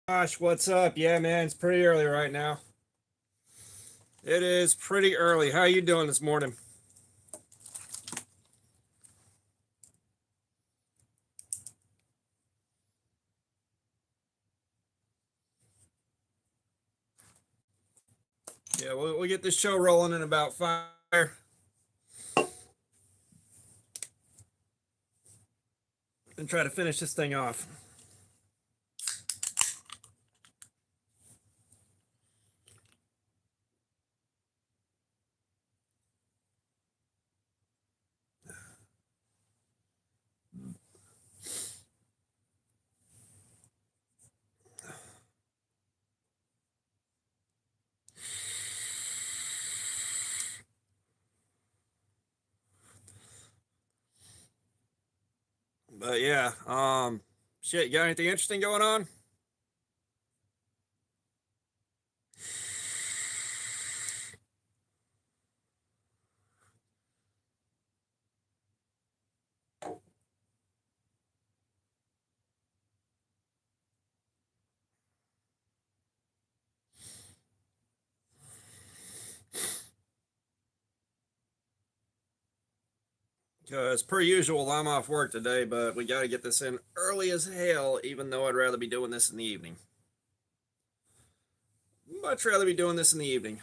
Gosh, what's up? Yeah, man, it's pretty early right now. It is pretty early. How you doing this morning? Yeah, we'll get this show rolling in about 5 and try to finish this thing off. But yeah, shit, you got anything interesting going on? Because per usual, I'm off work today, but we got to get this in early as hell, even though I'd rather be doing this in the evening. Much rather be doing this in the evening.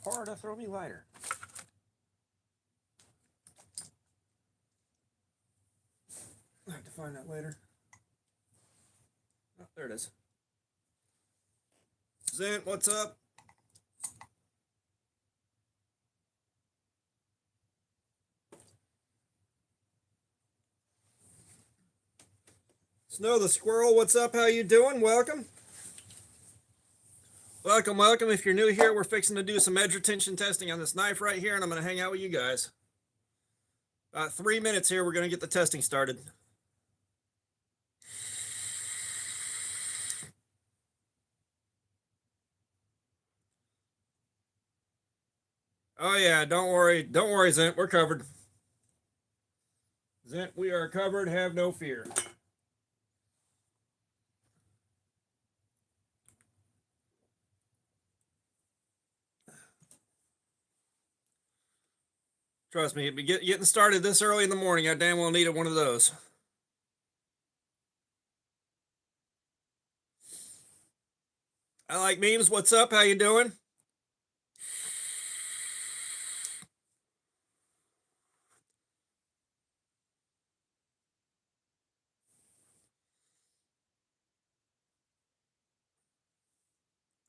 Hard to throw me lighter. I have to find that later. Oh, there it is. Zent, what's up? Snow the Squirrel, what's up? How you doing? Welcome. Welcome, welcome. If you're new here, we're fixing to do some edge retention testing on this knife right here, and I'm going to hang out with you guys. About 3 minutes here, we're going to get the testing started. Oh yeah, don't worry, Zent, we're covered. Zent, we are covered, have no fear. Trust me, getting started this early in the morning, I damn well needed one of those. I like memes, what's up? How you doing?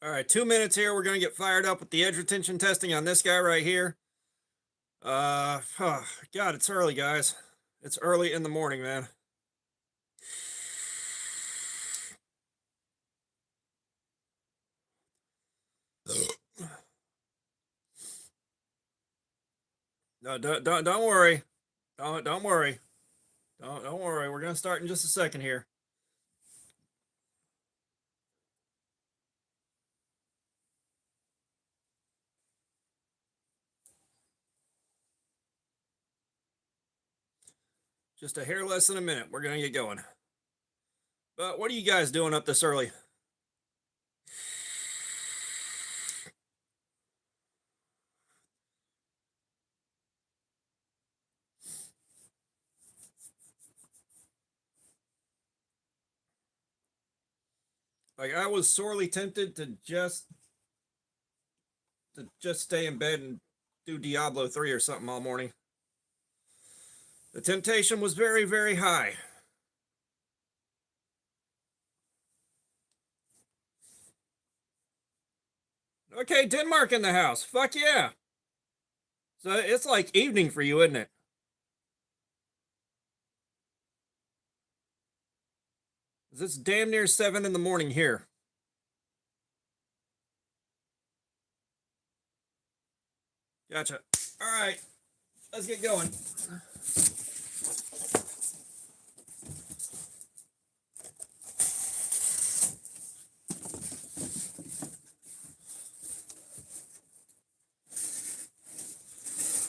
All right, 2 minutes here. We're going to get fired up with the edge retention testing on this guy right here. God, it's early, guys. It's early in the morning, man. No, don't worry. Don't worry. Don't worry. We're gonna start in just a second here. Just a hair less than a minute. We're gonna get going. But what are you guys doing up this early? Like I was sorely tempted to just stay in bed and do Diablo 3 or something all morning. The temptation was very, very high. Okay, Denmark in the house. Fuck yeah. So it's like evening for you, isn't it? It's damn near 7 in the morning here. Gotcha. All right, let's get going.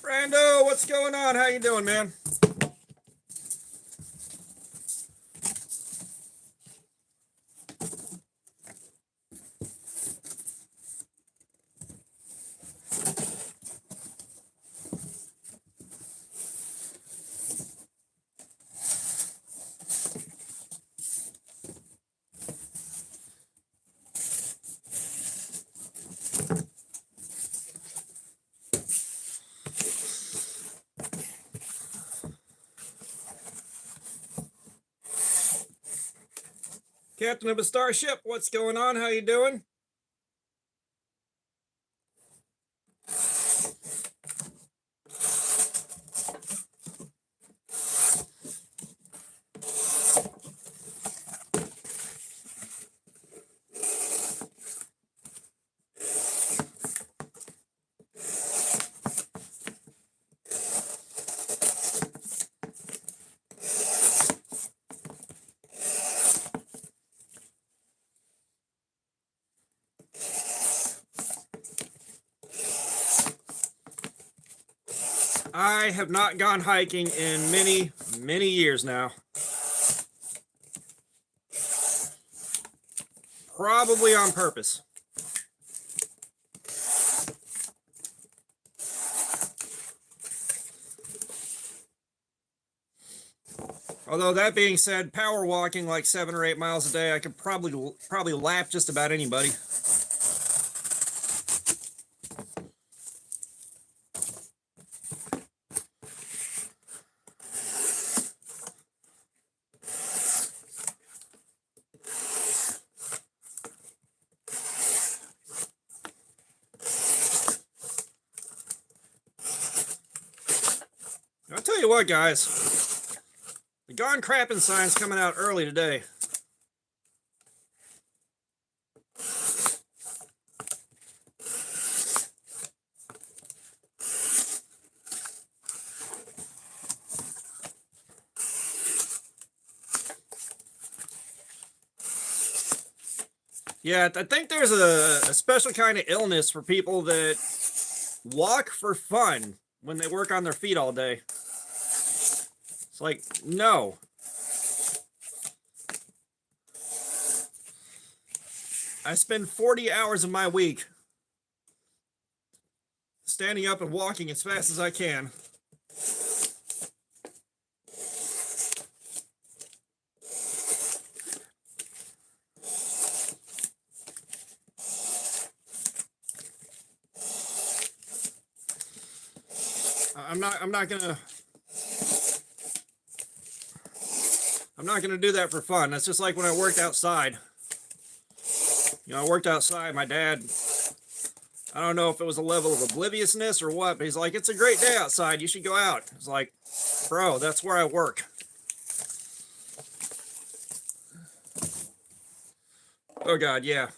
Brando, what's going on? How you doing, man? Captain of a starship, what's going on? How you doing? I have not gone hiking in many, many years now. Probably on purpose. Although that being said, power walking like 7 or 8 miles a day, I could probably lap just about anybody. I'll tell you what, guys. The Gone Crappin' sign's coming out early today. Yeah, I think there's a special kind of illness for people that walk for fun when they work on their feet all day. It's like, no. I spend 40 hours of my week standing up and walking as fast as I can. I'm not gonna do that for fun. That's just like when I worked outside. You know, I worked outside. My dad, I don't know if it was a level of obliviousness or what, but he's like, "It's a great day outside. You should go out." It's like, bro, that's where I work. Oh God, yeah.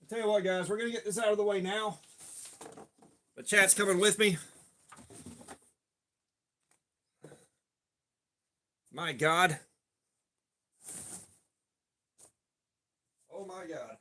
I'll tell you what, guys, we're gonna get this out of the way now. The chat's coming with me. My God. Oh my God.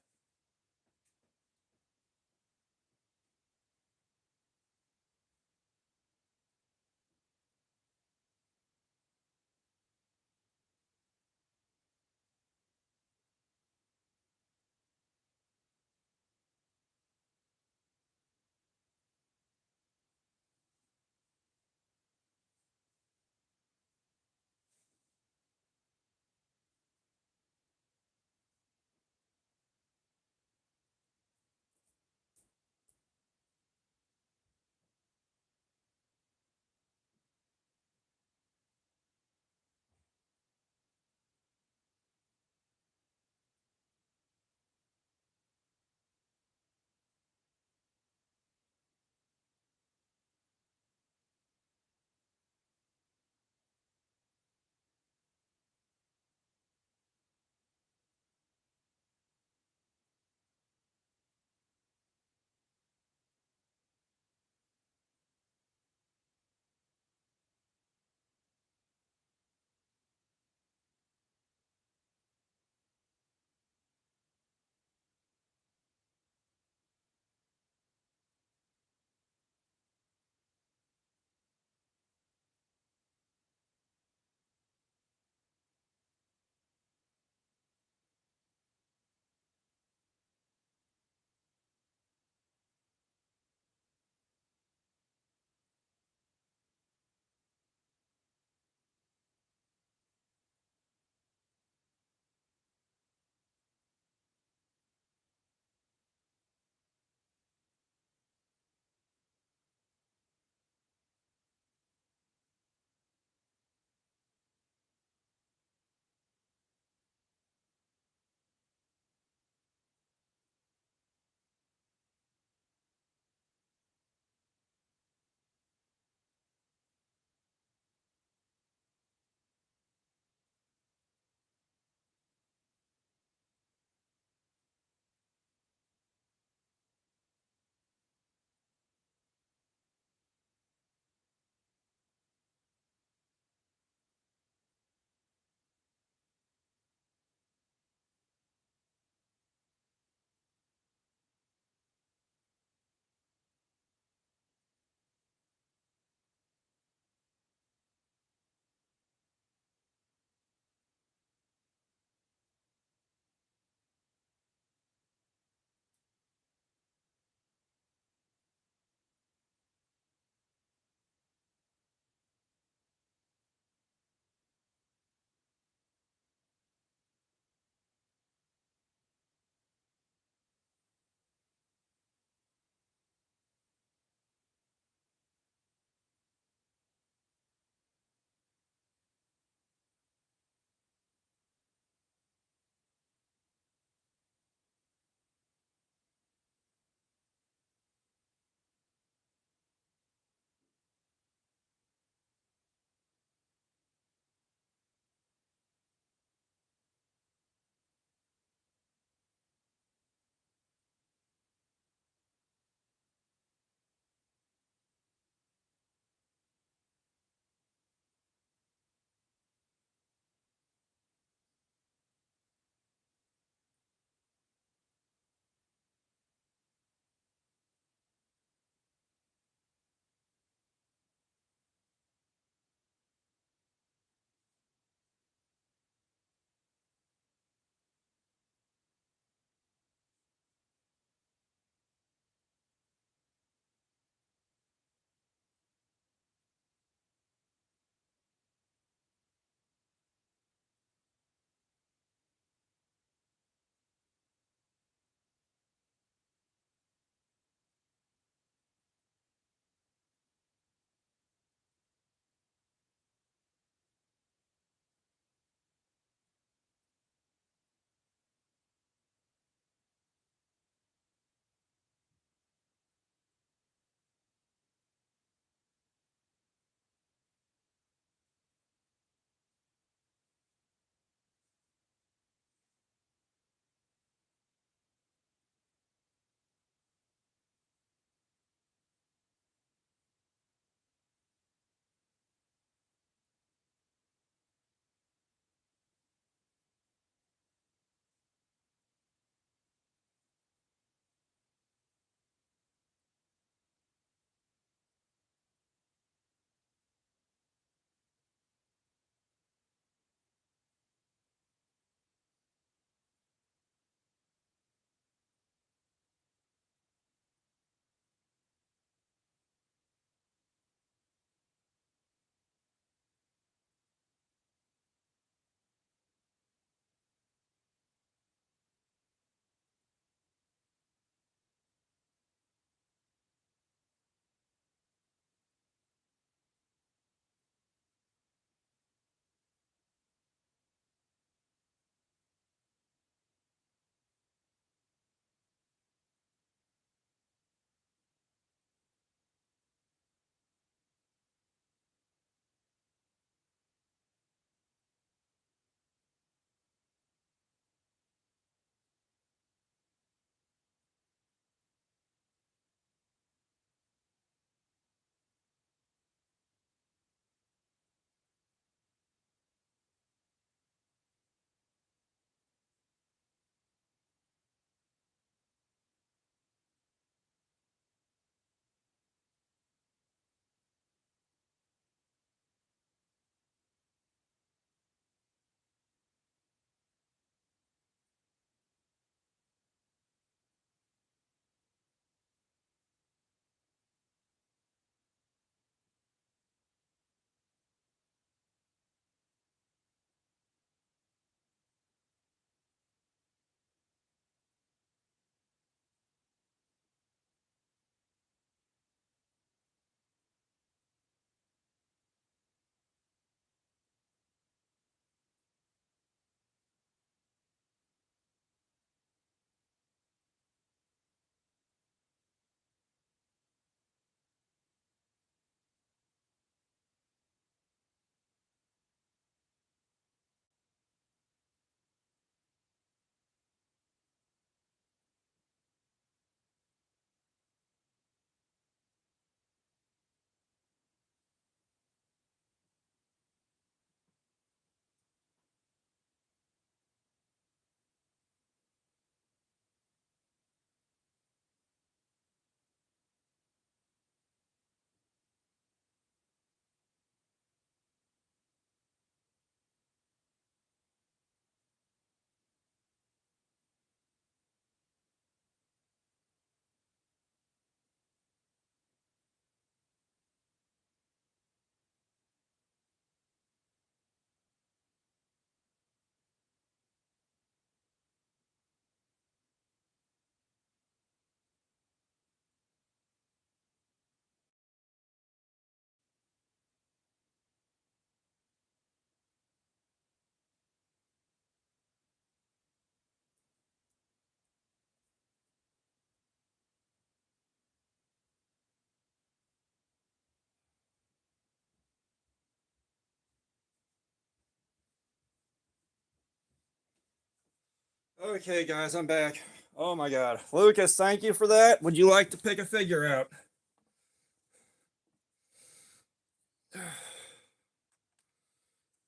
Okay, guys, I'm back. Oh my God. Lucas, thank you for that. Would you like to pick a figure out?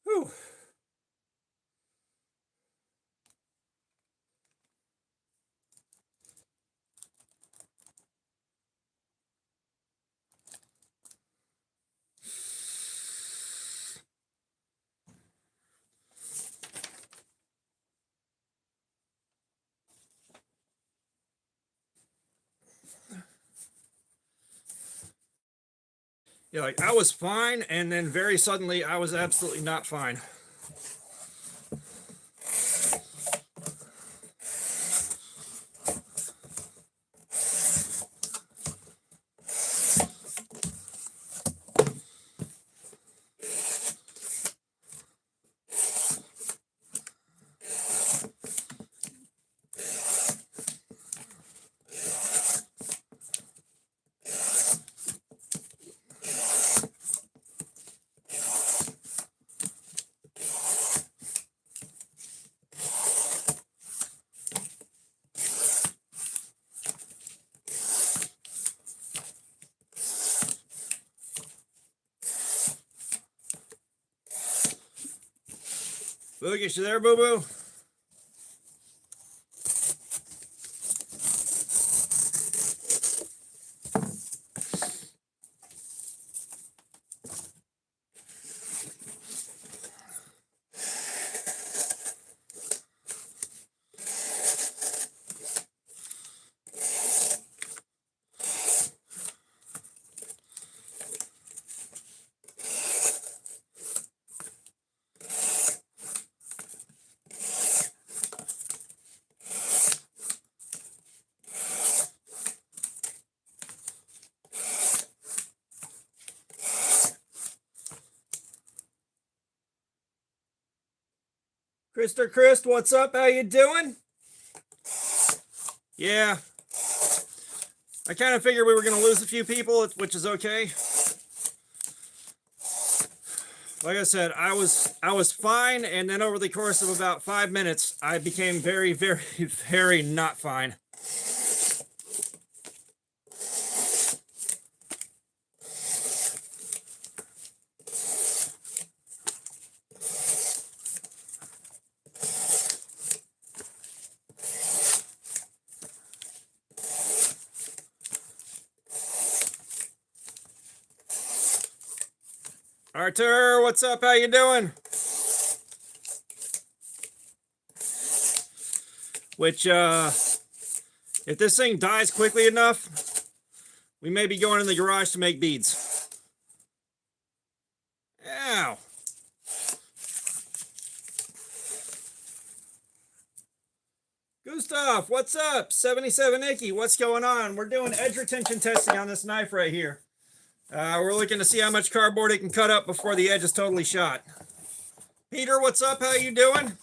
Whew. Yeah, like I was fine, and then very suddenly I was absolutely not fine. Lucas, you there, boo boo? Krister Christ, what's up? How you doing? Yeah. I kind of figured we were going to lose a few people, which is okay. Like I said, I was fine, and then over the course of about 5 minutes, I became very, very, very not fine. Artur, what's up? How you doing? Which, if this thing dies quickly enough, we may be going in the garage to make beads. Ow. Gustav, what's up? 77 Icky, what's going on? We're doing edge retention testing on this knife right here. We're looking to see how much cardboard it can cut up before the edge is totally shot. Peter, what's up? How you doing?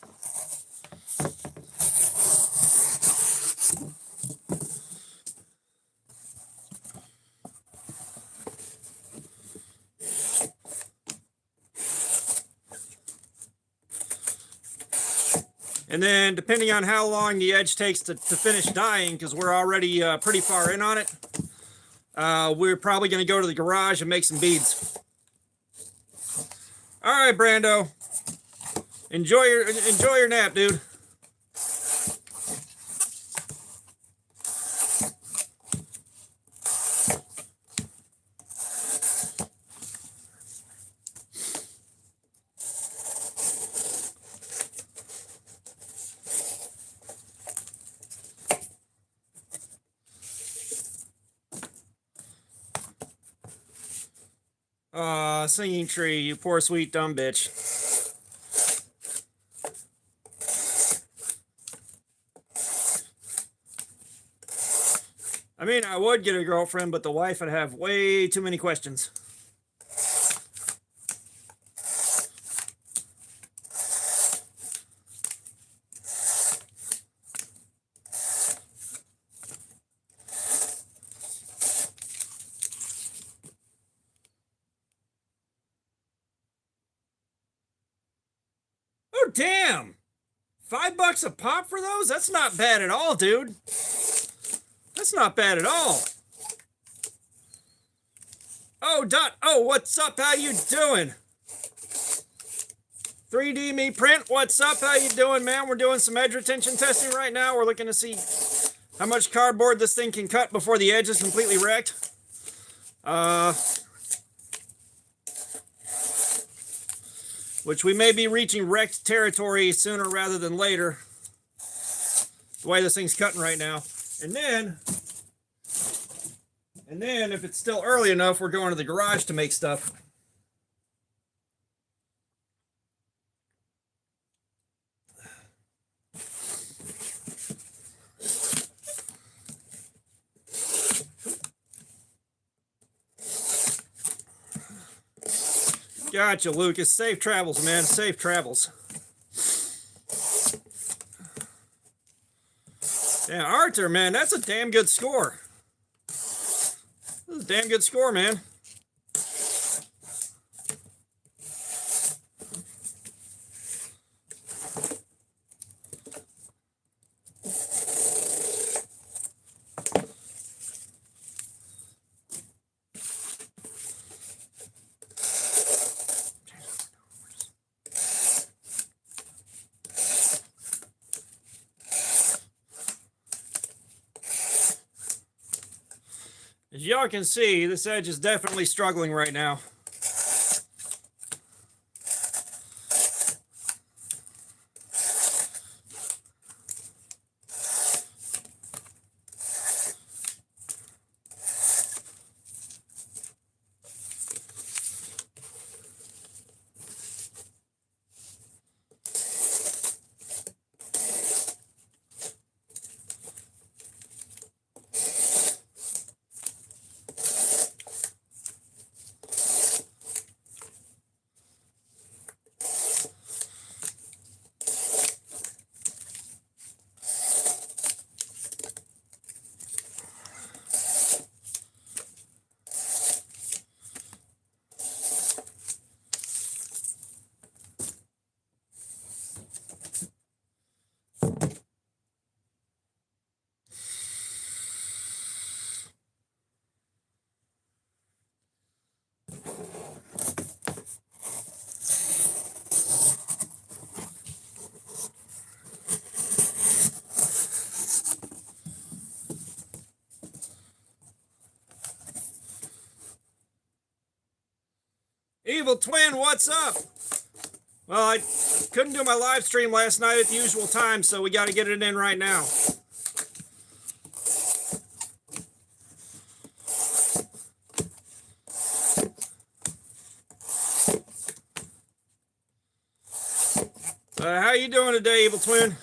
And then depending on how long the edge takes to finish dyeing, because we're already pretty far in on it, we're probably going to go to the garage and make some beads. All right, Brando. Enjoy your nap, dude. Singing tree, you poor sweet dumb bitch. I mean, I would get a girlfriend, but the wife would have way too many questions. Oh, damn! $5 a pop for those? That's not bad at all, dude. That's not bad at all. Oh, Dot. Oh, what's up? How you doing? 3D Me Print, what's up? How you doing, man? We're doing some edge retention testing right now. We're looking to see how much cardboard this thing can cut before the edge is completely wrecked. Which we may be reaching wrecked territory sooner rather than later. The way this thing's cutting right now. And then if it's still early enough, we're going to the garage to make stuff. Gotcha, Lucas. Safe travels, man. Safe travels. Yeah, Arthur, man, that's a damn good score. That's a damn good score, man. As y'all can see, this edge is definitely struggling right now. Evil Twin, what's up? Well, I couldn't do my live stream last night at the usual time, so we got to get it in right now. How you doing today, Evil Twin?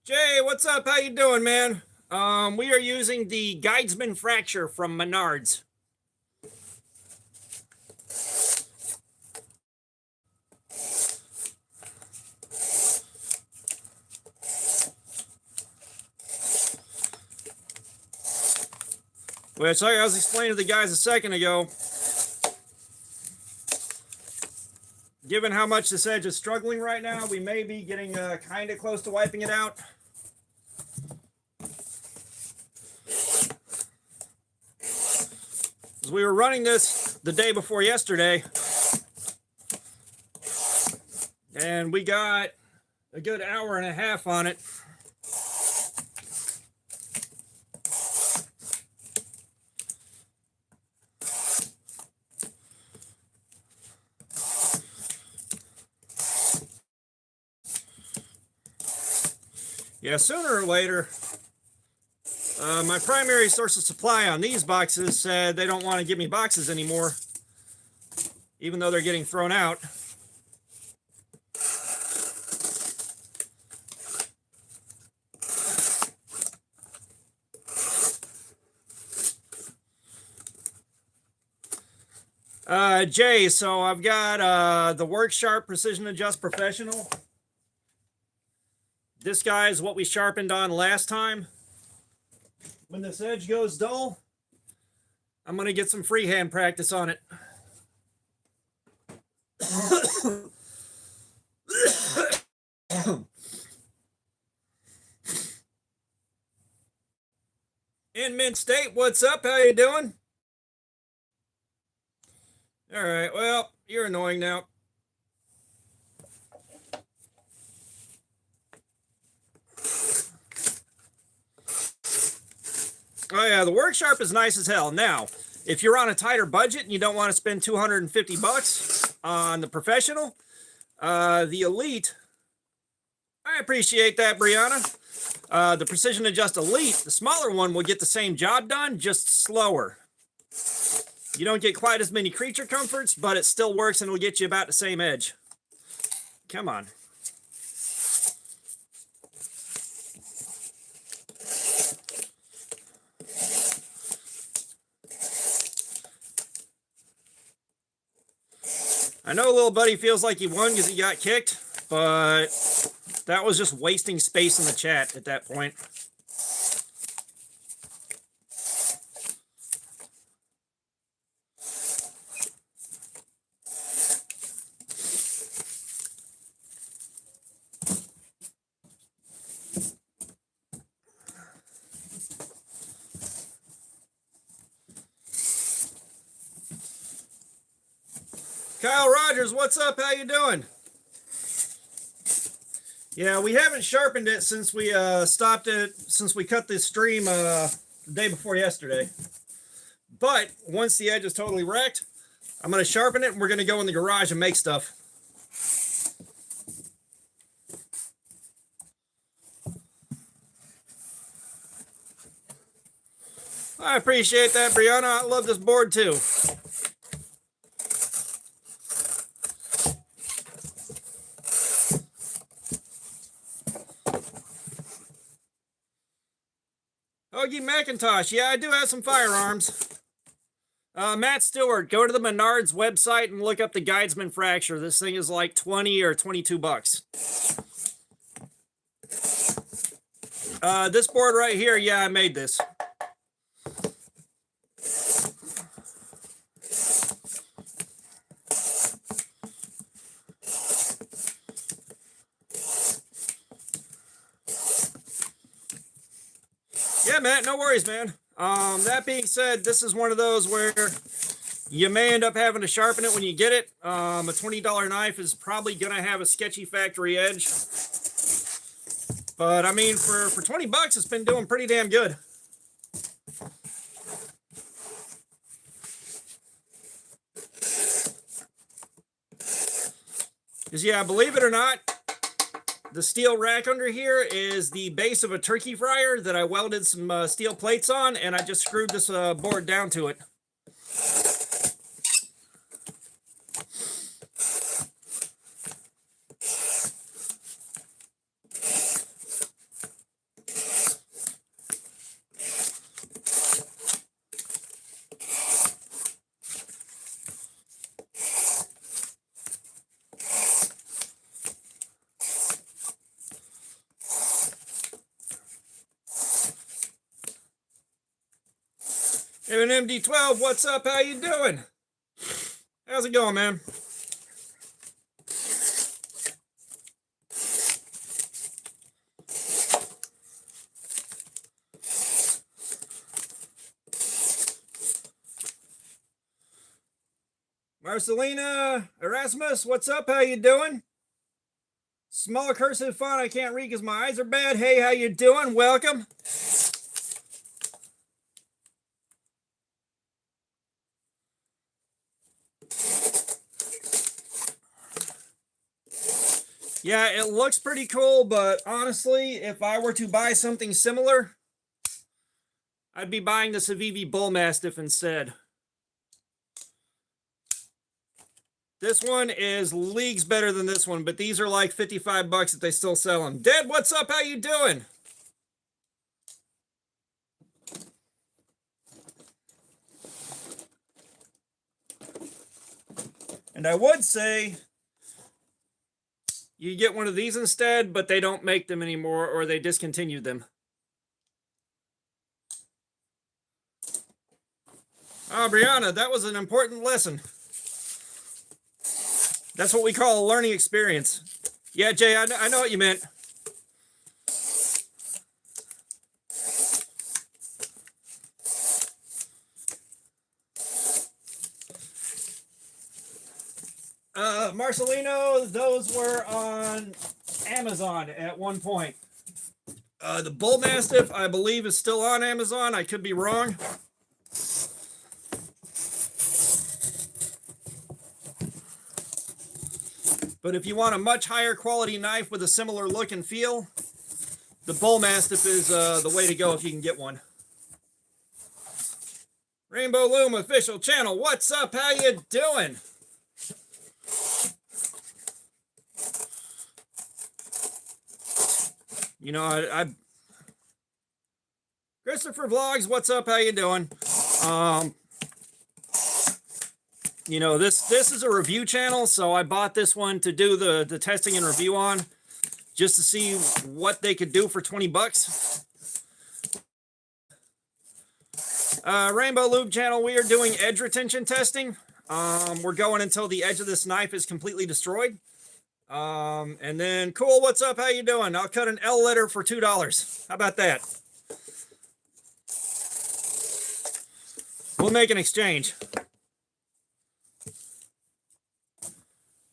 Jay, what's up? How you doing, man? We are using the Guidesman Fracture from Menards. Which, like I was explaining to the guys a second ago, given how much this edge is struggling right now, we may be getting kind of close to wiping it out. As we were running this the day before yesterday, and we got a good hour and a half on it. Yeah, sooner or later, my primary source of supply on these boxes said they don't want to give me boxes anymore, even though they're getting thrown out. Jay, so I've got the Work Sharp Precision Adjust Professional. This guy is what we sharpened on last time. When this edge goes dull, I'm going to get some freehand practice on it. In Mint State, what's up? How you doing? All right, well, you're annoying now. Oh yeah, the Work Sharp is nice as hell. Now, if you're on a tighter budget and you don't want to spend 250 bucks on the professional, the Elite, I appreciate that, Brianna. The Precision Adjust Elite, the smaller one, will get the same job done, just slower. You don't get quite as many creature comforts, but it still works and it'll get you about the same edge. Come on. I know little buddy feels like he won because he got kicked, but that was just wasting space in the chat at that point. Kyle Rogers, what's up? How you doing? Yeah, we haven't sharpened it since we stopped it, since we cut this stream the day before yesterday. But once the edge is totally wrecked, I'm going to sharpen it and we're going to go in the garage and make stuff. I appreciate that, Brianna. I love this board too. Hoagie McIntosh. Yeah, I do have some firearms. Matt Stewart, go to the Menards website and look up the Guidesman Fracture. This thing is like 20 or 22 bucks. This board right here, yeah, I made this. Yeah, Matt, no worries, man. That being said, this is one of those where you may end up having to sharpen it when you get it. A $20 knife is probably going to have a sketchy factory edge. But, I mean, for 20 bucks, it's been doing pretty damn good. Because, yeah, believe it or not, the steel rack under here is the base of a turkey fryer that I welded some steel plates on, and I just screwed this board down to it. Hey, MD12, what's up? How you doing? How's it going, man? Marcelina Erasmus, what's up? How you doing? Small cursive font I can't read because my eyes are bad. Hey, how you doing? Welcome. Yeah, it looks pretty cool, but honestly, if I were to buy something similar, I'd be buying the Civivi Bull Mastiff instead. This one is leagues better than this one, but these are like 55 bucks that they still sell them. Dad, what's up? How you doing? And I would say you get one of these instead, but they don't make them anymore, or they discontinued them. Oh, Brianna, that was an important lesson. That's what we call a learning experience. Yeah, Jay, I know what you meant. Marcelino, those were on Amazon at one point. The Bull Mastiff, I believe, is still on Amazon. I could be wrong. But if you want a much higher quality knife with a similar look and feel, the Bull Mastiff is the way to go if you can get one. Rainbow Loom official channel, what's up? How you doing? You know, I Christopher Vlogs, what's up? How you doing? You know, this is a review channel, so I bought this one to do the testing and review on, just to see what they could do for 20 bucks. Rainbow Lube channel, we are doing edge retention testing. We're going until the edge of this knife is completely destroyed. And then, cool, what's up? How you doing? I'll cut an L letter for $2. How about that? We'll make an exchange.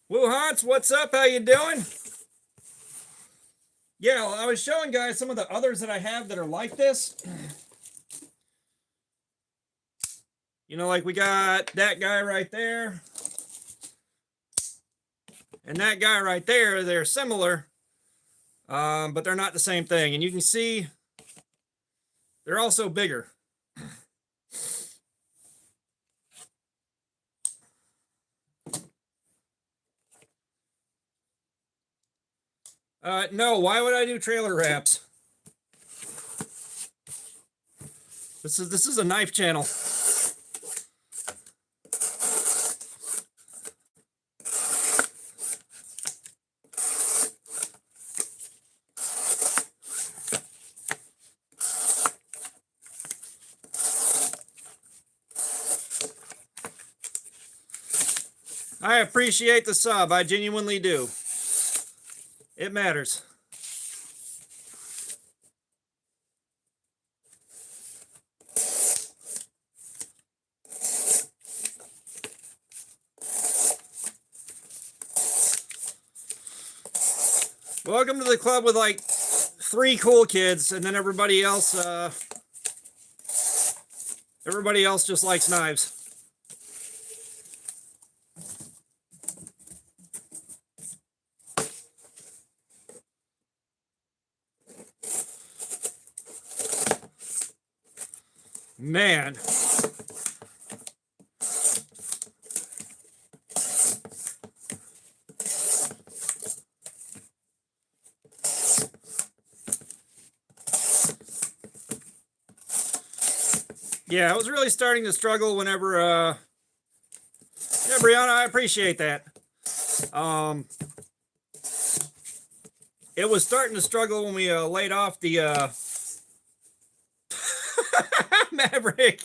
Woo Hans, what's up? How you doing? Yeah, well, I was showing guys some of the others that I have that are like this. You know, like we got that guy right there. And that guy right there, they're similar, but they're not the same thing. And you can see they're also bigger. No, why would I do trailer wraps? This is a knife channel. I appreciate the sub. I genuinely do. It matters. Welcome to the club with like 3 cool kids, and then everybody else just likes knives. Man. Yeah, I was really starting to struggle whenever, yeah, Brianna, I appreciate that. It was starting to struggle when we laid off the Maverick.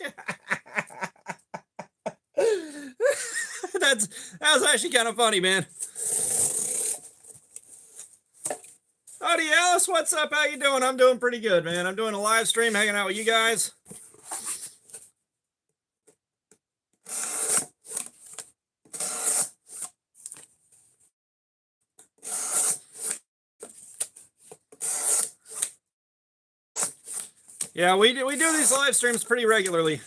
That was actually kind of funny, man. Howdy, Alice, what's up? How you doing? I'm doing pretty good, man. I'm doing a live stream, hanging out with you guys. Yeah, we do these live streams pretty regularly.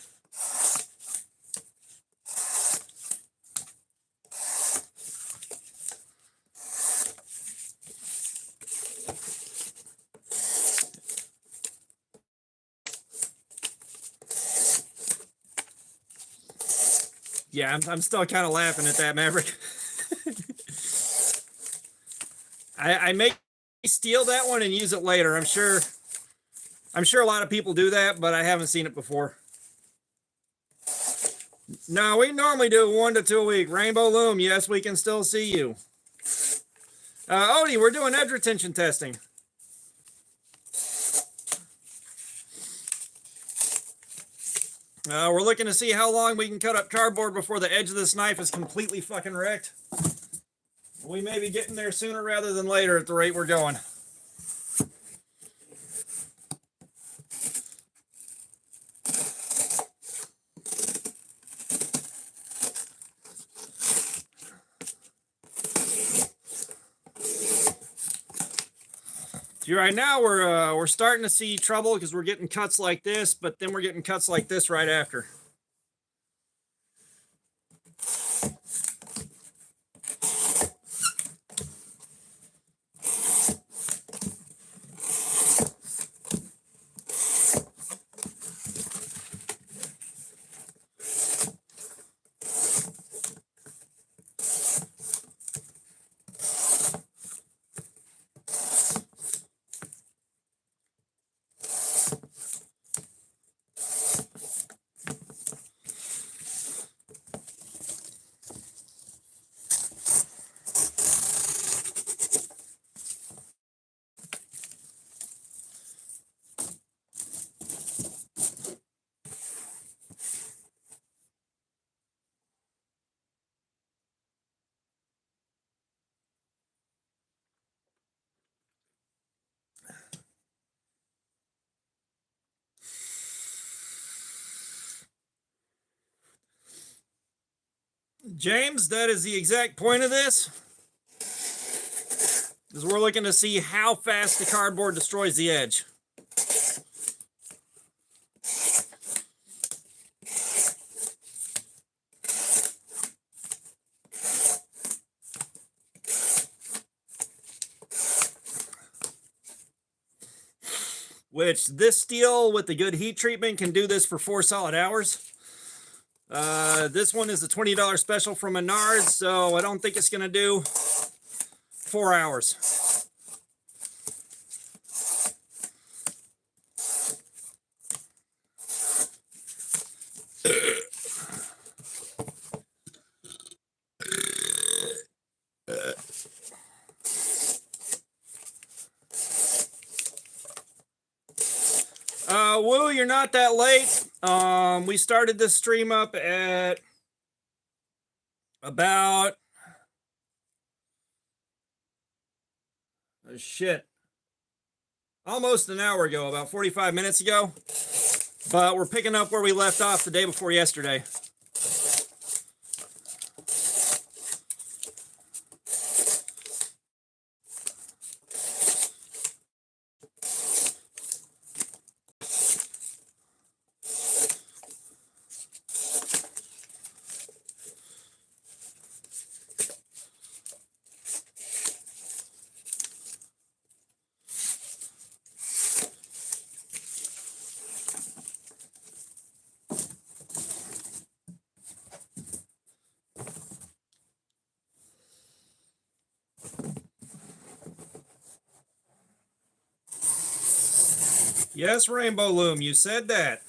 Yeah, I'm still kind of laughing at that, Maverick. I may steal that one and use it later. I'm sure a lot of people do that, but I haven't seen it before. No, we normally do 1 to 2 a week. Rainbow Loom, yes, we can still see you. Odie, we're doing edge retention testing. We're looking to see how long we can cut up cardboard before the edge of this knife is completely fucking wrecked. We may be getting there sooner rather than later at the rate we're going. See, right now we're starting to see trouble because we're getting cuts like this, but then we're getting cuts like this right after. James, that is the exact point of this. Is we're looking to see how fast the cardboard destroys the edge. Which this steel with the good heat treatment can do this for 4 solid hours. This one is a $20 special from Menards, so I don't think it's going to do 4 hours. Woo, you're not that late. We started this stream up at about almost an hour ago, about 45 minutes ago. But we're picking up where we left off the day before yesterday. Yes, Rainbow Loom, you said that.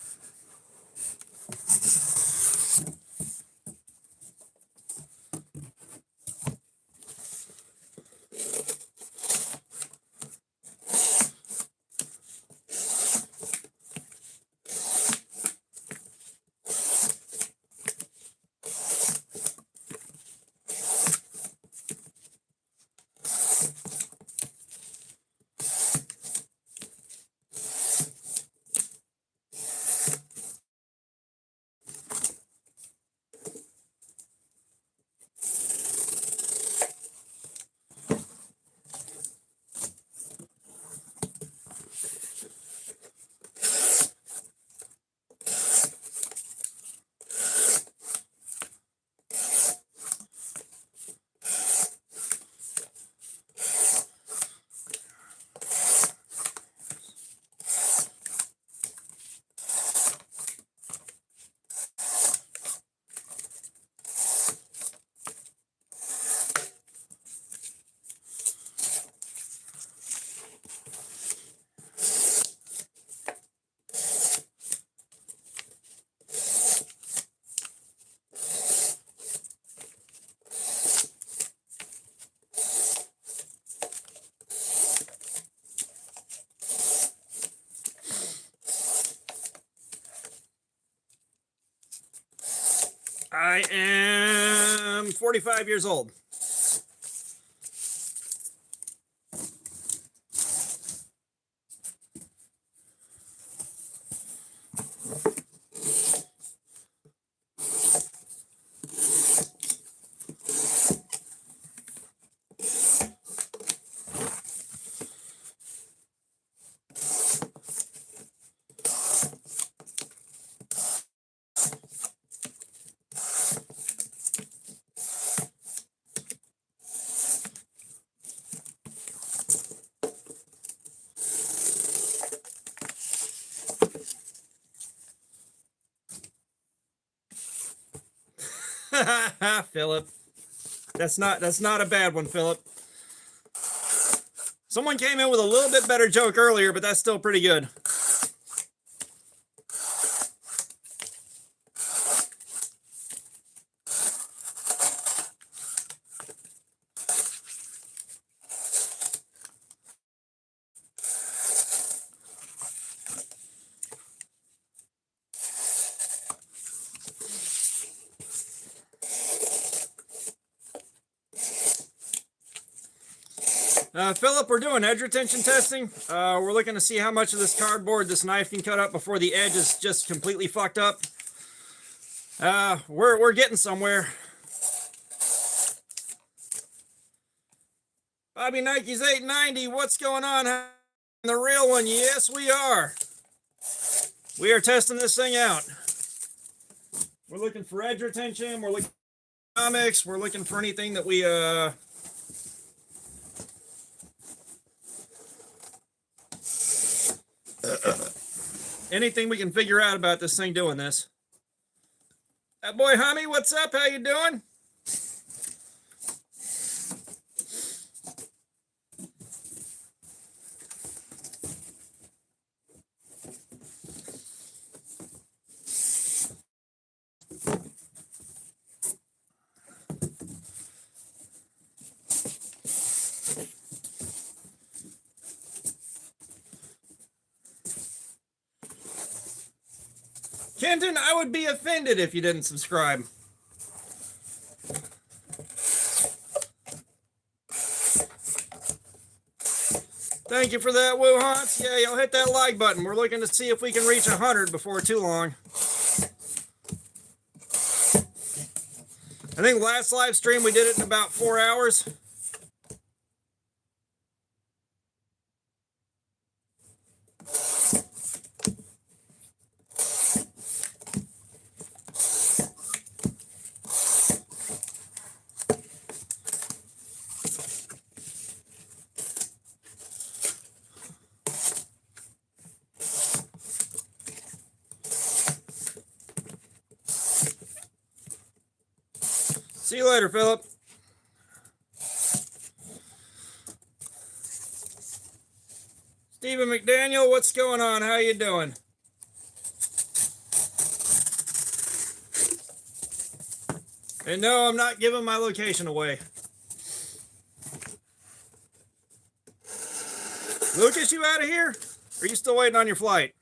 I am 45 years old. Philip. That's not a bad one, Philip. Someone came in with a little bit better joke earlier, but that's still pretty good. Philip, we're doing edge retention testing. We're looking to see how much of this cardboard this knife can cut up before the edge is just completely fucked up. We're getting somewhere. Bobby Nike's 890. What's going on? The real one? Yes, we are. We are testing this thing out. We're looking for edge retention. We're looking for comics. We're looking for anything that we anything we can figure out about this thing doing this. That boy Hummy, what's up? How you doing? Kenton, I would be offended if you didn't subscribe. Thank you for that, Woo Hans. Yeah, y'all hit that like button. We're looking to see if we can reach 100 before too long. I think last live stream we did it in about 4 hours. See you later, Philip. Stephen McDaniel, what's going on? How you doing? And no, I'm not giving my location away. Lucas, you out of here? Or are you still waiting on your flight?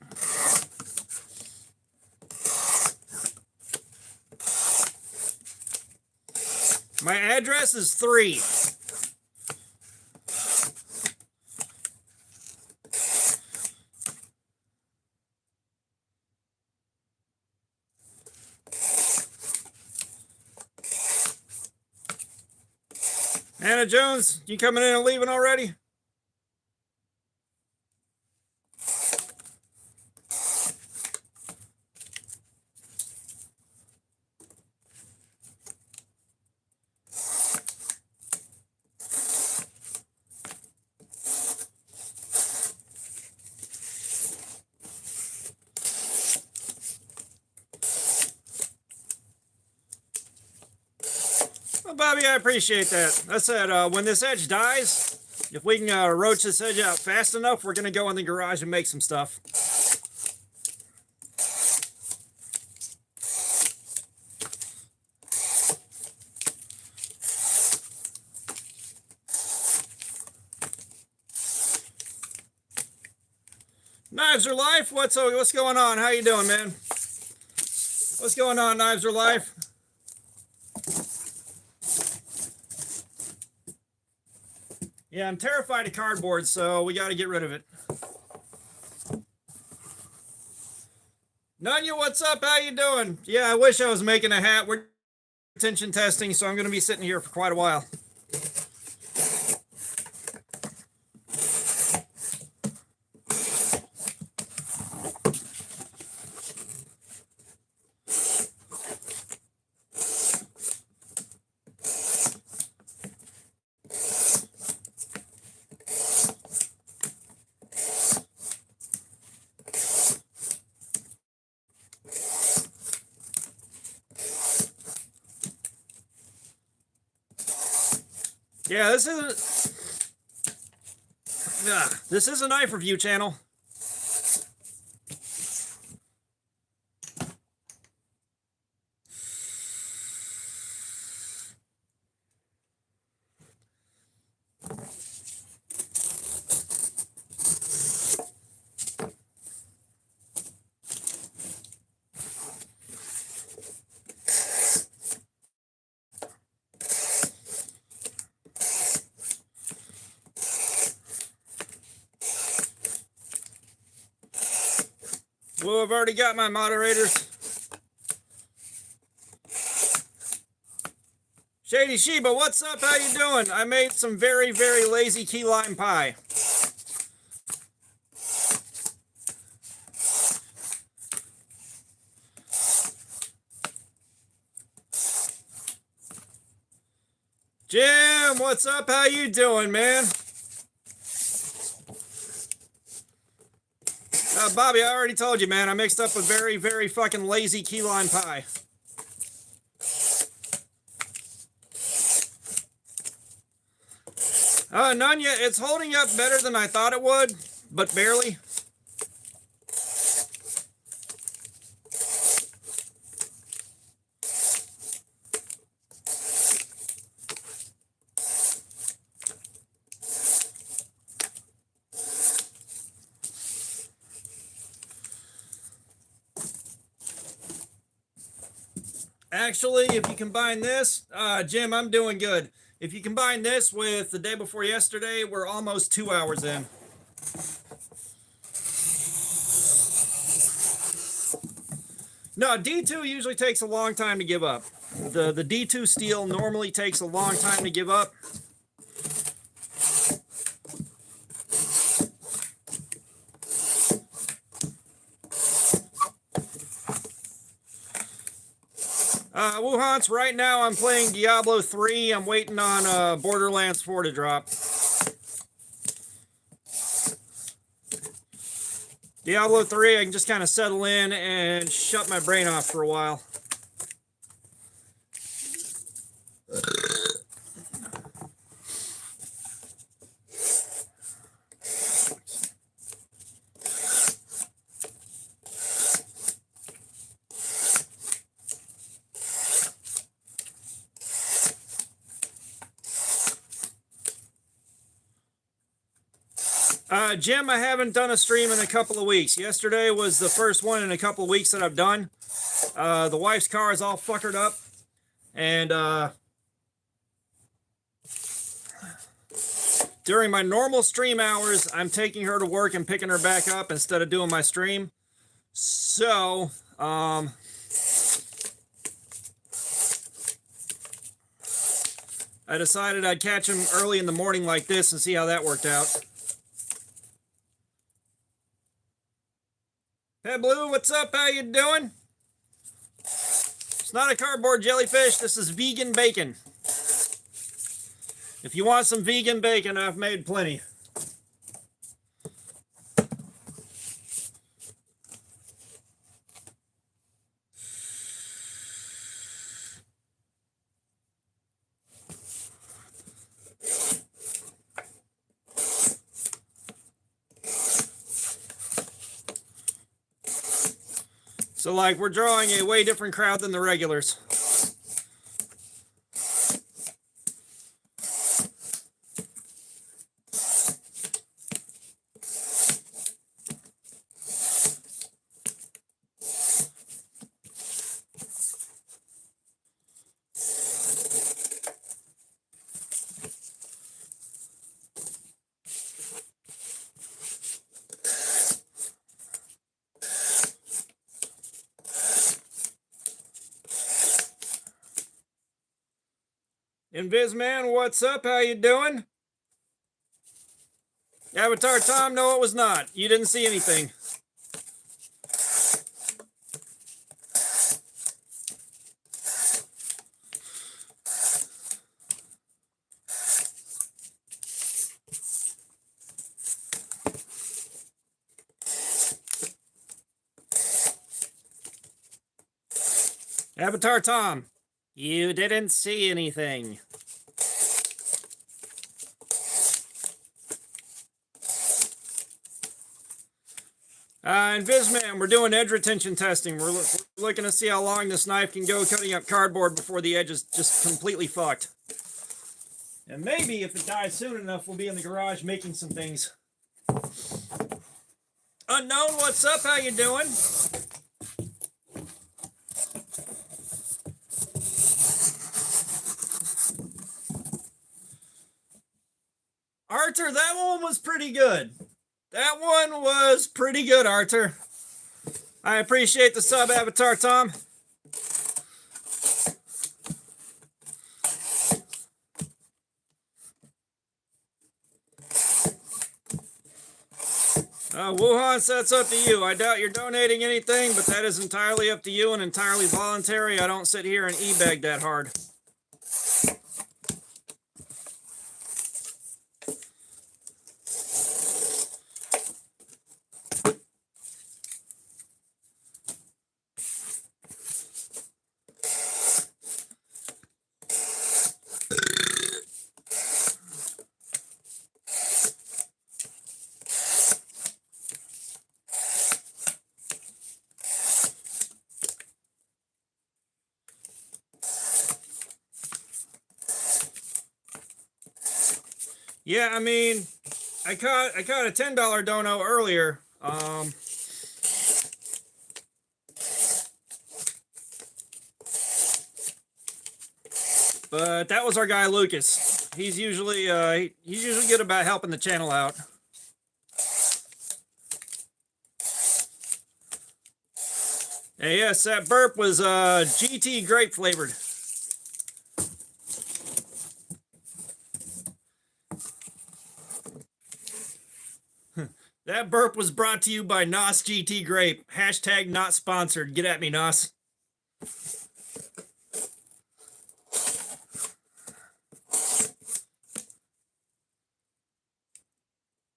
My address is 3. Anna Jones, you coming in and leaving already? Well, Bobby, I appreciate that. I said, when this edge dies, if we can roach this edge out fast enough, we're going to go in the garage and make some stuff. Knives Are Life, what's going on? How you doing, man? What's going on, Knives Are Life? Yeah, I'm terrified of cardboard, so we got to get rid of it. Nunya, what's up? How you doing? Yeah, I wish I was making a hat. We're attention testing, so I'm going to be sitting here for quite a while. Yeah, this is a knife review channel. Well, I've already got my moderators. Shady Sheba, what's up? How you doing? I made some very, very lazy key lime pie. Jim, what's up? How you doing, man? Bobby, I already told you, man. I mixed up a very, very fucking lazy key lime pie. Nunya, it's holding up better than I thought it would, but barely. Actually, if you combine this, Jim, I'm doing good. If you combine this with the day before yesterday, we're almost 2 hours in. No, D2 usually takes a long time to give up. The D2 steel normally takes a long time to give up. Wuhan's, right now I'm playing Diablo 3. I'm waiting on Borderlands 4 to drop. Diablo 3, I can just kind of settle in and shut my brain off for a while. Jim, I haven't done a stream in a couple of weeks. Yesterday was the first one in a couple of weeks that I've done. The wife's car is all fuckered up. And during my normal stream hours, I'm taking her to work and picking her back up instead of doing my stream. So, I decided I'd catch him early in the morning like this and see how that worked out. Hey, Blue, what's up? How you doing? It's not a cardboard jellyfish. This is vegan bacon. If you want some vegan bacon, I've made plenty. So, like, we're drawing a way different crowd than the regulars. Invisman, what's up? How you doing? Avatar Tom, no, it was not. You didn't see anything. Avatar Tom, you didn't see anything. Invisman, we're doing edge retention testing. We're looking to see how long this knife can go cutting up cardboard before the edge is just completely fucked. And maybe if it dies soon enough, we'll be in the garage making some things. Unknown, what's up? How you doing? Arthur, that one was pretty good. That one was pretty good, Arthur. I appreciate the sub, Avatar Tom. Wuhan, that's up to you. I doubt you're donating anything, but that is entirely up to you and entirely voluntary. I don't sit here and e-bag that hard. Yeah, I mean, I caught a $10 dono earlier. But that was our guy Lucas. He's usually good about helping the channel out. And yes, that burp was GT grape flavored. That burp was brought to you by Nos GT Grape. Hashtag not sponsored. Get at me, Nos.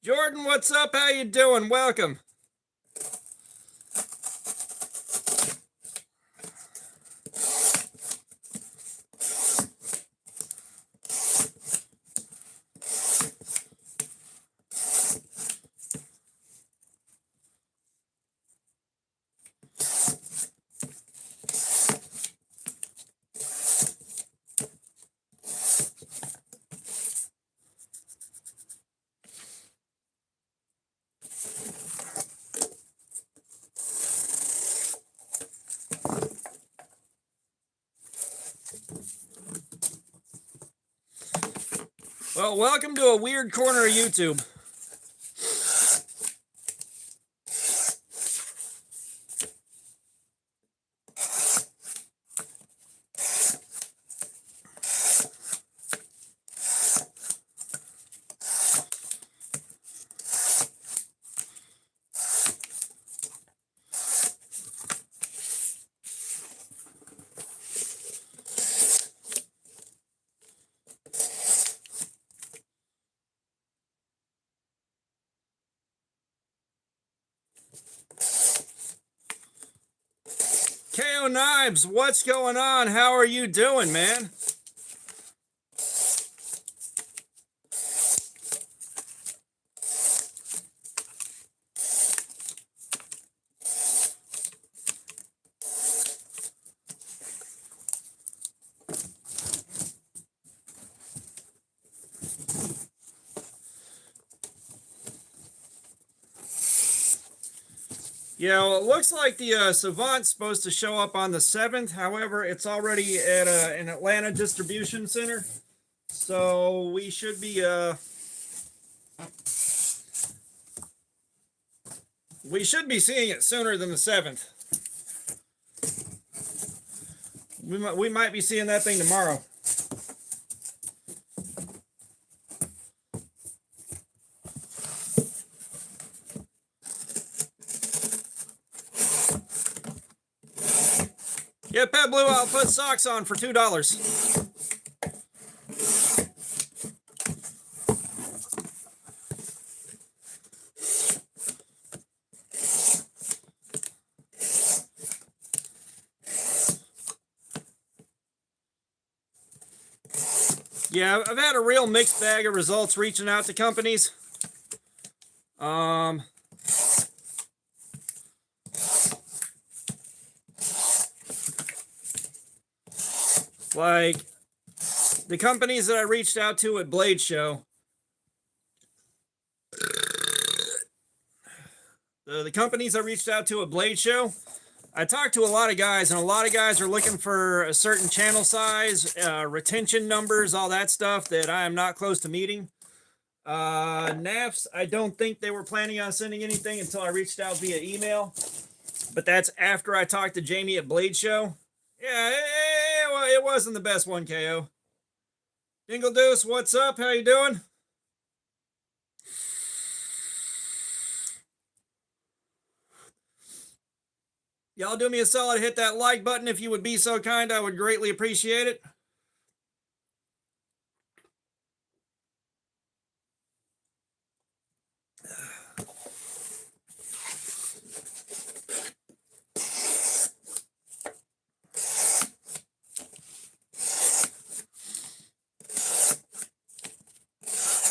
Jordan, what's up? How you doing? Welcome. Well, welcome to a weird corner of YouTube. KO Knives, what's going on? How are you doing, man? Yeah, well, it looks like the Savant's supposed to show up on the 7th. However, it's already at an Atlanta distribution center. So we should be seeing it sooner than the 7th. We might be seeing that thing tomorrow. Yeah, Pet Blue, I'll put socks on for $2. Yeah, I've had a real mixed bag of results reaching out to companies. Like the companies that I reached out to at Blade Show. The companies I reached out to at Blade Show, I talked to a lot of guys, and a lot of guys are looking for a certain channel size, retention numbers, all that stuff that I am not close to meeting. NAFs, I don't think they were planning on sending anything until I reached out via email. But that's after I talked to Jamie at Blade Show. Yeah, it wasn't the best one, KO. Dingle Deuce, what's up? How you doing? Y'all do me a solid, hit that like button if you would be so kind. I would greatly appreciate it.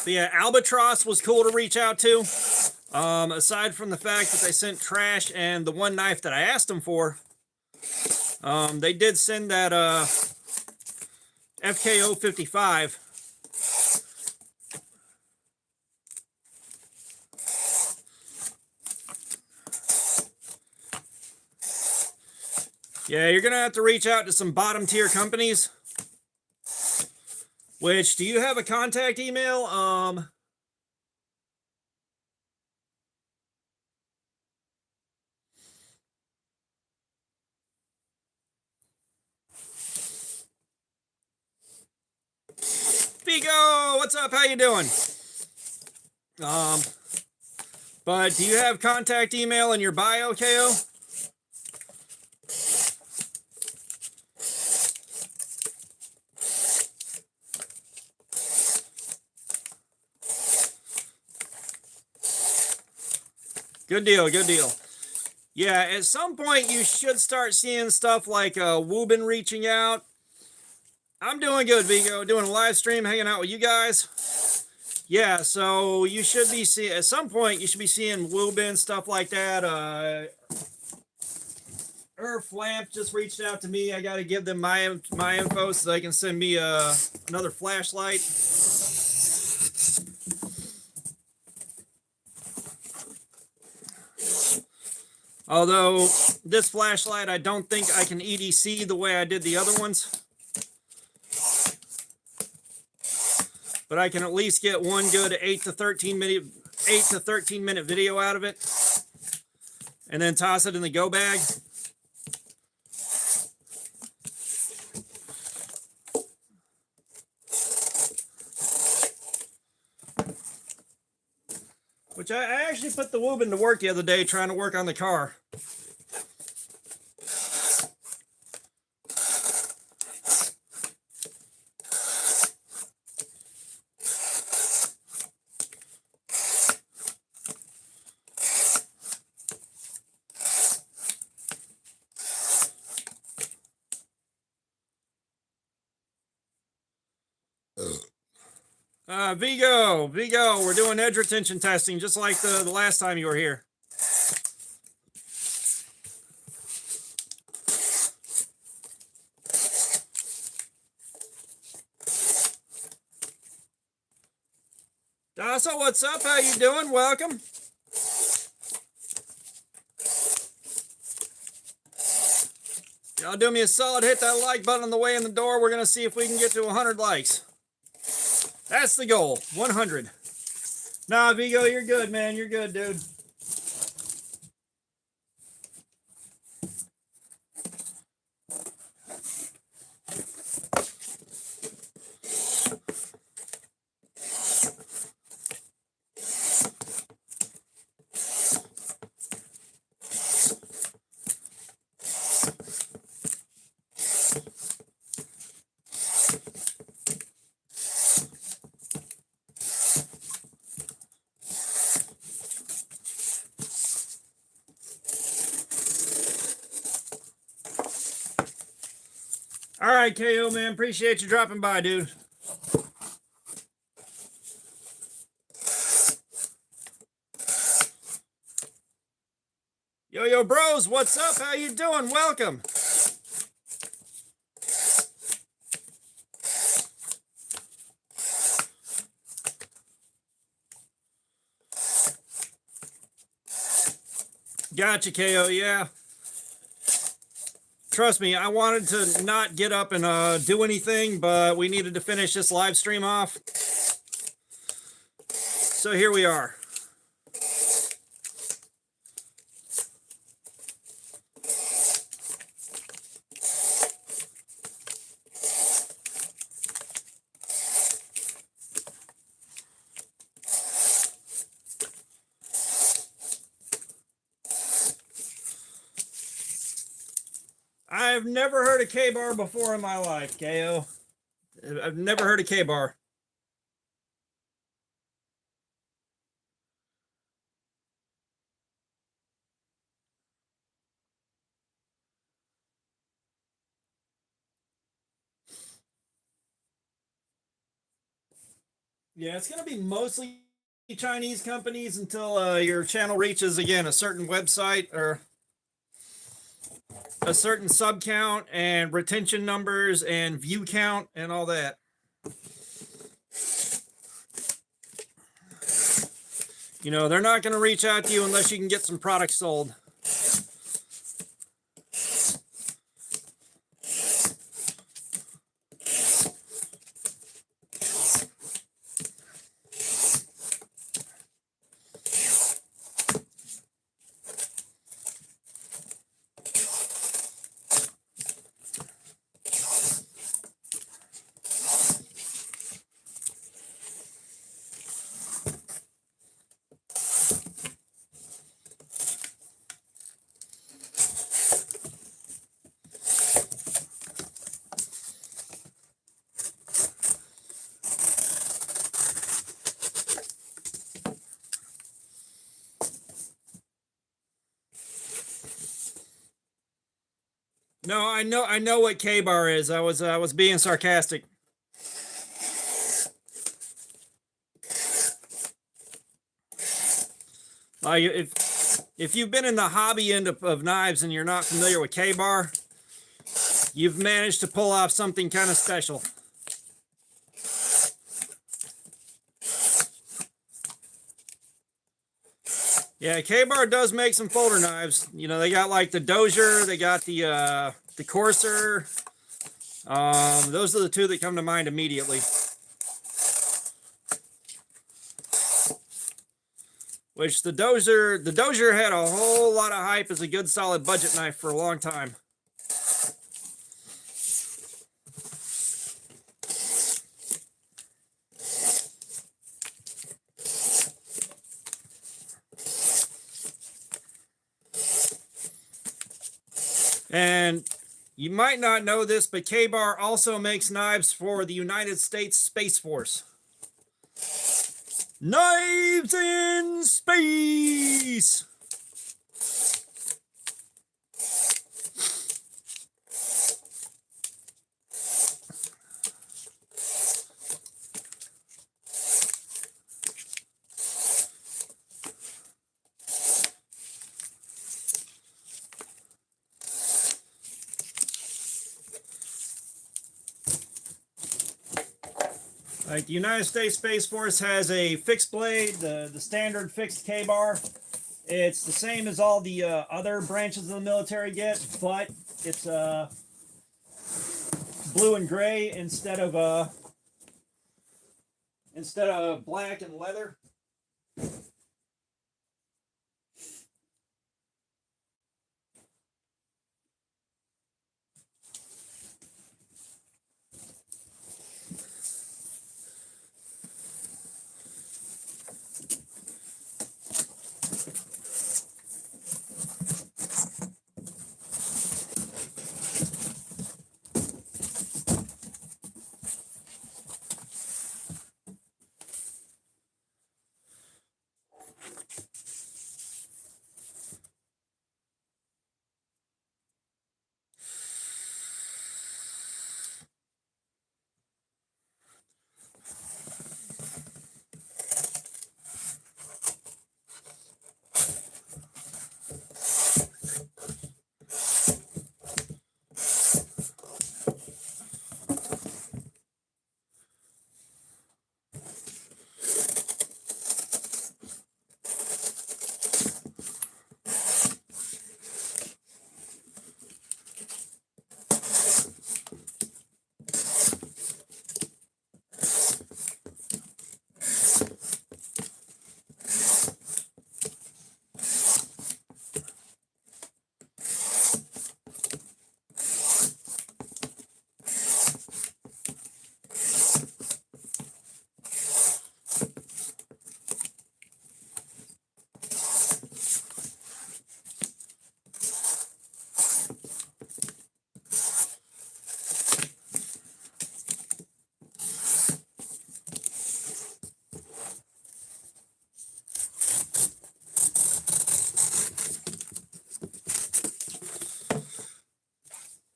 But yeah, Albatross was cool to reach out to. Aside from the fact that they sent trash and the one knife that I asked them for, they did send that FKO 55. Yeah, you're gonna have to reach out to some bottom tier companies. Which, do you have a contact email? Vigo, what's up? How you doing? But do you have contact email in your bio, KO? Good deal, good deal. Yeah, at some point you should start seeing stuff like Woobin reaching out. I'm doing good, Vigo. Doing a live stream, hanging out with you guys. Yeah, so you should be seeing, at some point, you should be seeing Woobin, stuff like that. Flamp just reached out to me. I got to give them my info so they can send me another flashlight. Although this flashlight, I don't think I can EDC the way I did the other ones. But I can at least get one good 8 to 13 minute video out of it. And then toss it in the go bag. Which I actually put the Woobin to work the other day trying to work on the car. Vigo, we're doing edge retention testing just like the last time you were here. Dasa, what's up? How you doing? Welcome. Y'all do me a solid, hit that like button on the way in the door. We're going to see if we can get to 100 likes. That's the goal, 100. Nah, Vigo, you're good, man. You're good, dude. All right, KO, man. Appreciate you dropping by, dude. Yo, bros, what's up? How you doing? Welcome. Gotcha, KO. Yeah. Trust me, I wanted to not get up and do anything, but we needed to finish this live stream off. So here we are. I've never heard of K-bar before in my life, KO. I've never heard of K-bar. Yeah, it's going to be mostly Chinese companies until your channel reaches, again, a certain website or a certain sub count and retention numbers and view count and all that. You know, they're not going to reach out to you unless you can get some products sold. No, I know what K-bar is. I was being sarcastic. Like if you've been in the hobby end of knives and you're not familiar with K-bar, you've managed to pull off something kind of special. Yeah, K-bar does make some folder knives. You know, they got like the Dozier, they got the Corsair. Those are the two that come to mind immediately. Which the Dozier had a whole lot of hype as a good solid budget knife for a long time. And you might not know this, but K-bar also makes knives for the United States Space Force. Knives in space! Like the United States Space Force has a fixed blade, the standard fixed K-bar. It's the same as all the other branches of the military get, but it's blue and gray instead of black and leather.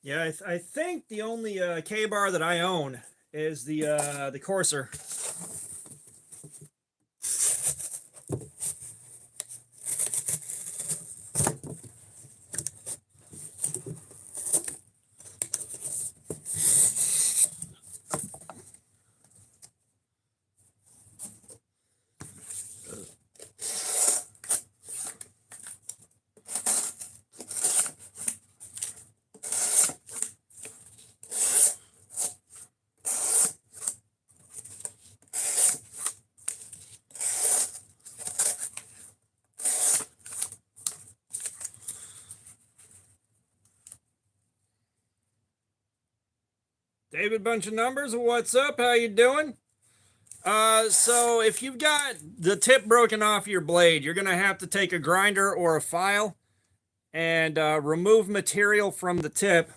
Yeah, I think the only K-bar that I own is the Corsair. David Bunch of Numbers, what's up? How you doing? So if you've got the tip broken off your blade, you're going to have to take a grinder or a file and remove material from the tip.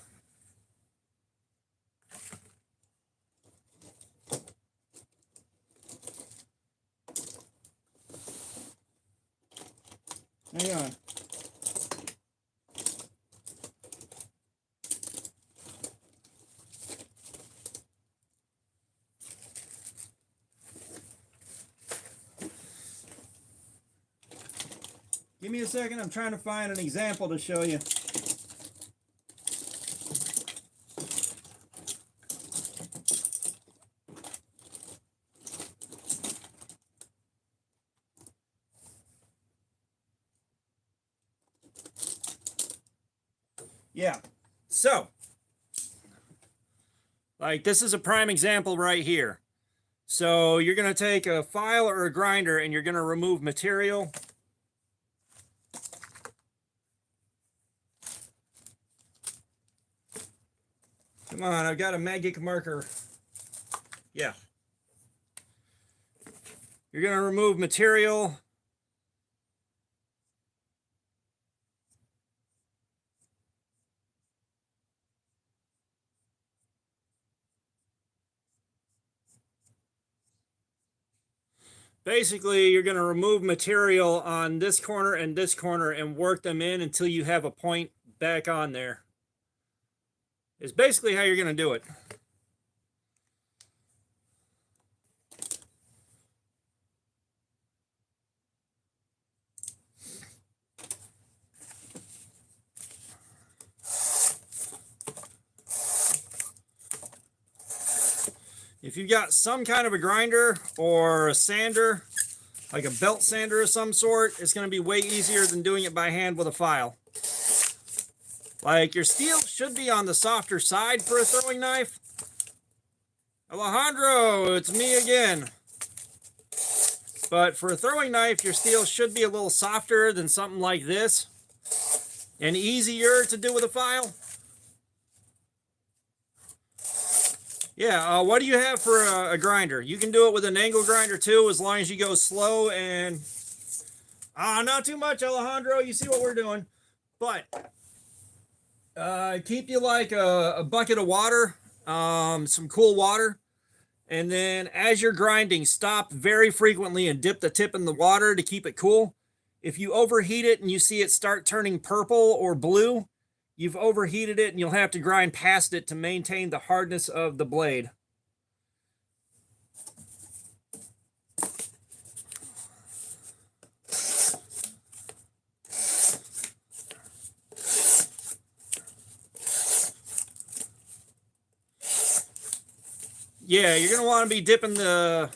Hang on. Give me a second. I'm trying to find an example to show you. Yeah. So, like this is a prime example right here. So you're going to take a file or a grinder and you're going to remove material. Come on, I've got a magic marker. Yeah. You're going to remove material. Basically, you're going to remove material on this corner and work them in until you have a point back on there. Is basically how you're going to do it. If you've got some kind of a grinder or a sander, like a belt sander of some sort, it's going to be way easier than doing it by hand with a file. Like your steel should be on the softer side for a throwing knife. Alejandro, it's me again. But for a throwing knife, your steel should be a little softer than something like this and easier to do with a file. Yeah, what do you have for a grinder? You can do it with an angle grinder too, as long as you go slow and... not too much, Alejandro. You see what we're doing. But keep you like a bucket of water, some cool water. And then as you're grinding, stop very frequently and dip the tip in the water to keep it cool. If you overheat it and you see it start turning purple or blue, you've overheated it and you'll have to grind past it to maintain the hardness of the blade. Yeah, you're going to want to be dipping the...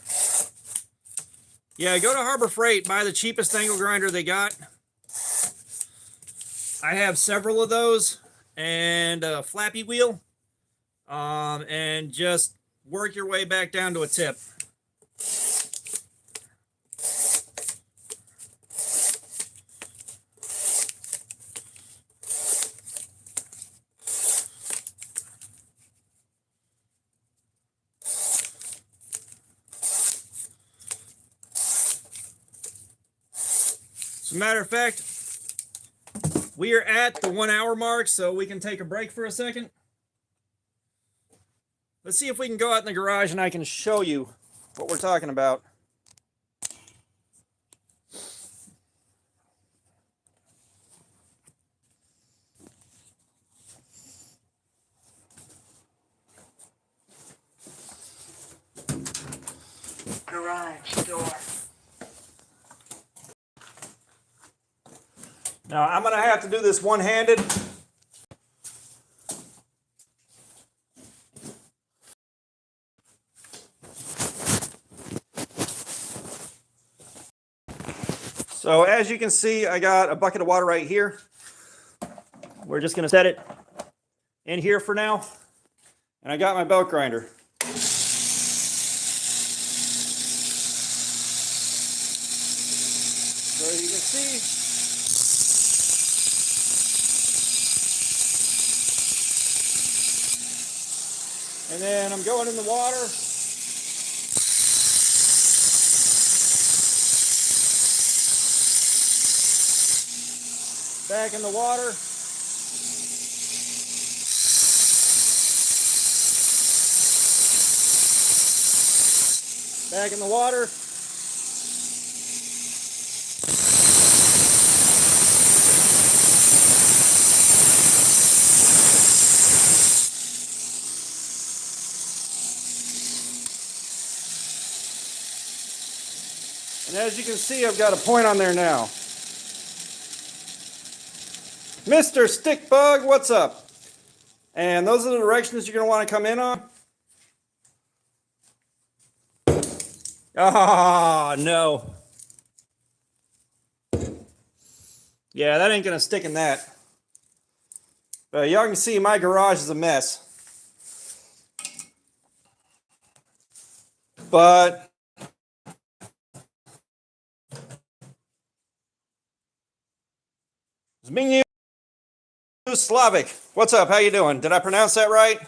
Yeah, go to Harbor Freight, buy the cheapest angle grinder they got. I have several of those, and a flappy wheel, and just work your way back down to a tip. As a matter of fact, we are at the 1 hour mark, so we can take a break for a second. Let's see if we can go out in the garage and I can show you what we're talking about. garage door. Now I'm going to have to do this one-handed. So as you can see, I got a bucket of water right here. We're just going to set it in here for now. And I got my belt grinder. So you can see, and then I'm going in the water. Back in the water. Back in the water. And as you can see, I've got a point on there now. Mr. Stickbug, what's up? And those are the directions you're going to want to come in on. Ah, no. Yeah, that ain't going to stick in that. But y'all can see my garage is a mess. But Zminiu Slavic, what's up? How you doing? Did I pronounce that right?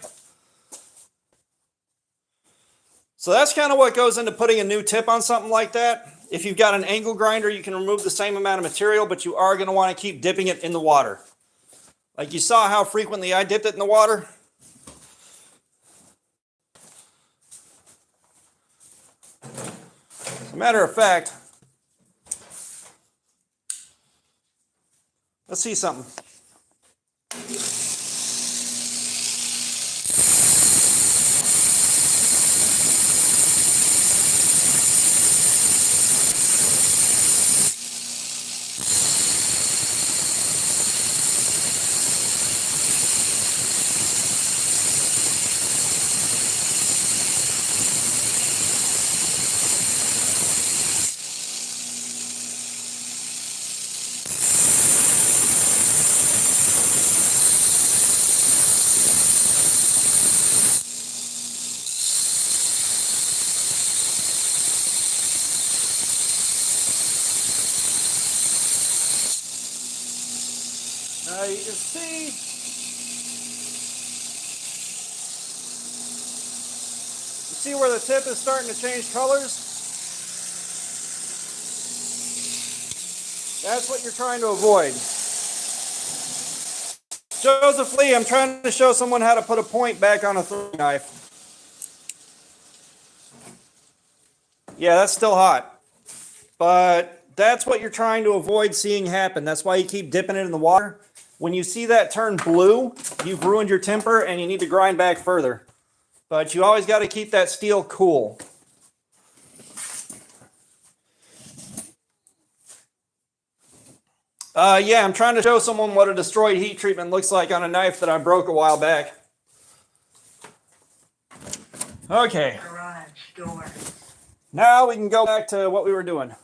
So that's kind of what goes into putting a new tip on something like that. If you've got an angle grinder, you can remove the same amount of material, but you are going to want to keep dipping it in the water. Like you saw how frequently I dipped it in the water. As a matter of fact, let's see something. Now you can see where the tip is starting to change colors? That's what you're trying to avoid. Joseph Lee, I'm trying to show someone how to put a point back on a throwing knife. Yeah, that's still hot. But that's what you're trying to avoid seeing happen. That's why you keep dipping it in the water. When you see that turn blue, you've ruined your temper and you need to grind back further. But you always got to keep that steel cool. Yeah, I'm trying to show someone what a destroyed heat treatment looks like on a knife that I broke a while back. Okay. Garage door. Now we can go back to what we were doing.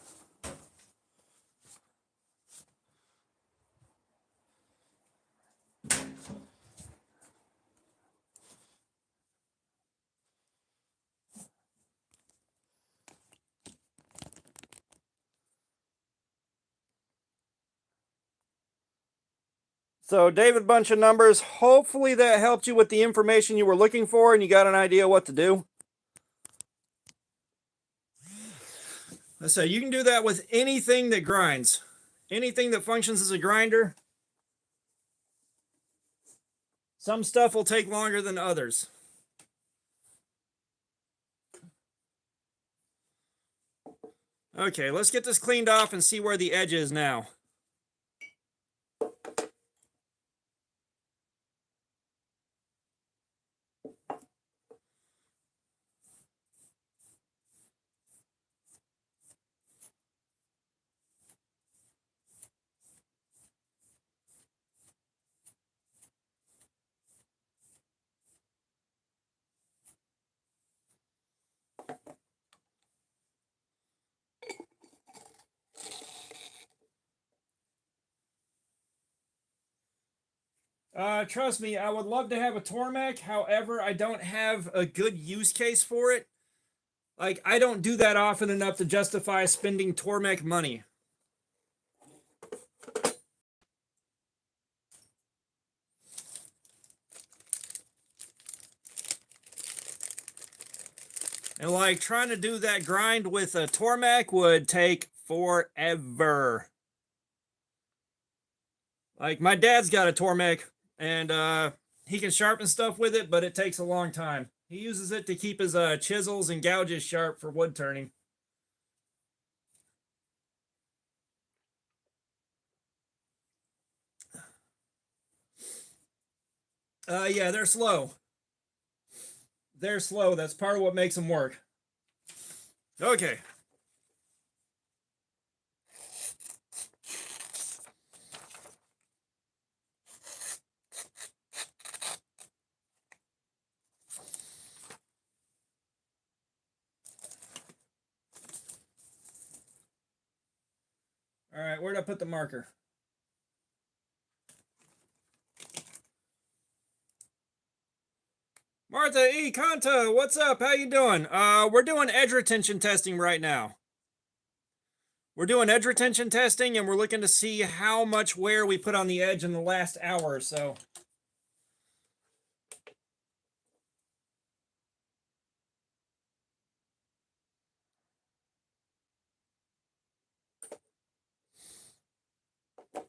So David, bunch of numbers. Hopefully that helped you with the information you were looking for and you got an idea what to do. So you can do that with anything that grinds. Anything that functions as a grinder. Some stuff will take longer than others. Okay, let's get this cleaned off and see where the edge is now. Trust me, I would love to have a Tormek. However, I don't have a good use case for it. Like, I don't do that often enough to justify spending Tormek money. And like trying to do that grind with a Tormek would take forever. Like my dad's got a Tormek and he can sharpen stuff with it, but it takes a long time. He uses it to keep his chisels and gouges sharp for wood turning. Yeah, they're slow. They're slow. That's part of what makes them work. Okay. All right, where'd I put the marker? Martha E. Conta, what's up? How you doing? We're doing edge retention testing right now. We're doing edge retention testing, and we're looking to see how much wear we put on the edge in the last hour or so.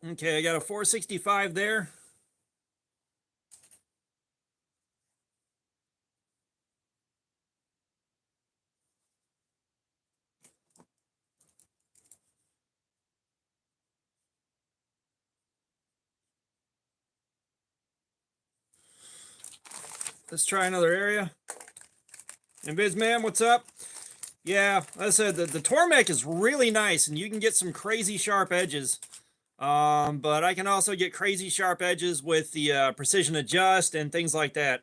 Okay, I got a 465 there. Let's try another area. And Bizman, what's up? Yeah, like I said, the Tormek is really nice, and you can get some crazy sharp edges. But I can also get crazy sharp edges with the precision adjust and things like that.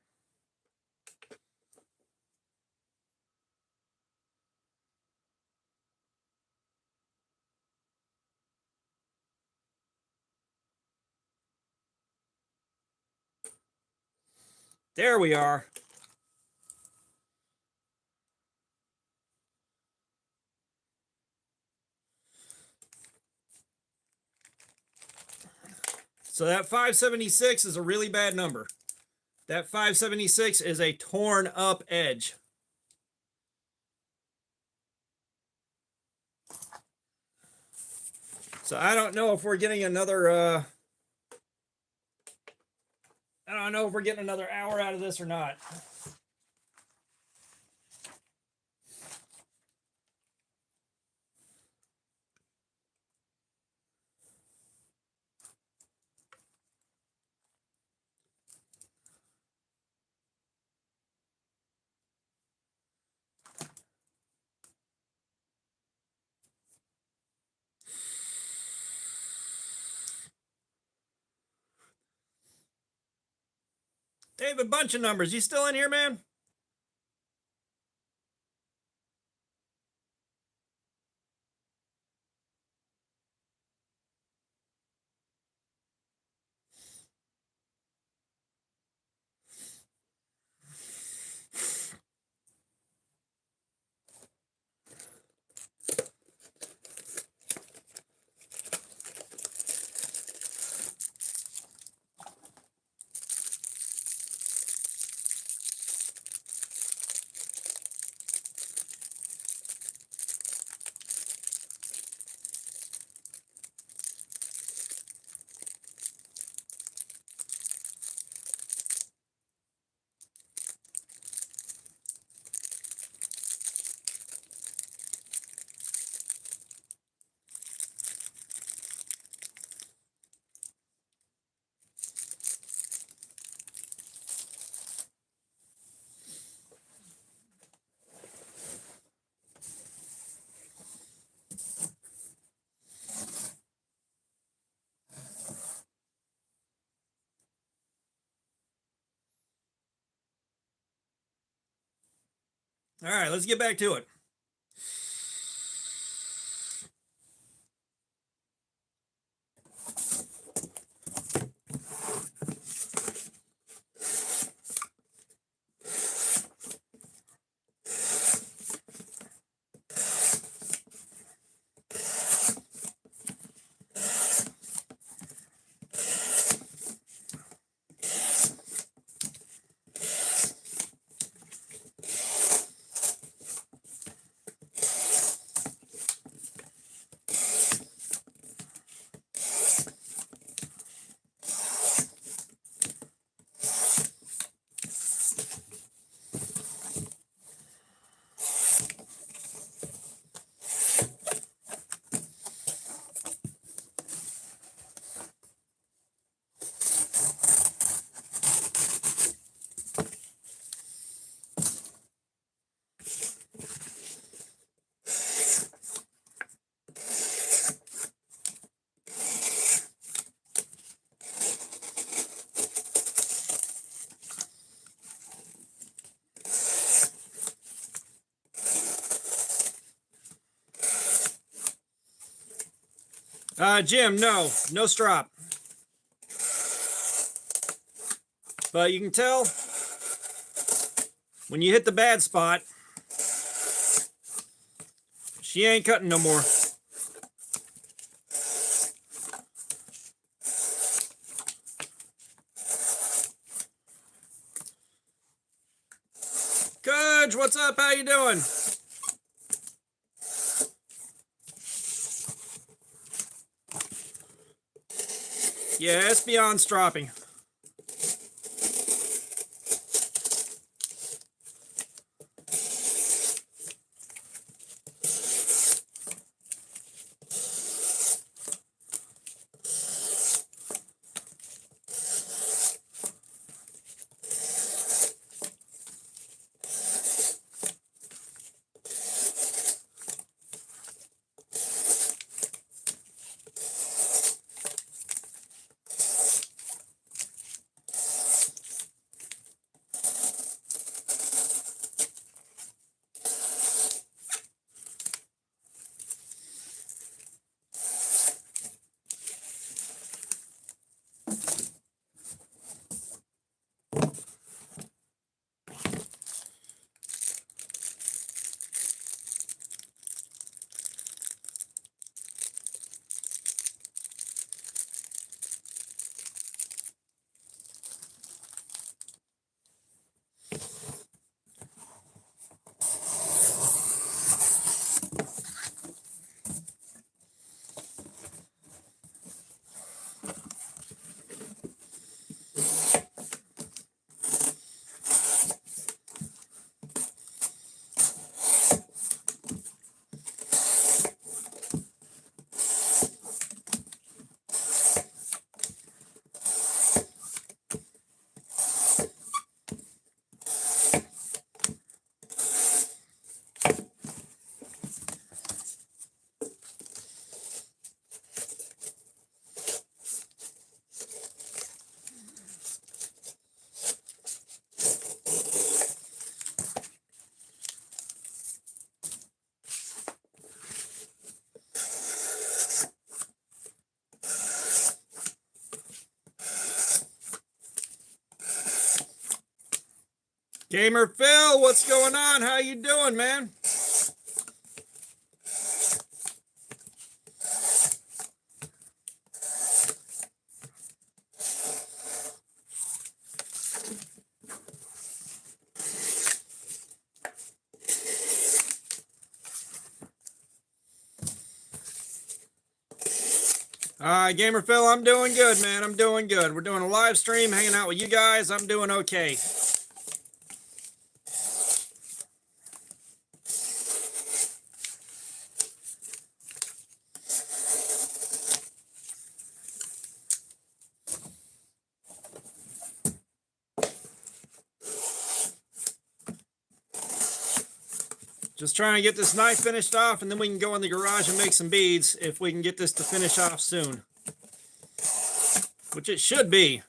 There we are. So that 576 is a really bad number. That 576 is a torn up edge. So I don't know if we're getting another I don't know if we're getting another hour out of this or not. David, bunch of numbers. You still in here, man? All right, let's get back to it. Jim, no strop. But you can tell when you hit the bad spot, she ain't cutting no more. Coach, what's up? How you doing? Yeah, it's beyond stropping. Gamer Phil, what's going on? How you doing, man? Gamer Phil, I'm doing good, man. I'm doing good. We're doing a live stream, hanging out with you guys. I'm doing okay. Just trying to get this knife finished off, and then we can go in the garage and make some beads if we can get this to finish off soon. Which it should be.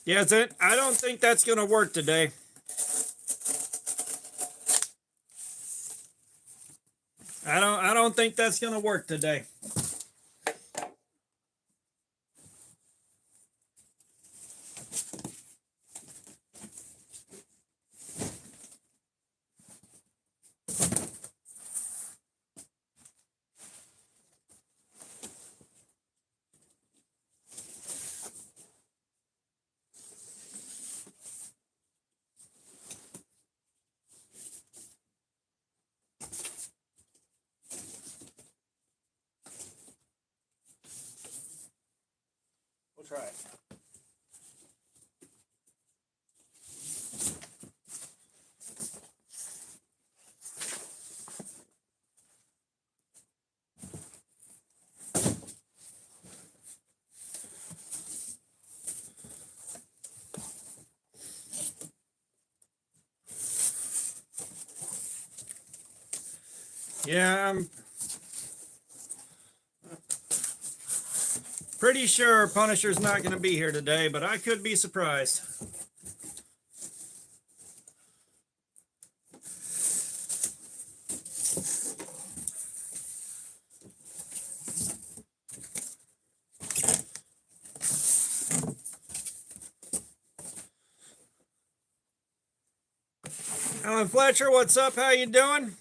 Yeah, I don't think that's going to work today. I don't think that's going to work today. try it. Yeah, I'm pretty sure Punisher's not going to be here today, but I could be surprised. Alan Fletcher, what's up? How you doing?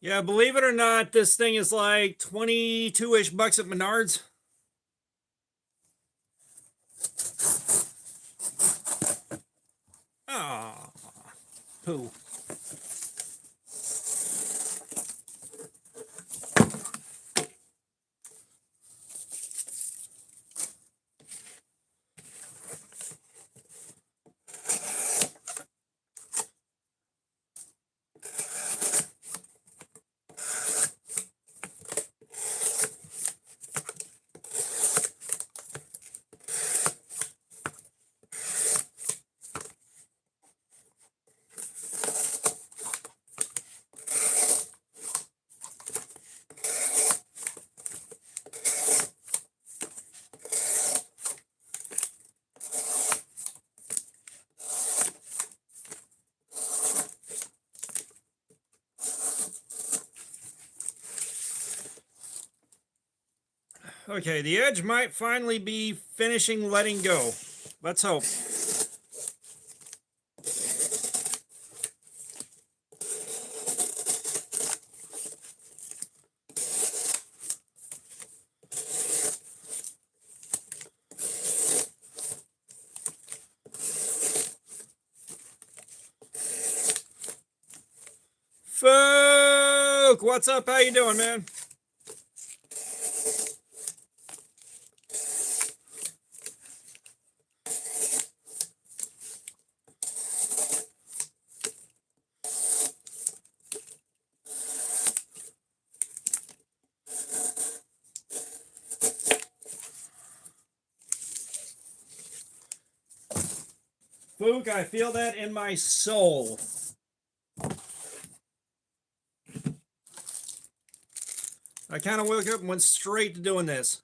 Yeah, believe it or not, this thing is like 22-ish bucks at Menards. Ah, poo. Okay, the edge might finally be finishing letting go. Let's hope. Folk, what's up? How you doing, man? Fook, I feel that in my soul. I kind of woke up and went straight to doing this.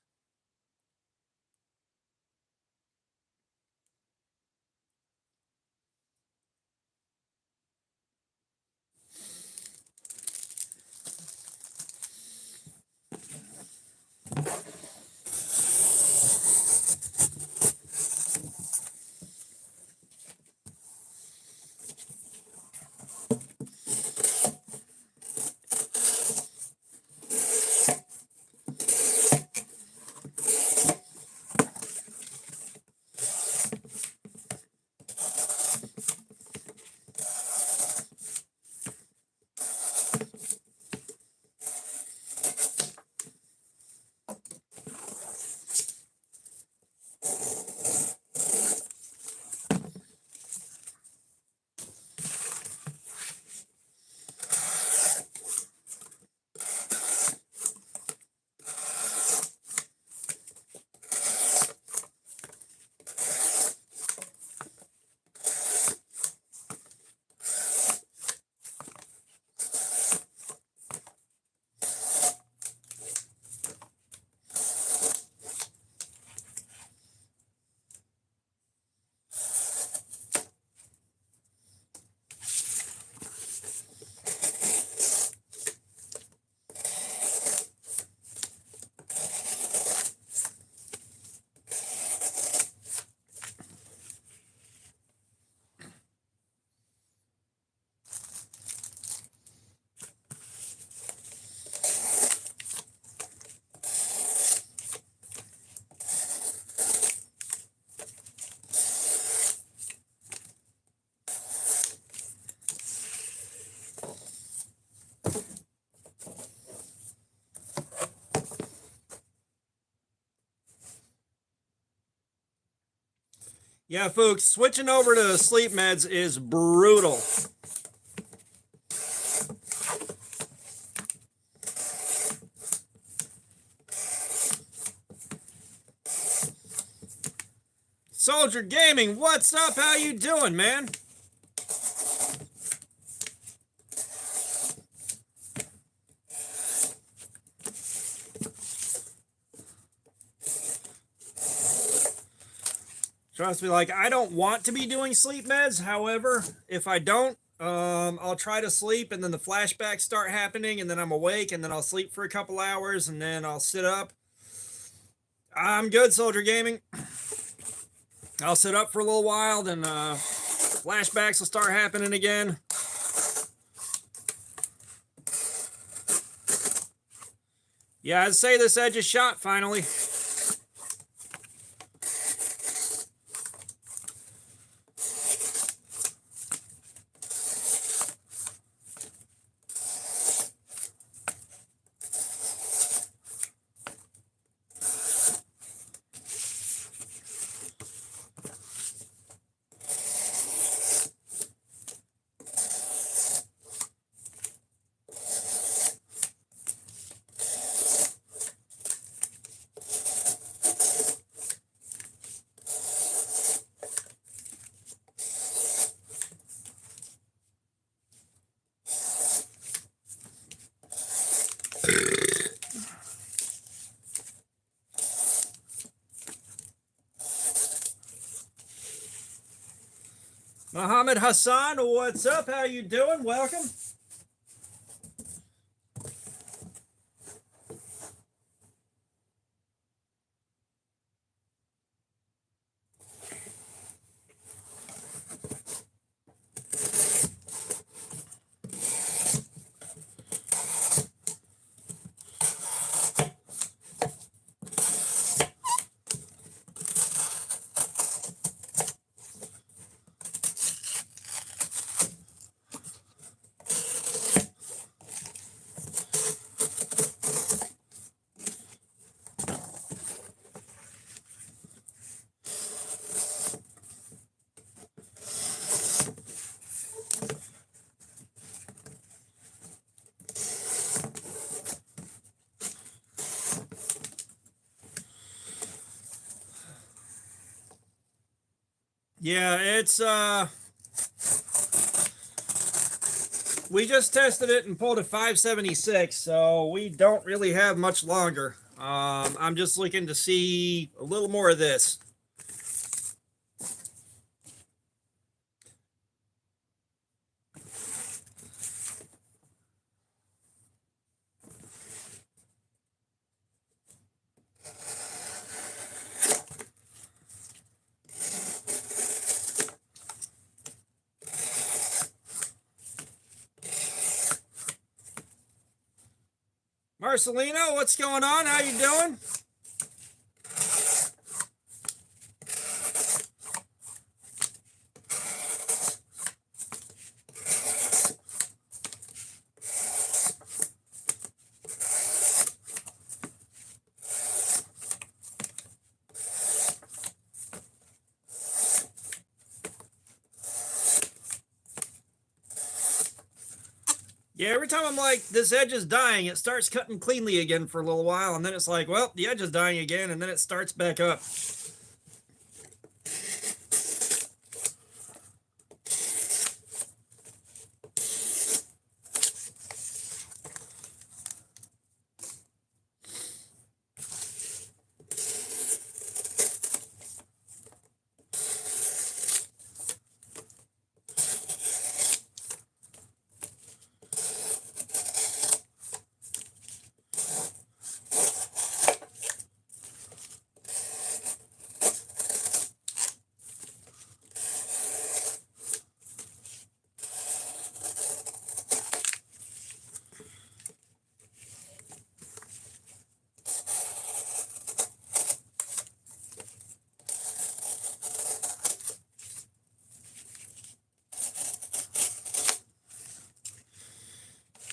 Yeah, folks, switching over to sleep meds is brutal. Soldier Gaming, what's up? How you doing, man? Trust me, like, I don't want to be doing sleep meds. However, if I don't, I'll try to sleep and then the flashbacks start happening and then I'm awake and then I'll sleep for a couple hours and then I'll sit up. I'm good, Soldier Gaming. I'll sit up for a little while, then flashbacks will start happening again. Yeah, I'd say this edge is shot finally. Muhammad Hassan, what's up? How you doing? Welcome. Yeah, it's we just tested it and pulled a 576, so we don't really have much longer. I'm just looking to see a little more of this. Marcelino, what's going on? How you doing? Yeah, every time I'm like, this edge is dying, it starts cutting cleanly again for a little while, and then it's like, well, the edge is dying again, and then it starts back up.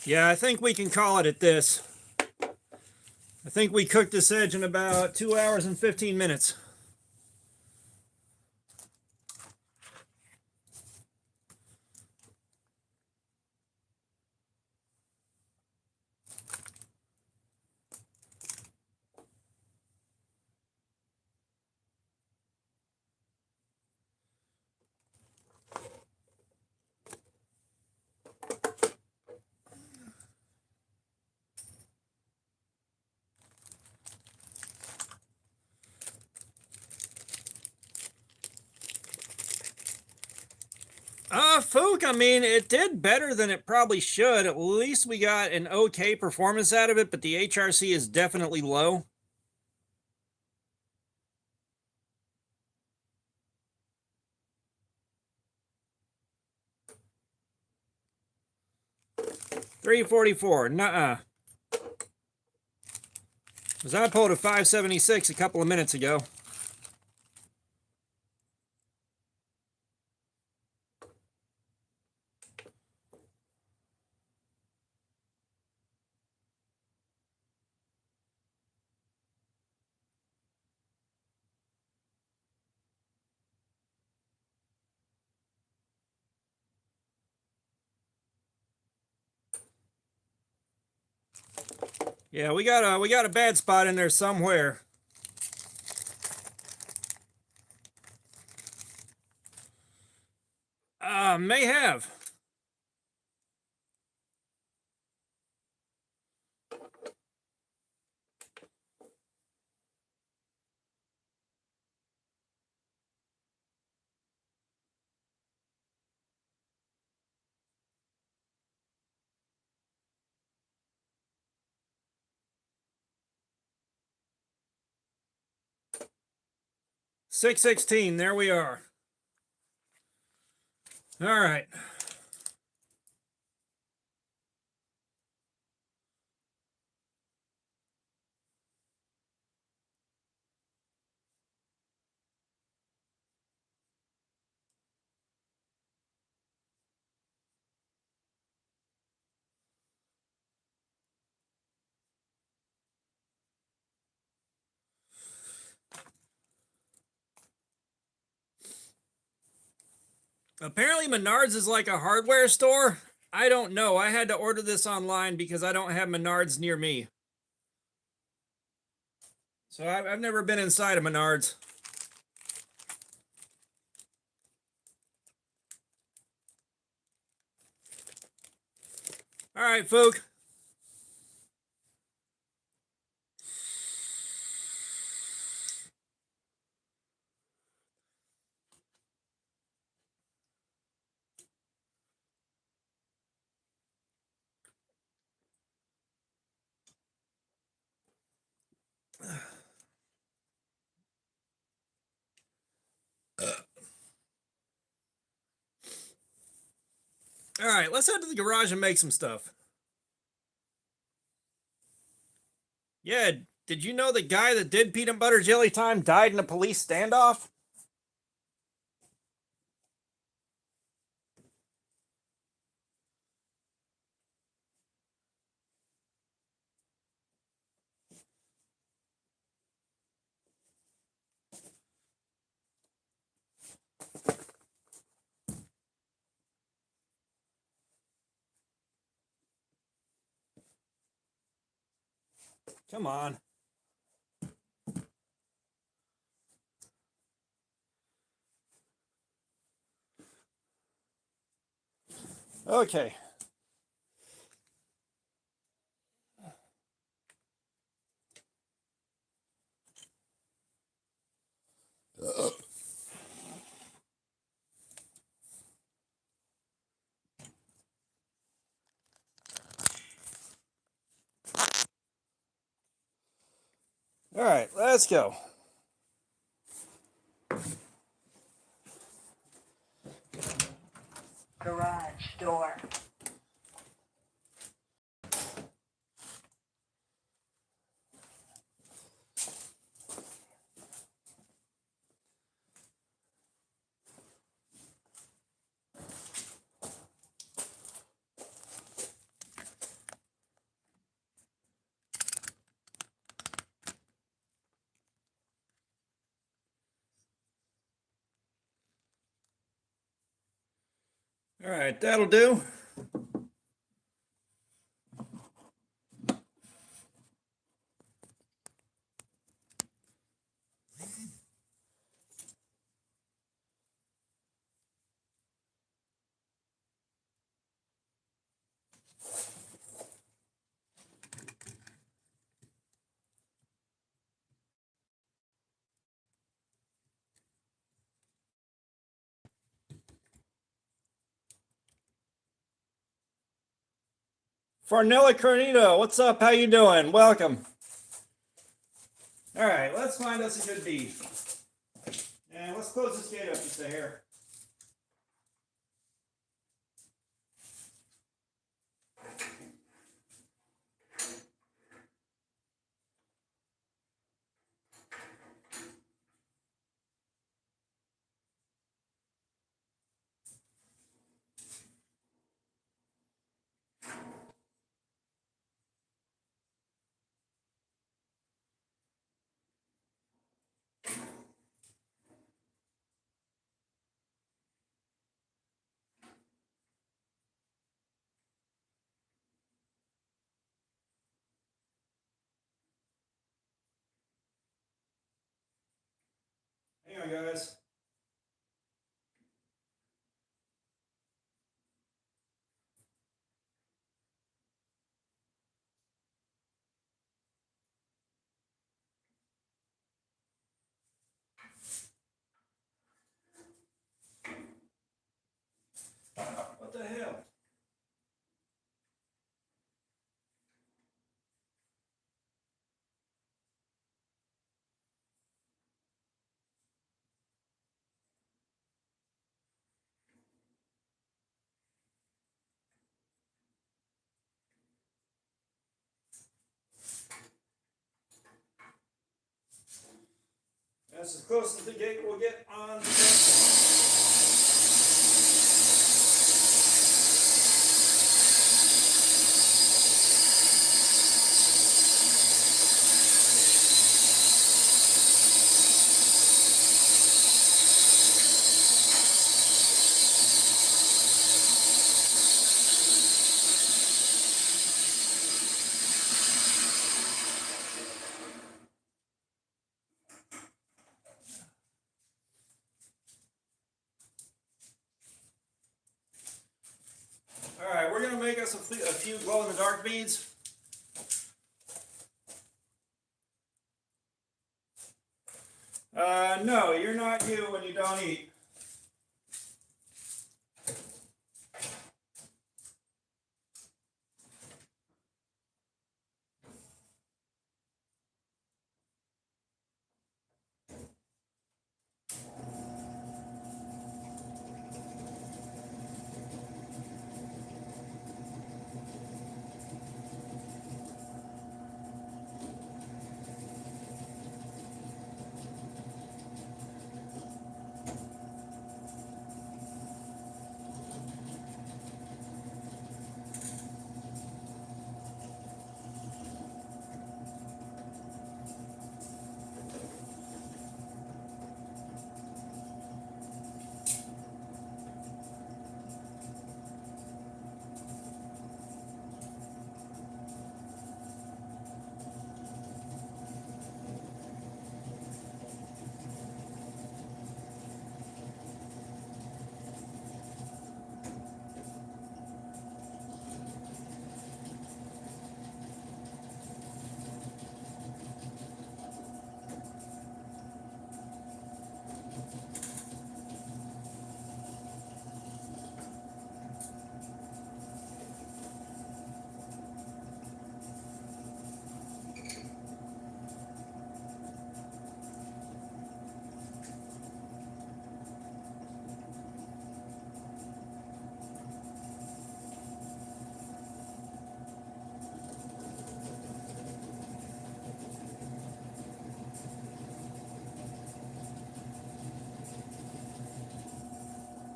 Yeah, I think we can call it at this. I think we cooked this edge in about 2 hours and 15 minutes. Fook, I mean, it did better than it probably should. At least we got an okay performance out of it, but the HRC is definitely low. $344. Nuh-uh. Because I pulled a 576 a couple of minutes ago. Yeah, we got a bad spot in there somewhere. May have. $616. There we are. All right. Apparently Menards is like a hardware store. I don't know. I had to order this online because I don't have Menards near me. So I've never been inside of Menards. All right, Fook. All right, let's head to the garage and make some stuff. Yeah, did you know the guy that did Peanut Butter Jelly Time died in a police standoff? Come on. Okay. All right, let's go. Garage door. All right, that'll do. Farnella Carnito, what's up? How you doing? Welcome. All right, let's find us a good bead. And let's close this gate up just a hair. Hang on, guys. What the hell? That's as close as the gate will get on the gate. All right, we're gonna make us a few glow-in-the-dark beads. No, you're not you when you don't eat.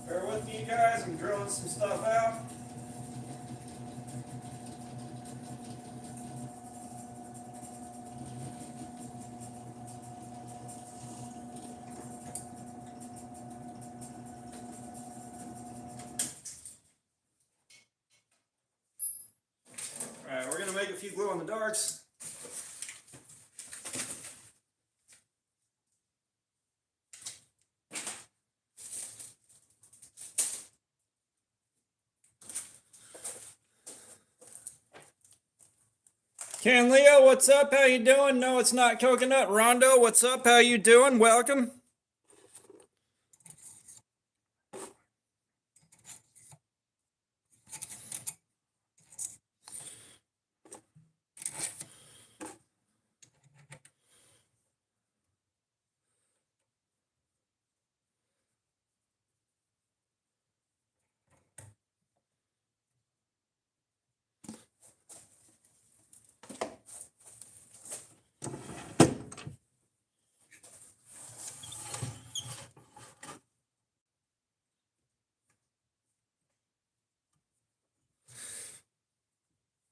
Bear with me, you guys. I'm drilling some stuff out. All right, we're gonna make a few glow-in-the-darks. Can Leo, what's up? How you doing? No, it's not coconut. Rondo, what's up? How you doing? Welcome.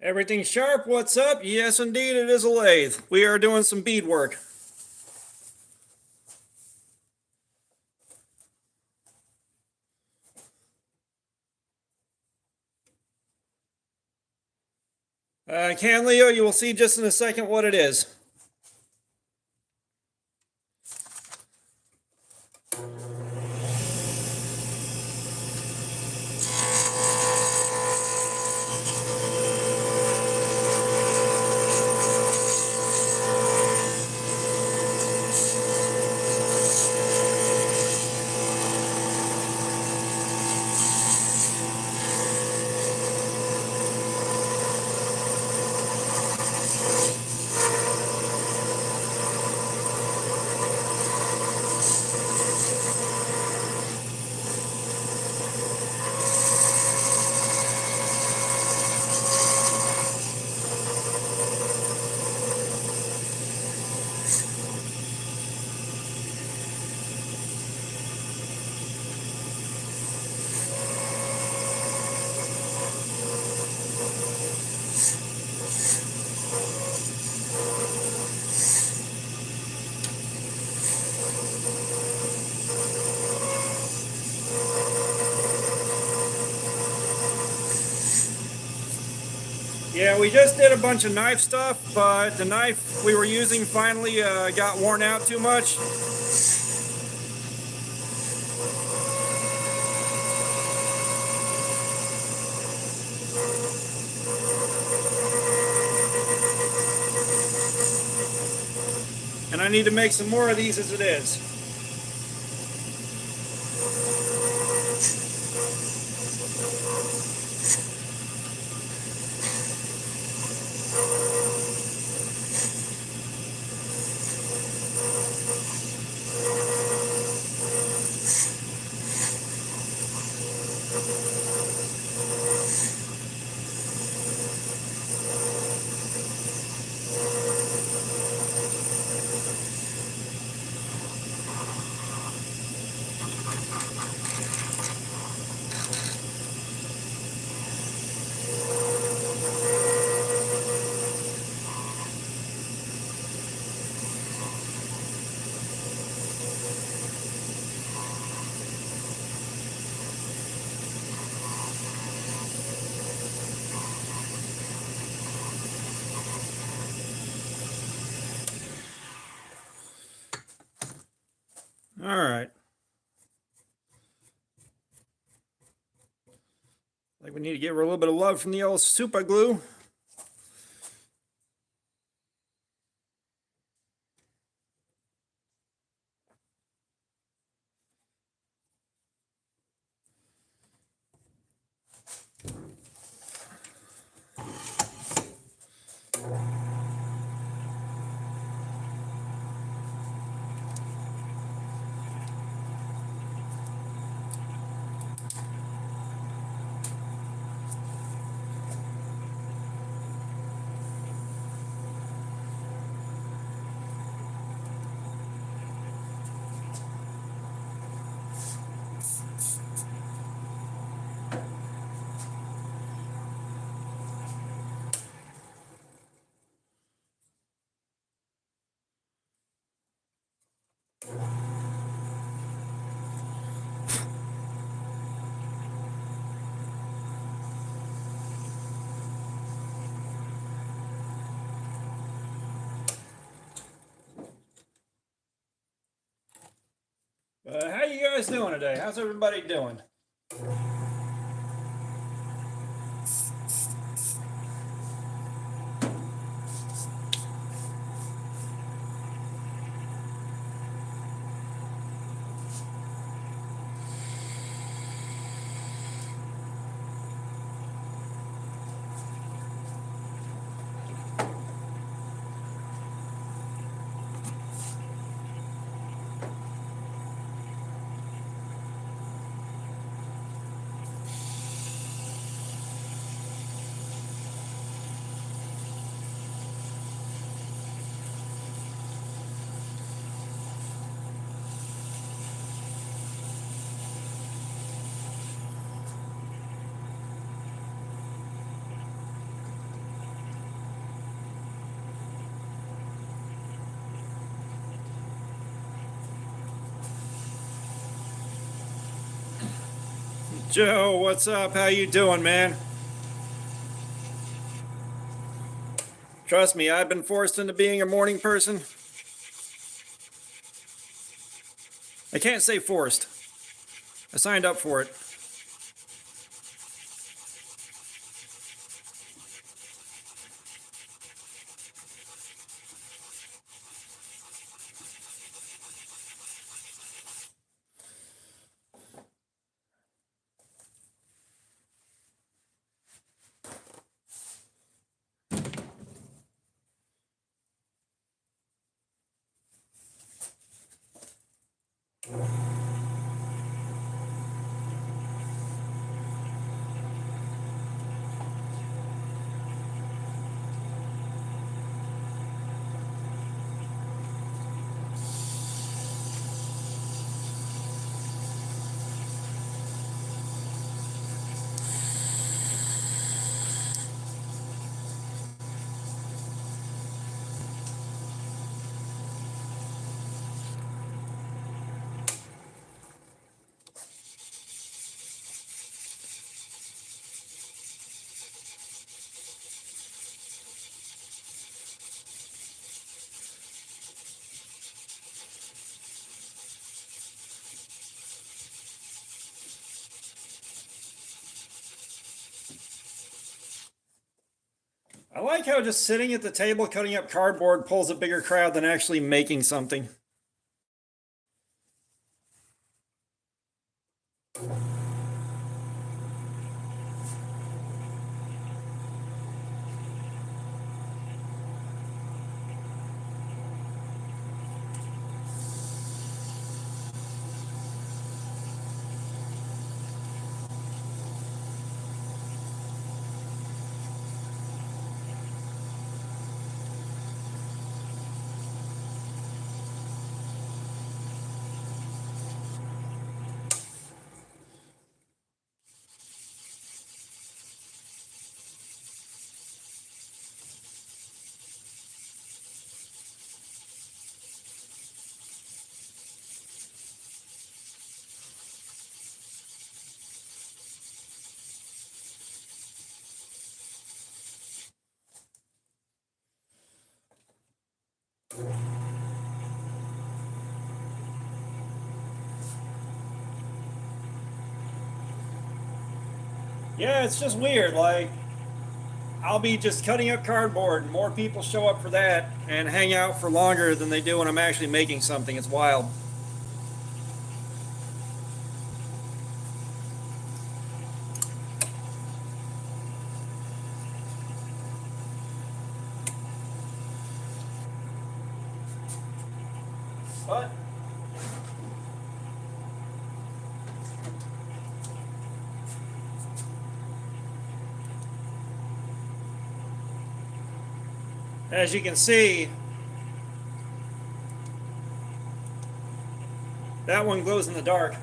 Everything sharp, what's up? Yes, indeed, it is a lathe. We are doing some bead work. Can Leo, you will see just in a second what it is. Yeah, we just did a bunch of knife stuff, but the knife we were using finally got worn out too much. And I need to make some more of these as it is. All right. Like we need to give her a little bit of love from the old super glue. How you guys doing today? How's everybody doing? Joe, what's up? How you doing, man? Trust me, I've been forced into being a morning person. I can't say forced. I signed up for it. I like how just sitting at the table cutting up cardboard pulls a bigger crowd than actually making something. Yeah, it's just weird. Like, I'll be just cutting up cardboard, and more people show up for that and hang out for longer than they do when I'm actually making something. It's wild. But as you can see, that one glows in the dark.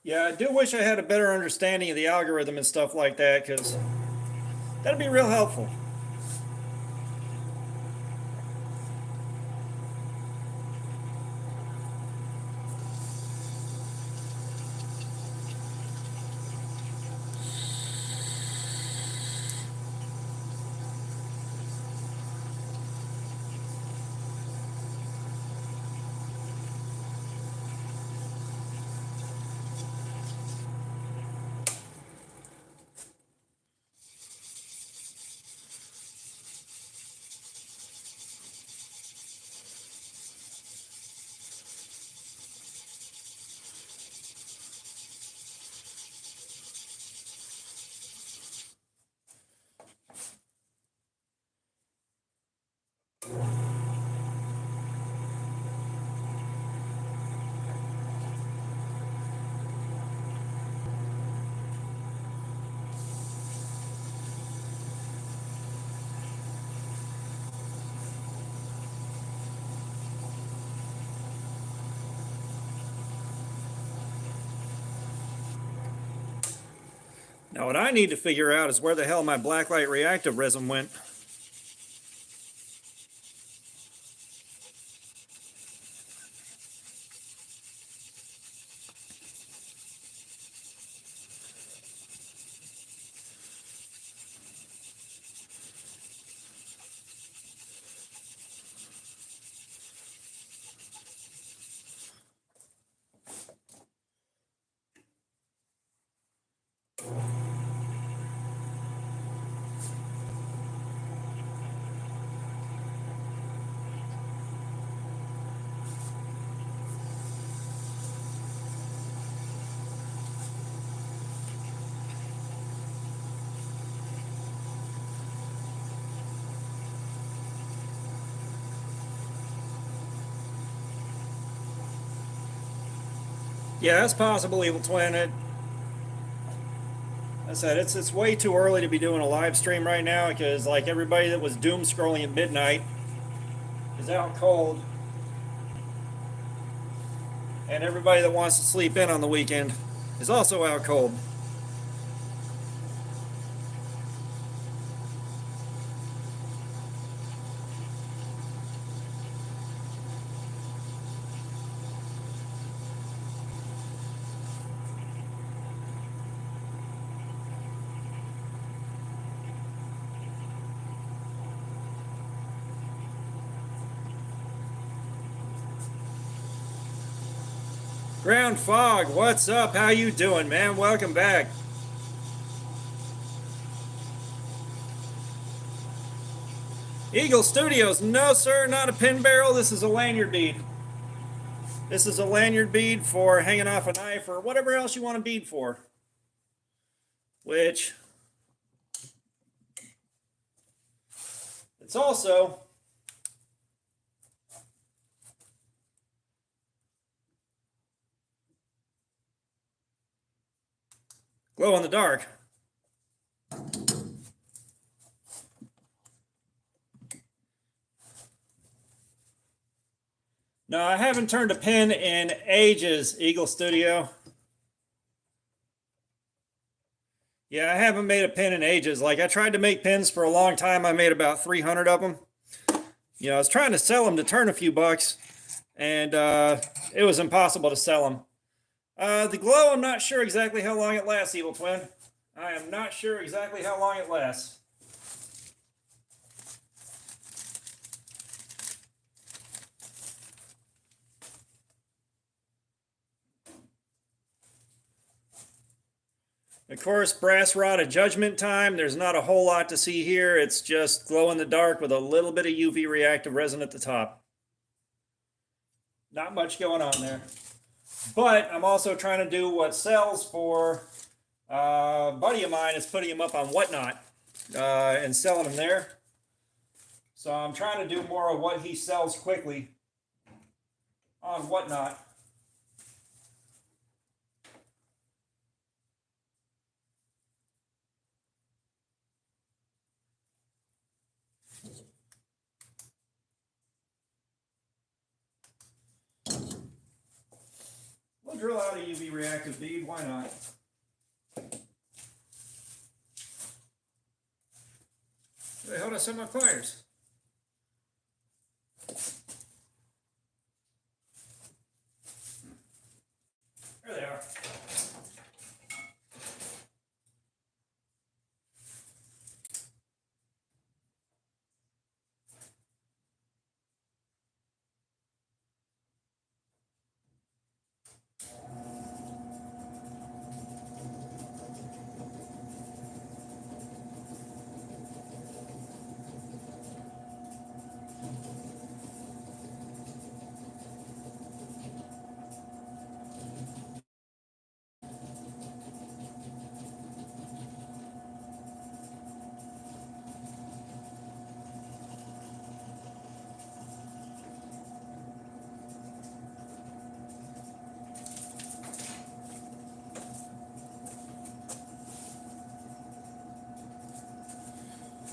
Yeah, I do wish I had a better understanding of the algorithm and stuff like that, because that'd be real helpful. Now what I need to figure out is where the hell my blacklight reactive resin went. Yeah, that's possible, Evil Twin. I said it's way too early to be doing a live stream right now because like everybody that was doom scrolling at midnight is out cold, and everybody that wants to sleep in on the weekend is also out cold. Ground Fog, what's up? How you doing, man? Welcome back. Eagle Studios, no sir, not a pin barrel. This is a lanyard bead. This is a lanyard bead for hanging off a knife or whatever else you want a bead for. Which, it's also glow in the dark. No, I haven't turned a pin in ages, Eagle Studio. Yeah, I haven't made a pin in ages. Like, I tried to make pins for a long time. I made about 300 of them. You know, I was trying to sell them to turn a few bucks, and it was impossible to sell them. The glow, I'm not sure exactly how long it lasts, Evil Twin. I am not sure exactly how long it lasts. Of course, brass rod of judgment time. There's not a whole lot to see here. It's just glow in the dark with a little bit of UV reactive resin at the top. Not much going on there. But I'm also trying to do what sells for a buddy of mine is putting them up on Whatnot and selling them there. So I'm trying to do more of what he sells quickly on Whatnot. We'll drill out a UV reactive bead, why not? Where the hell did I set my pliers? There they are.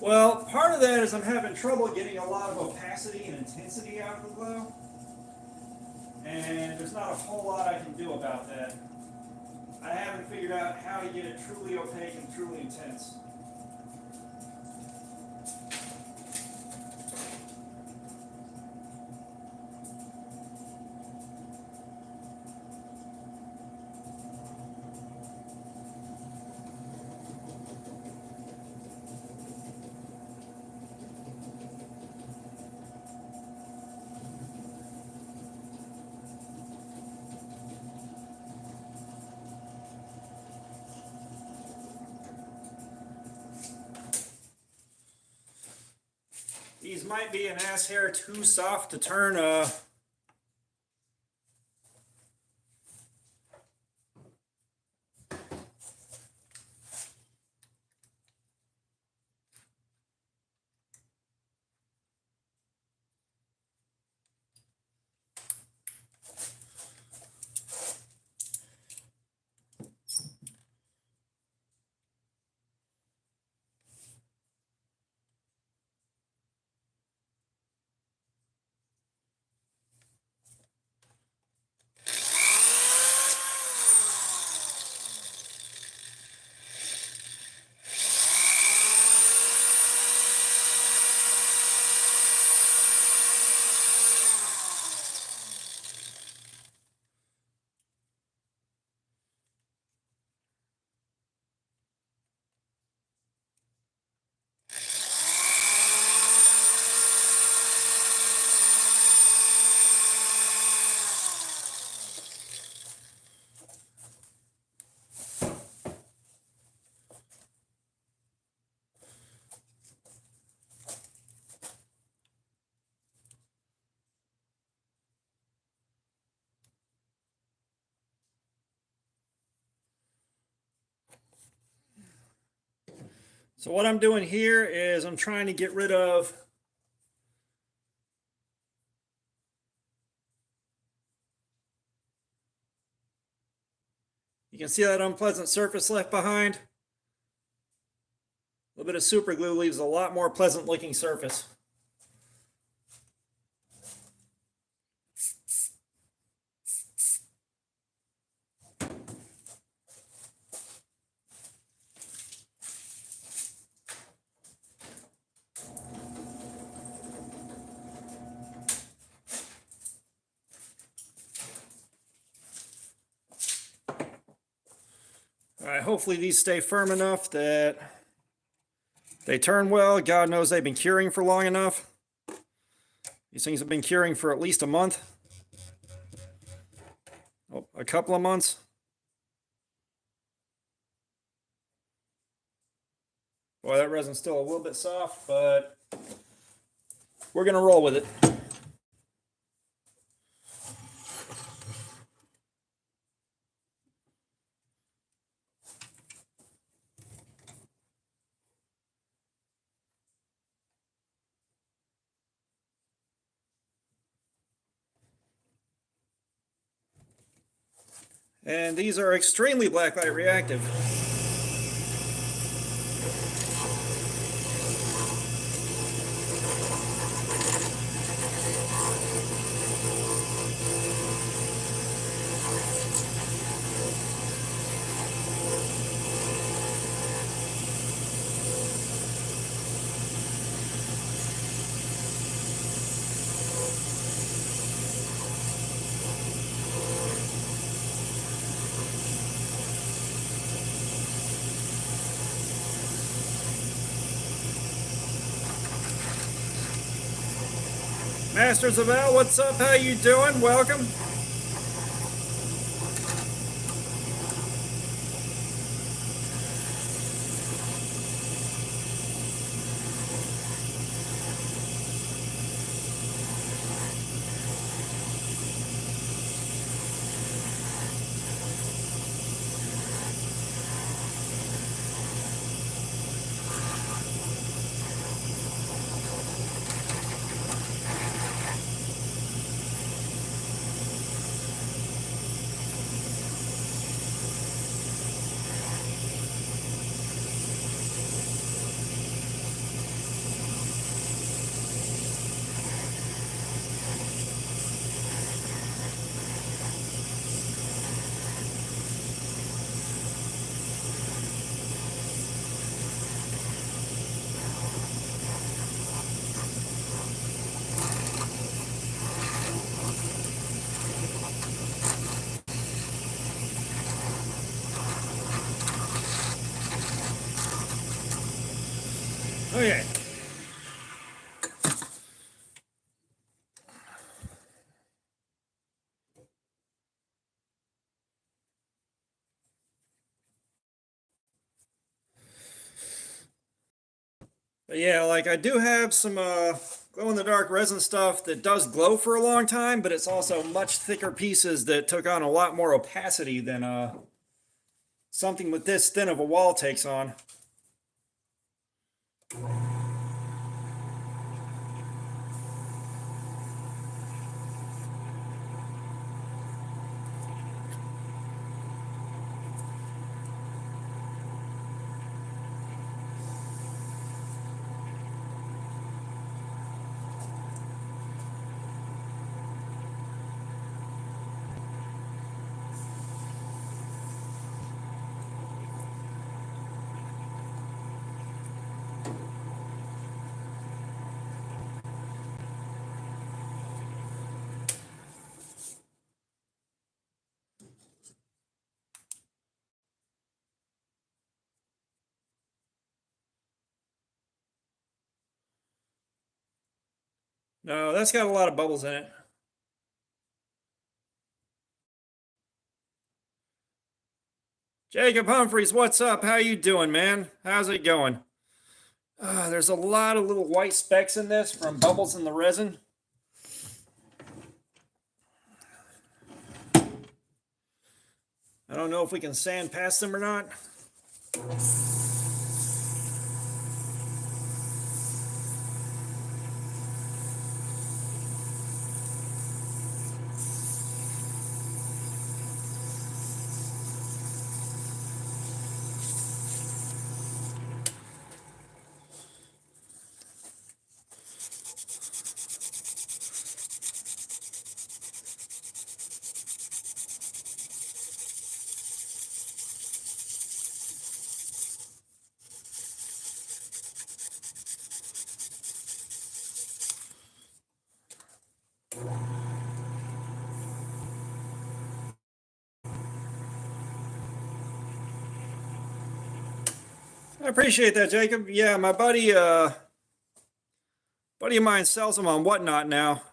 Well, part of that is I'm having trouble getting a lot of opacity and intensity out of the glow. And there's not a whole lot I can do about that. I haven't figured out how to get it truly opaque and truly intense. These might be an ass hair too soft to turn So what I'm doing here is I'm trying to get rid of you can see that unpleasant surface left behind. A little bit of super glue leaves a lot more pleasant looking surface. Alright, hopefully these stay firm enough that they turn well. God knows they've been curing for long enough. These things have been curing for at least a month. Oh, a couple of months. Boy, that resin's still a little bit soft, but we're going to roll with it. And these are extremely blacklight reactive. Masters of Al, what's up? How you doing? Welcome. Okay. But yeah, like I do have some glow-in-the-dark resin stuff that does glow for a long time, but it's also much thicker pieces that took on a lot more opacity than something with this thin of a wall takes on. No, that's got a lot of bubbles in it. Jacob Humphreys, what's up? How you doing, man? How's it going? There's a lot of little white specks in this from bubbles in the resin. I don't know if we can sand past them or not. I appreciate that, Jacob. Yeah, my buddy of mine sells them on Whatnot now.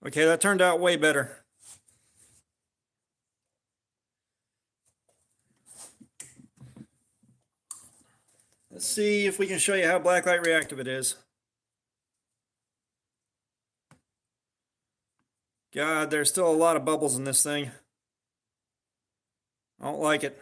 Okay, that turned out way better. Let's see if we can show you how blacklight reactive it is. God, there's still a lot of bubbles in this thing. I don't like it.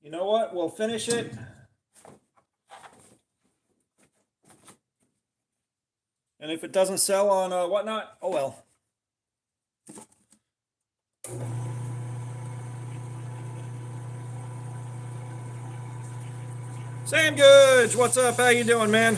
You know what? We'll finish it. And if it doesn't sell on Whatnot, oh well. Sam Goods, what's up? How you doing, man?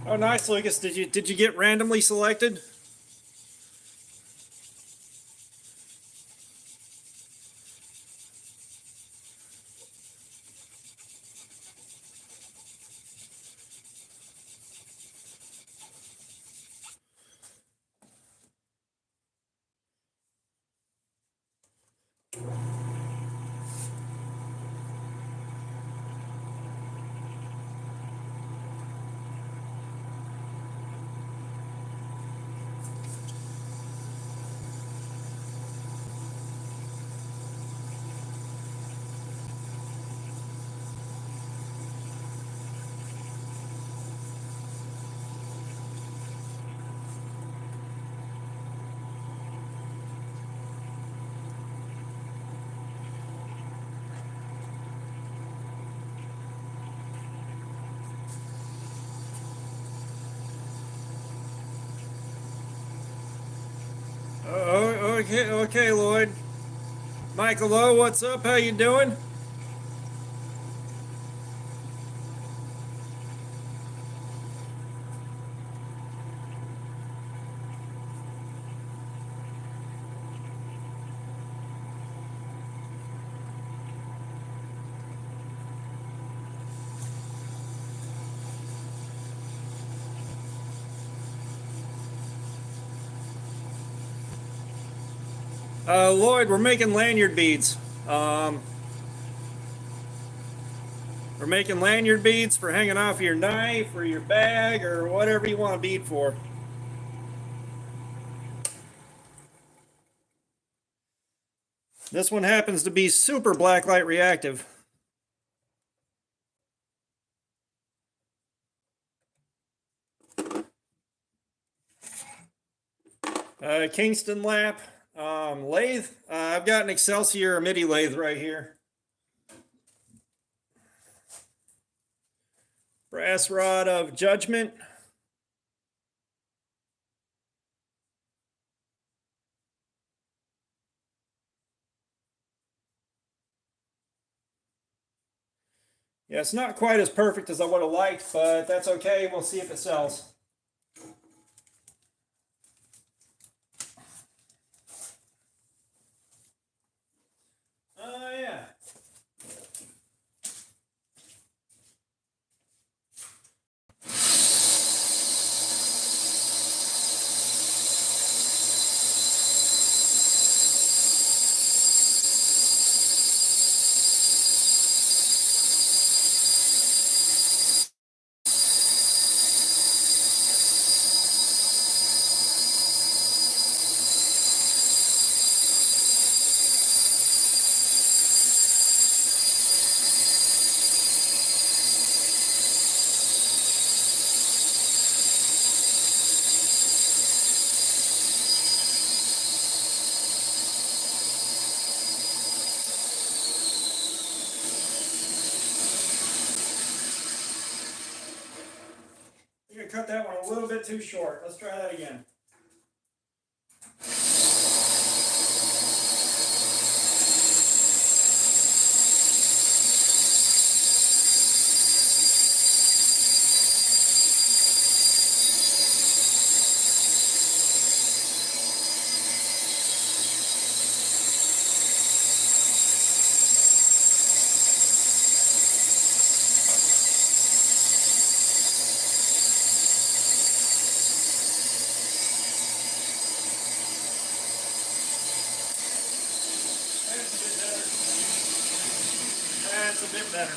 Oh, nice, Lucas. Did you get randomly selected? Oh, okay, Lloyd. Michael, hello, what's up? How you doing? Lloyd, we're making lanyard beads. We're making lanyard beads for hanging off your knife or your bag or whatever you want a bead for. This one happens to be super blacklight reactive. Kingston lap, lathe. I've got an Excelsior MIDI lathe right here. Brass rod of Judgment. Yeah, it's not quite as perfect as I would have liked, but that's okay. We'll see if it sells. Oh, yeah. You're gonna cut that one a little bit too short. Let's try that again. That's a bit better.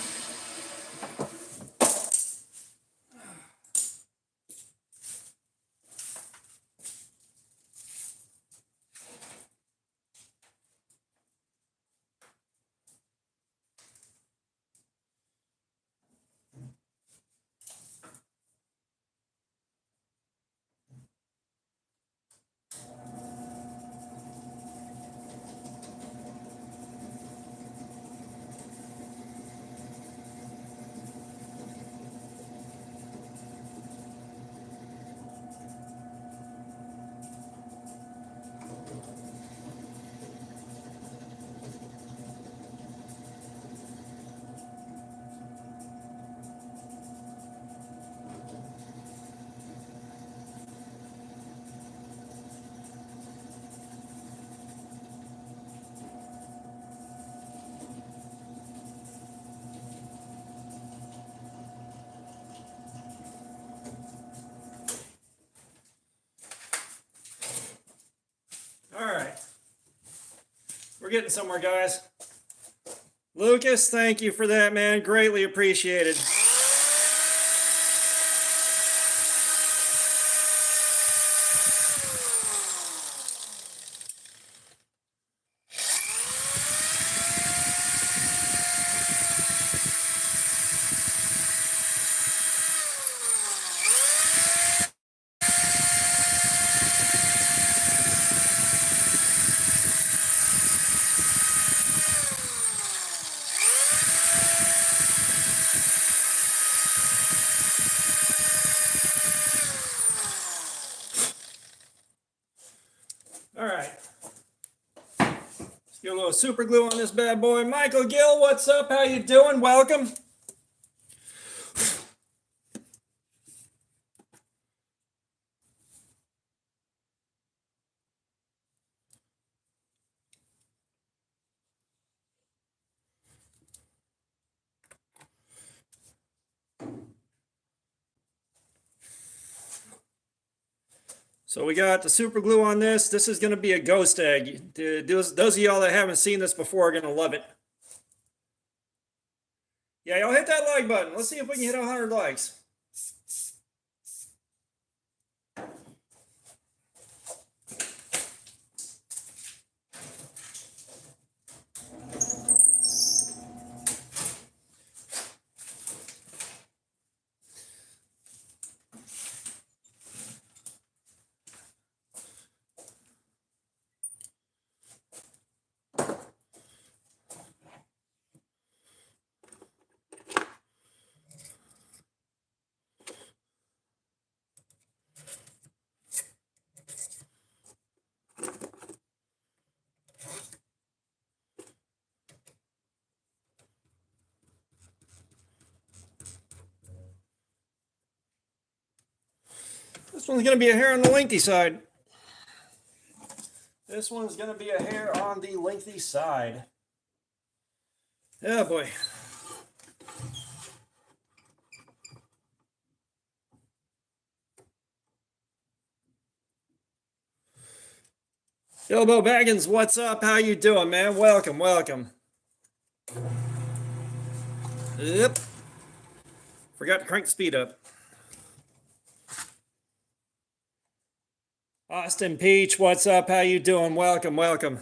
We're getting somewhere, guys. Lucas, thank you for that, man. Greatly appreciated. All right. Let's get a little super glue on this bad boy. Michael Gill, what's up? How you doing? Welcome. So we got the super glue on this. This is going to be a ghost egg. Those of y'all that haven't seen this before are going to love it. Yeah, y'all hit that like button. Let's see if we can hit 100 likes. This one's going to be a hair on the lengthy side. This one's going to be a hair on the lengthy side. Oh boy. Bilbo Baggins, what's up? How you doing, man? Welcome, welcome. Yep. Forgot to crank the speed up. Austin Peach, what's up? How you doing? Welcome, welcome.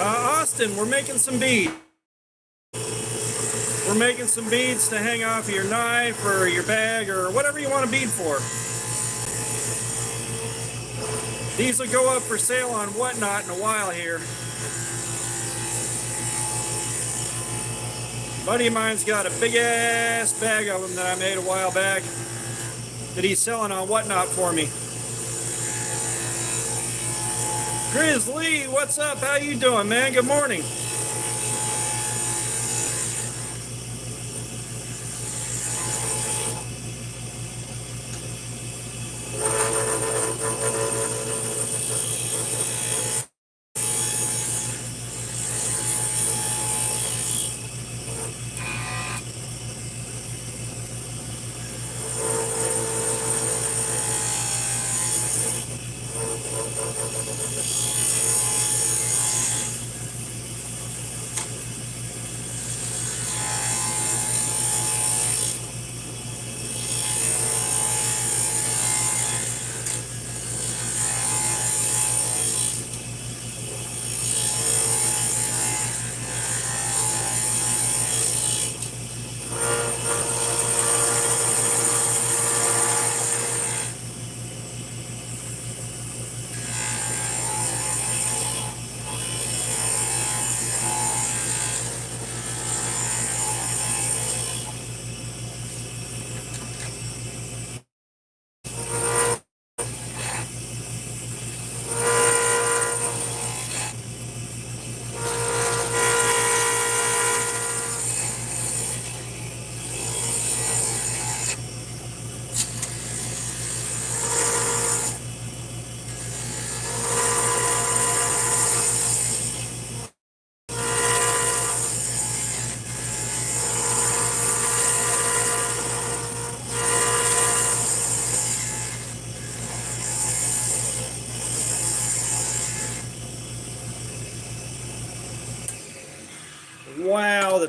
Austin, we're making some beads. We're making some beads to hang off of your knife or your bag or whatever you want a bead for. These will go up for sale on Whatnot in a while here. A buddy of mine's got a big ass bag of them that I made a while back that he's selling on Whatnot for me. Grizzly, what's up? How you doing, man? Good morning.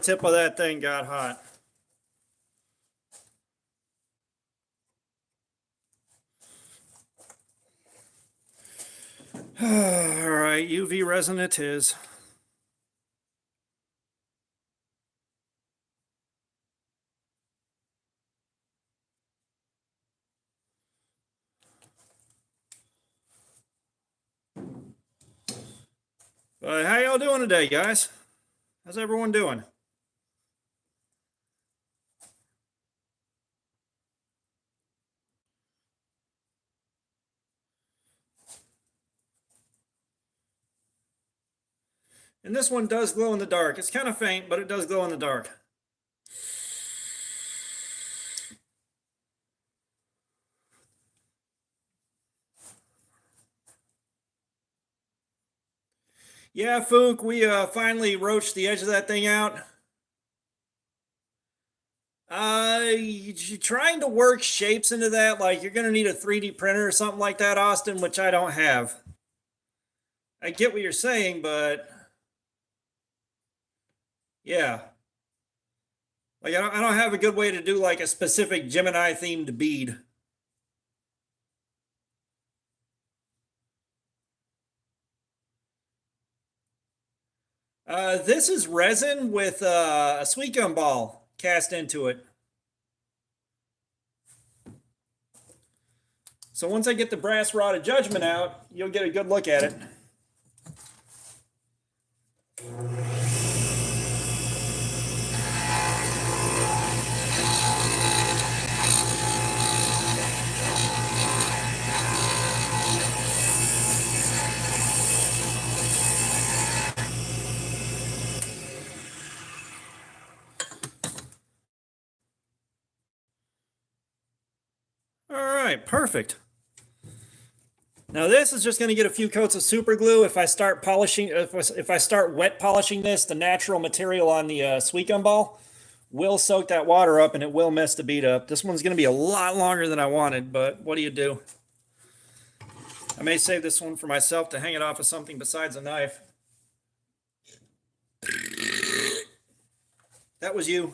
tip of that thing got hot. All right, UV resin it is. But how y'all doing today, guys? How's everyone doing? And this one does glow in the dark. It's kind of faint, but it does glow in the dark. Yeah, Fook, we finally roached the edge of that thing out. You're trying to work shapes into that, like you're going to need a 3D printer or something like that, Austin, which I don't have. I get what you're saying, but yeah. Like I don't have a good way to do like a specific Gemini themed bead. This is resin with a sweet gum ball cast into it. So once I get the brass rod of judgment out, you'll get a good look at it. All right, perfect. Now this is just going to get a few coats of super glue. If I start polishing, if I start wet polishing this, the natural material on the sweet gum ball will soak that water up and it will mess the bead up. This one's going to be a lot longer than I wanted, but what do you do? I may save this one for myself to hang it off of something besides a knife. That was you.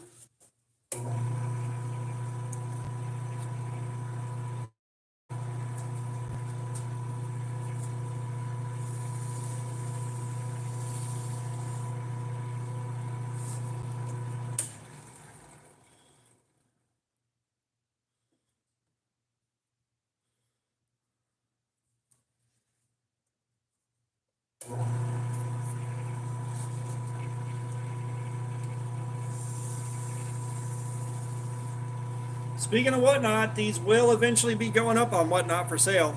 Speaking of Whatnot, these will eventually be going up on Whatnot for sale.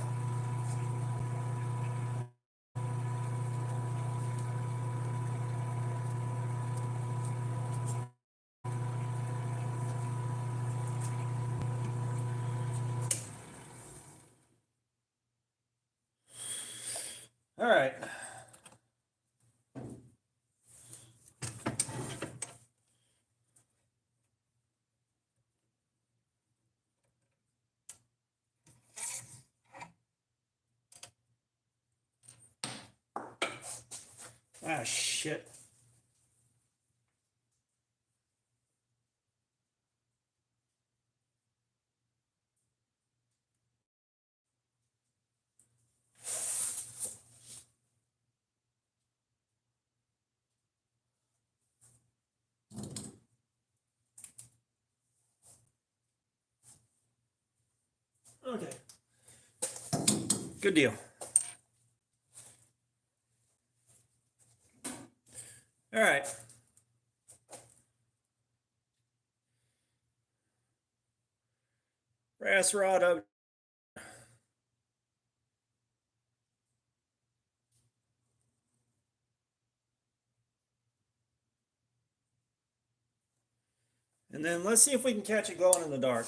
All right. Ah, shit. Okay. Good deal. All right. Brass rod up. And then let's see if we can catch it glowing in the dark.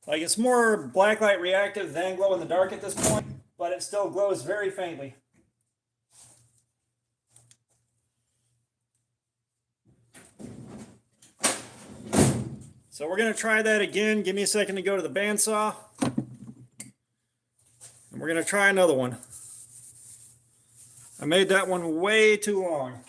Like it's more blacklight reactive than glow in the dark at this point, but it still glows very faintly. So we're going to try that again. Give me a second to go to the bandsaw. And we're going to try another one. I made that one way too long.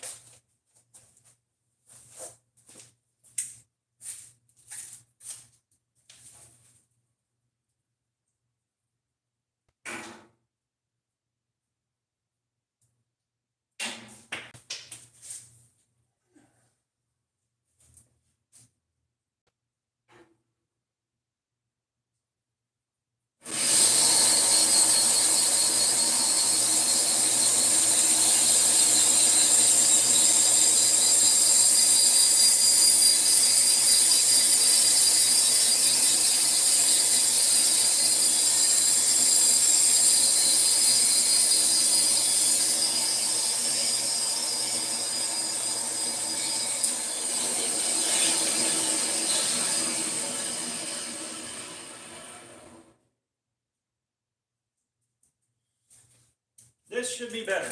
This should be better.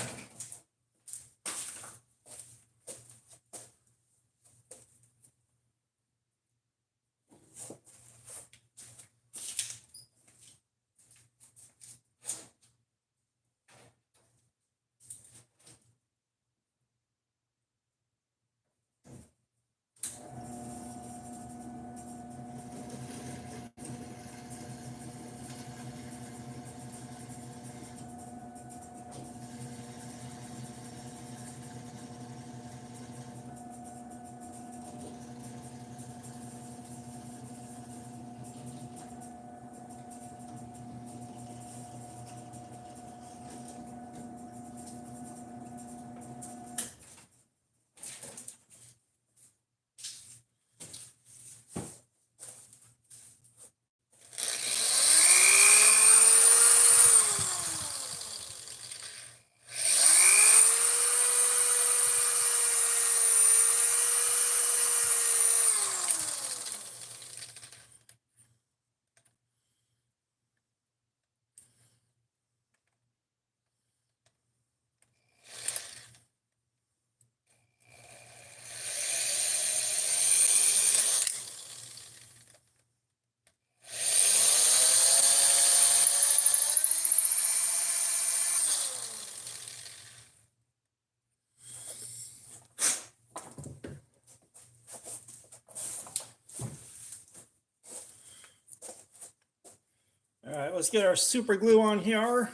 All right, let's get our super glue on here.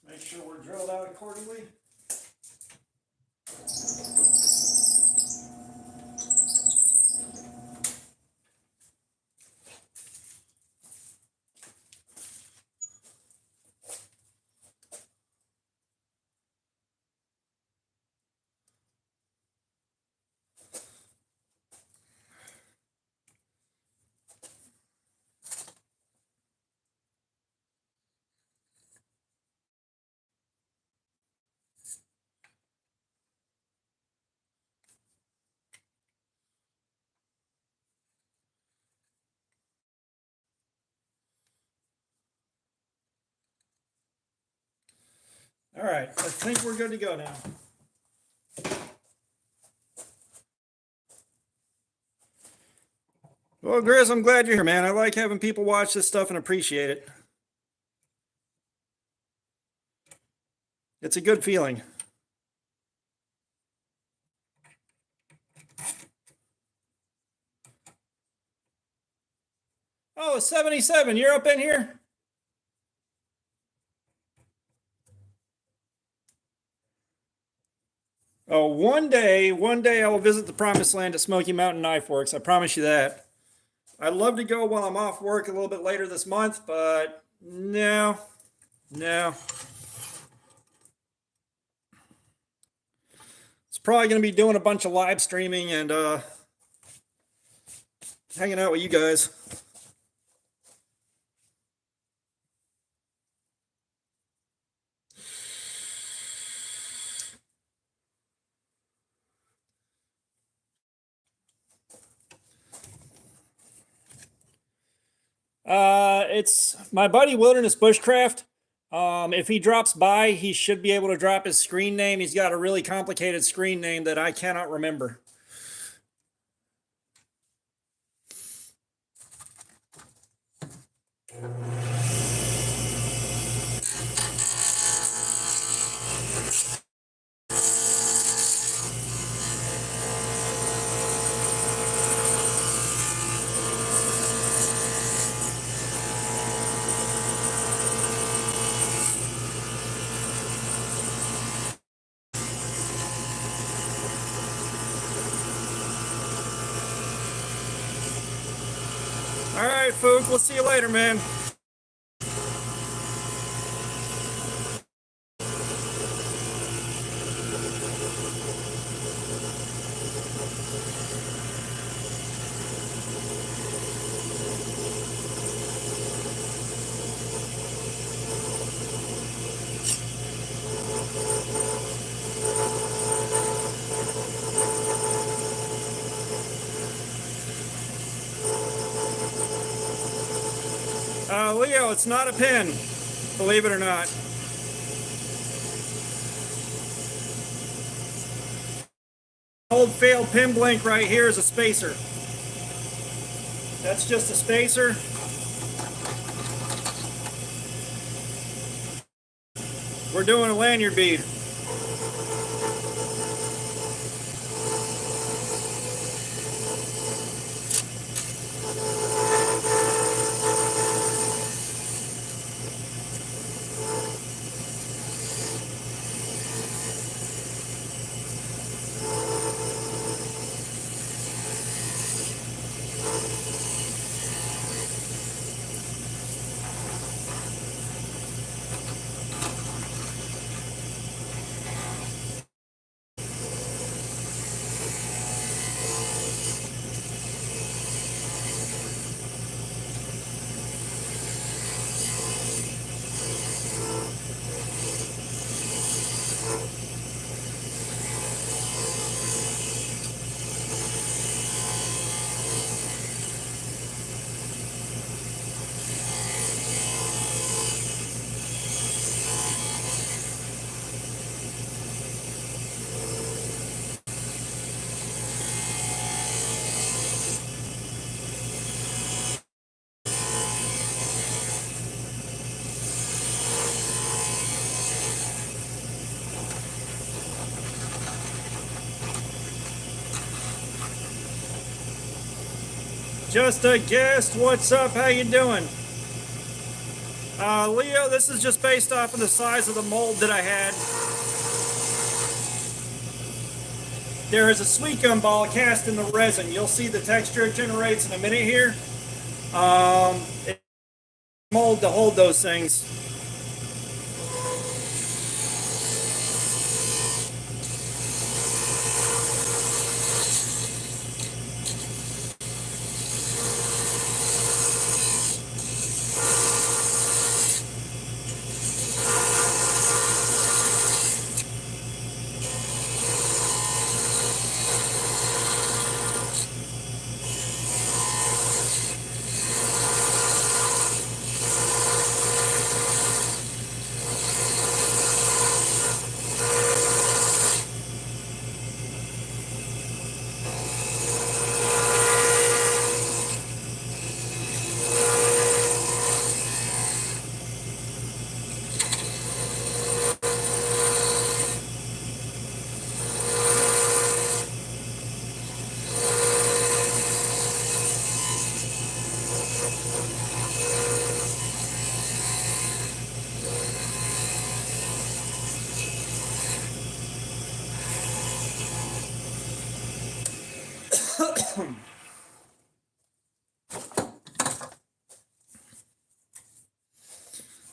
Make sure we're drilled out accordingly. All right, I think we're good to go now. Well, Grizz, I'm glad you're here, man. I like having people watch this stuff and appreciate it. It's a good feeling. Oh, 77, you're up in here? Oh, one day I will visit the promised land at Smoky Mountain Knife Works. I promise you that. I'd love to go while I'm off work a little bit later this month, but no. It's probably going to be doing a bunch of live streaming and hanging out with you guys. It's my buddy Wilderness Bushcraft. If he drops by, he should be able to drop his screen name. He's got a really complicated screen name that I cannot remember. All right, Fook, we'll see you later, man. Leo, it's not a pin, believe it or not. Old failed pin blink right here is a spacer. That's just a spacer. We're doing a lanyard bead. Just a guest. What's up? How you doing? Leo, this is just based off of the size of the mold that I had. There is a sweet gum ball cast in the resin. You'll see the texture it generates in a minute here. It's mold to hold those things.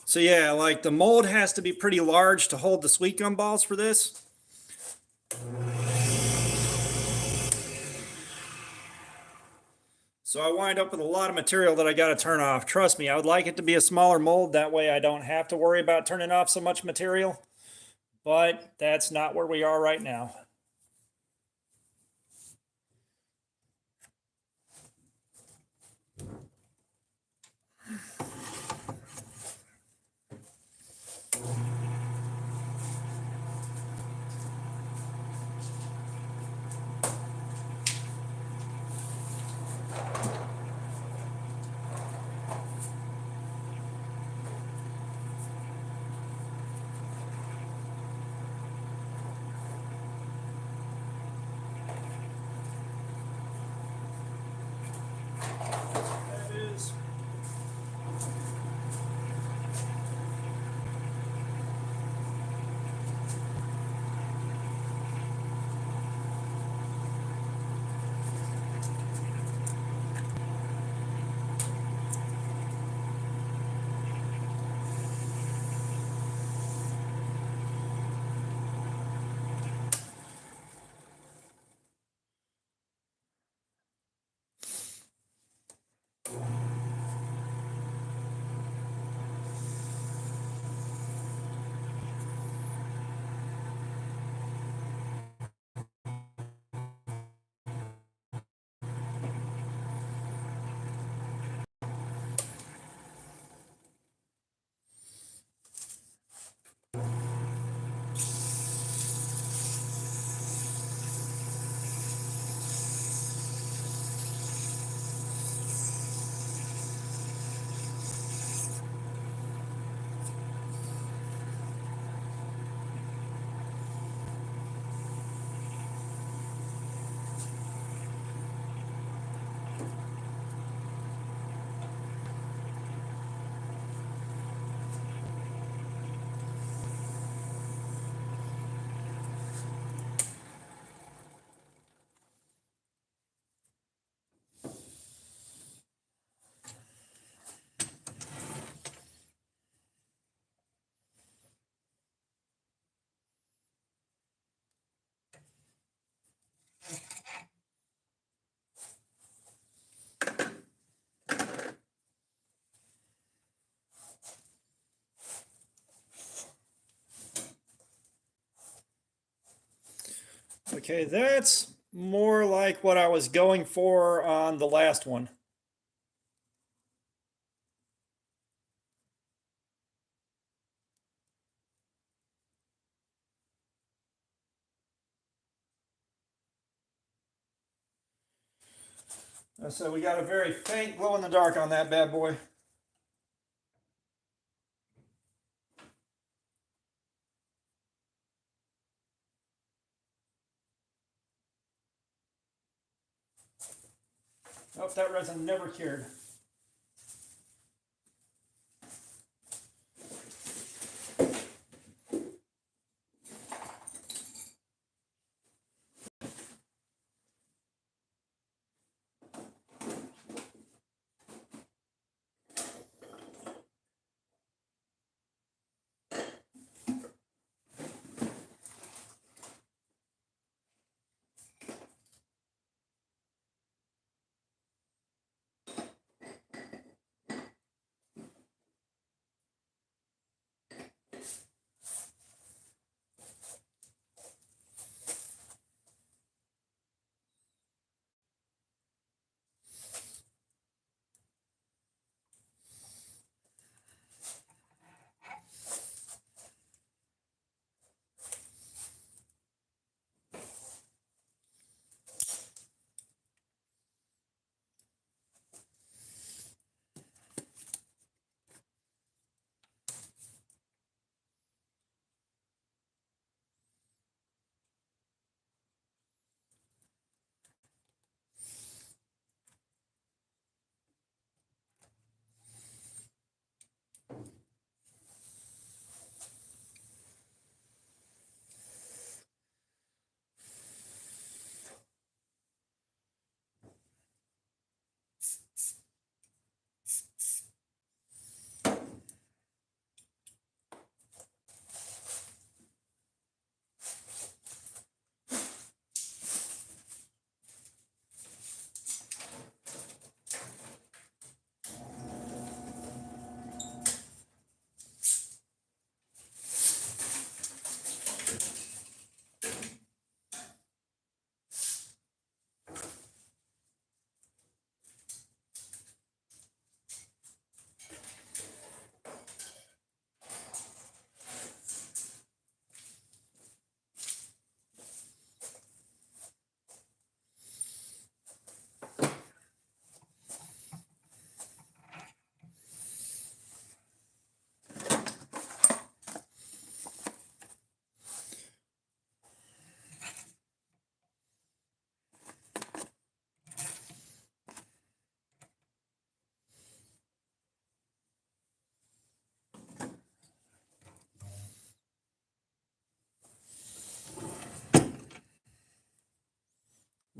So yeah, like the mold has to be pretty large to hold the sweet gum balls for this. So I wind up with a lot of material that I got to turn off. Trust me, I would like it to be a smaller mold. That way I don't have to worry about turning off so much material. But that's not where we are right now. That is. Okay, that's more like what I was going for on the last one. So we got a very faint glow in the dark on that bad boy. Oh, that resin never cured.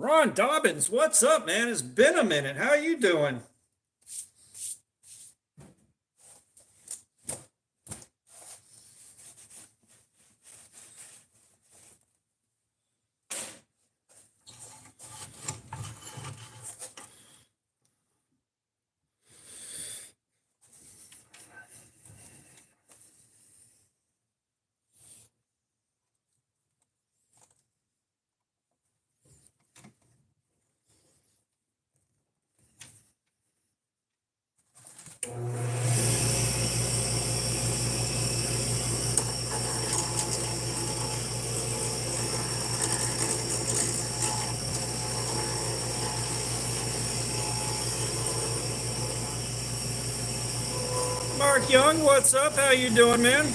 Ron Dobbins, what's up, man? It's been a minute. How you doing? Mark Young, what's up? How you doing, man?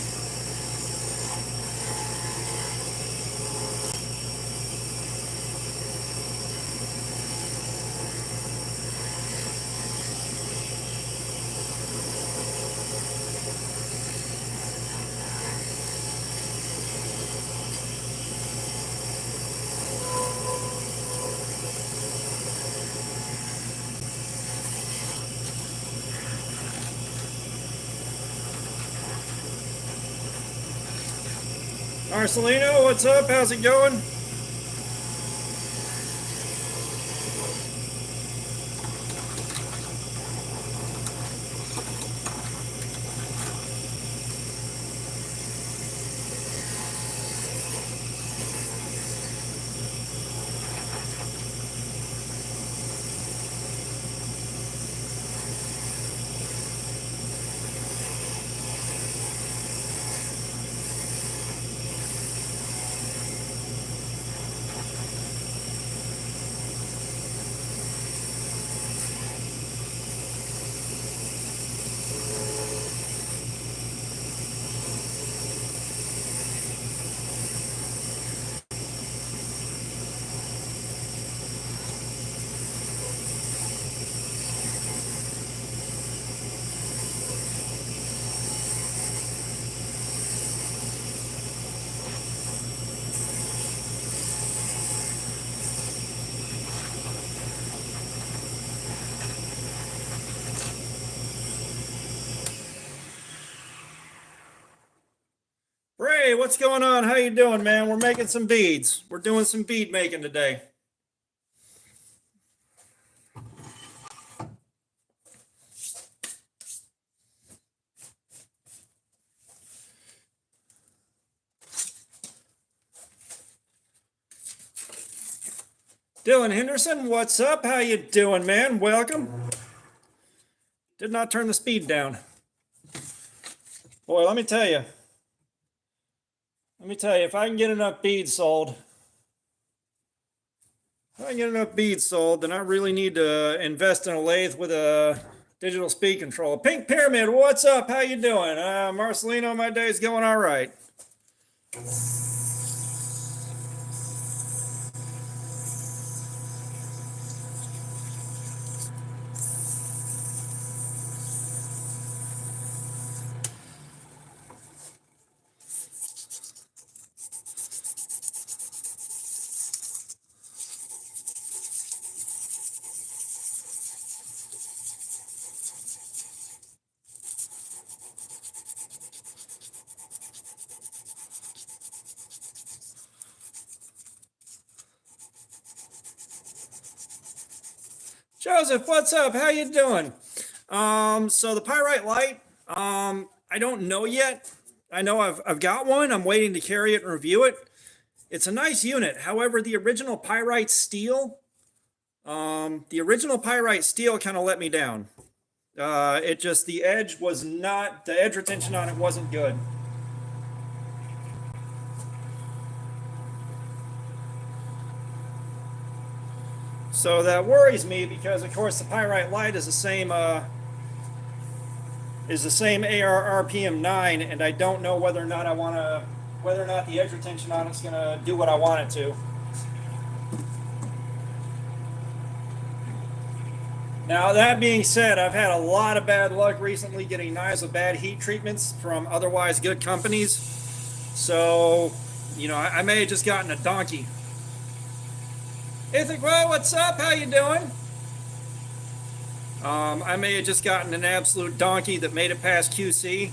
Marcelino, what's up? How's it going? Ray, what's going on? How you doing, man? We're making some beads. We're doing some bead making today. Dylan Henderson, what's up? How you doing, man? Welcome. Did not turn the speed down. Boy, let me tell you, if I can get enough beads sold, then I really need to invest in a lathe with a digital speed control. Pink Pyramid, what's up? How you doing? Marcelino, my day's going all right. Joseph, what's up? How you doing? So the pyrite light, I don't know yet. I know I've got one. I'm waiting to carry it and review it. It's a nice unit. However, the original pyrite steel kind of let me down. The edge retention on it wasn't good. So that worries me because, of course, the pyrite light is the same AR RPM 9, and I don't know whether or not the edge retention on it's going to do what I want it to. Now, that being said, I've had a lot of bad luck recently getting knives with bad heat treatments from otherwise good companies. So, I may have just gotten a donkey. Ithaca, what's up? How you doing? I may have just gotten an absolute donkey that made it past QC,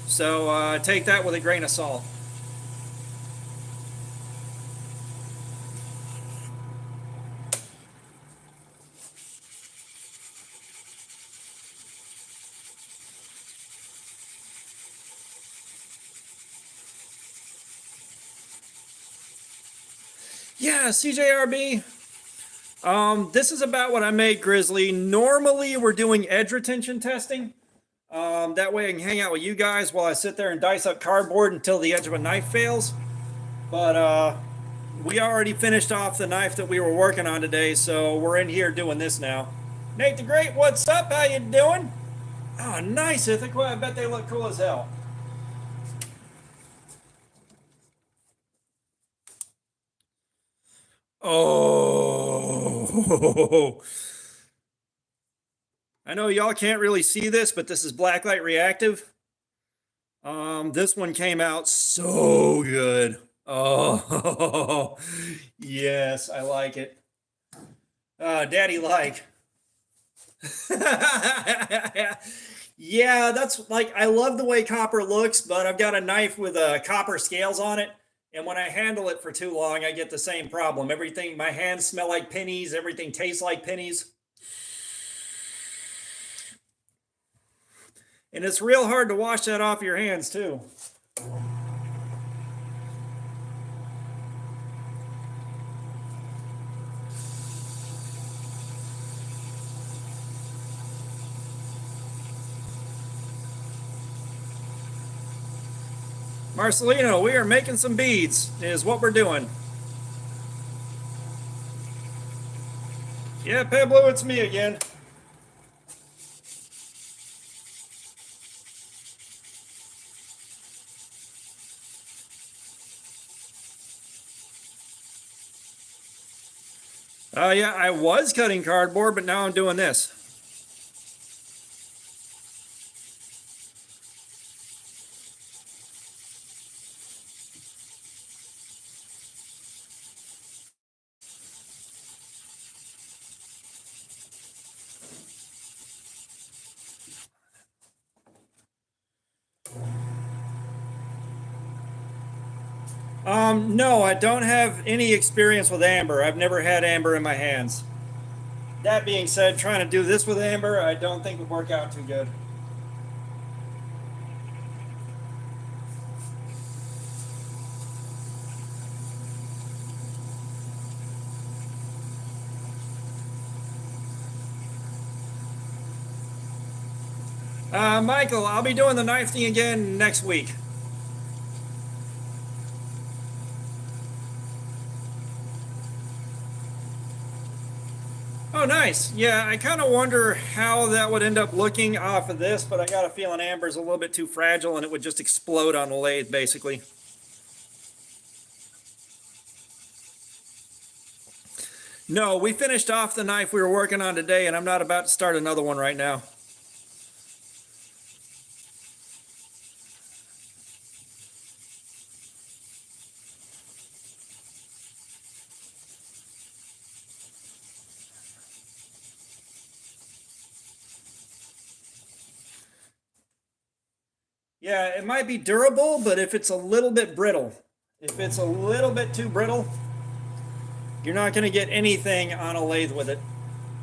so take that with a grain of salt. Yeah, CJRB. This is about what I made, Grizzly. Normally, we're doing edge retention testing. That way I can hang out with you guys while I sit there and dice up cardboard until the edge of a knife fails. But we already finished off the knife that we were working on today, so we're in here doing this now. Nate the Great, what's up? How you doing? Oh, nice, Ithaca. I bet they look cool as hell. Oh, I know y'all can't really see this, but this is blacklight reactive. This one came out so good. Oh, yes, I like it. Daddy like. Yeah, that's like, I love the way copper looks, but I've got a knife with copper scales on it. And when I handle it for too long, I get the same problem. Everything, my hands smell like pennies. Everything tastes like pennies. And it's real hard to wash that off your hands, too. Marcelino, we are making some beads, is what we're doing. Yeah, Pablo, it's me again. Yeah, I was cutting cardboard, but now I'm doing this. No, I don't have any experience with amber. I've never had amber in my hands. That being said, trying to do this with amber, I don't think would work out too good. Michael, I'll be doing the knife thing again next week. Oh, nice. Yeah, I kind of wonder how that would end up looking off of this, but I got a feeling amber's a little bit too fragile and it would just explode on the lathe, basically. No, we finished off the knife we were working on today, and I'm not about to start another one right now. Yeah, it might be durable, but if it's a little bit brittle, if it's a little bit too brittle, you're not going to get anything on a lathe with it.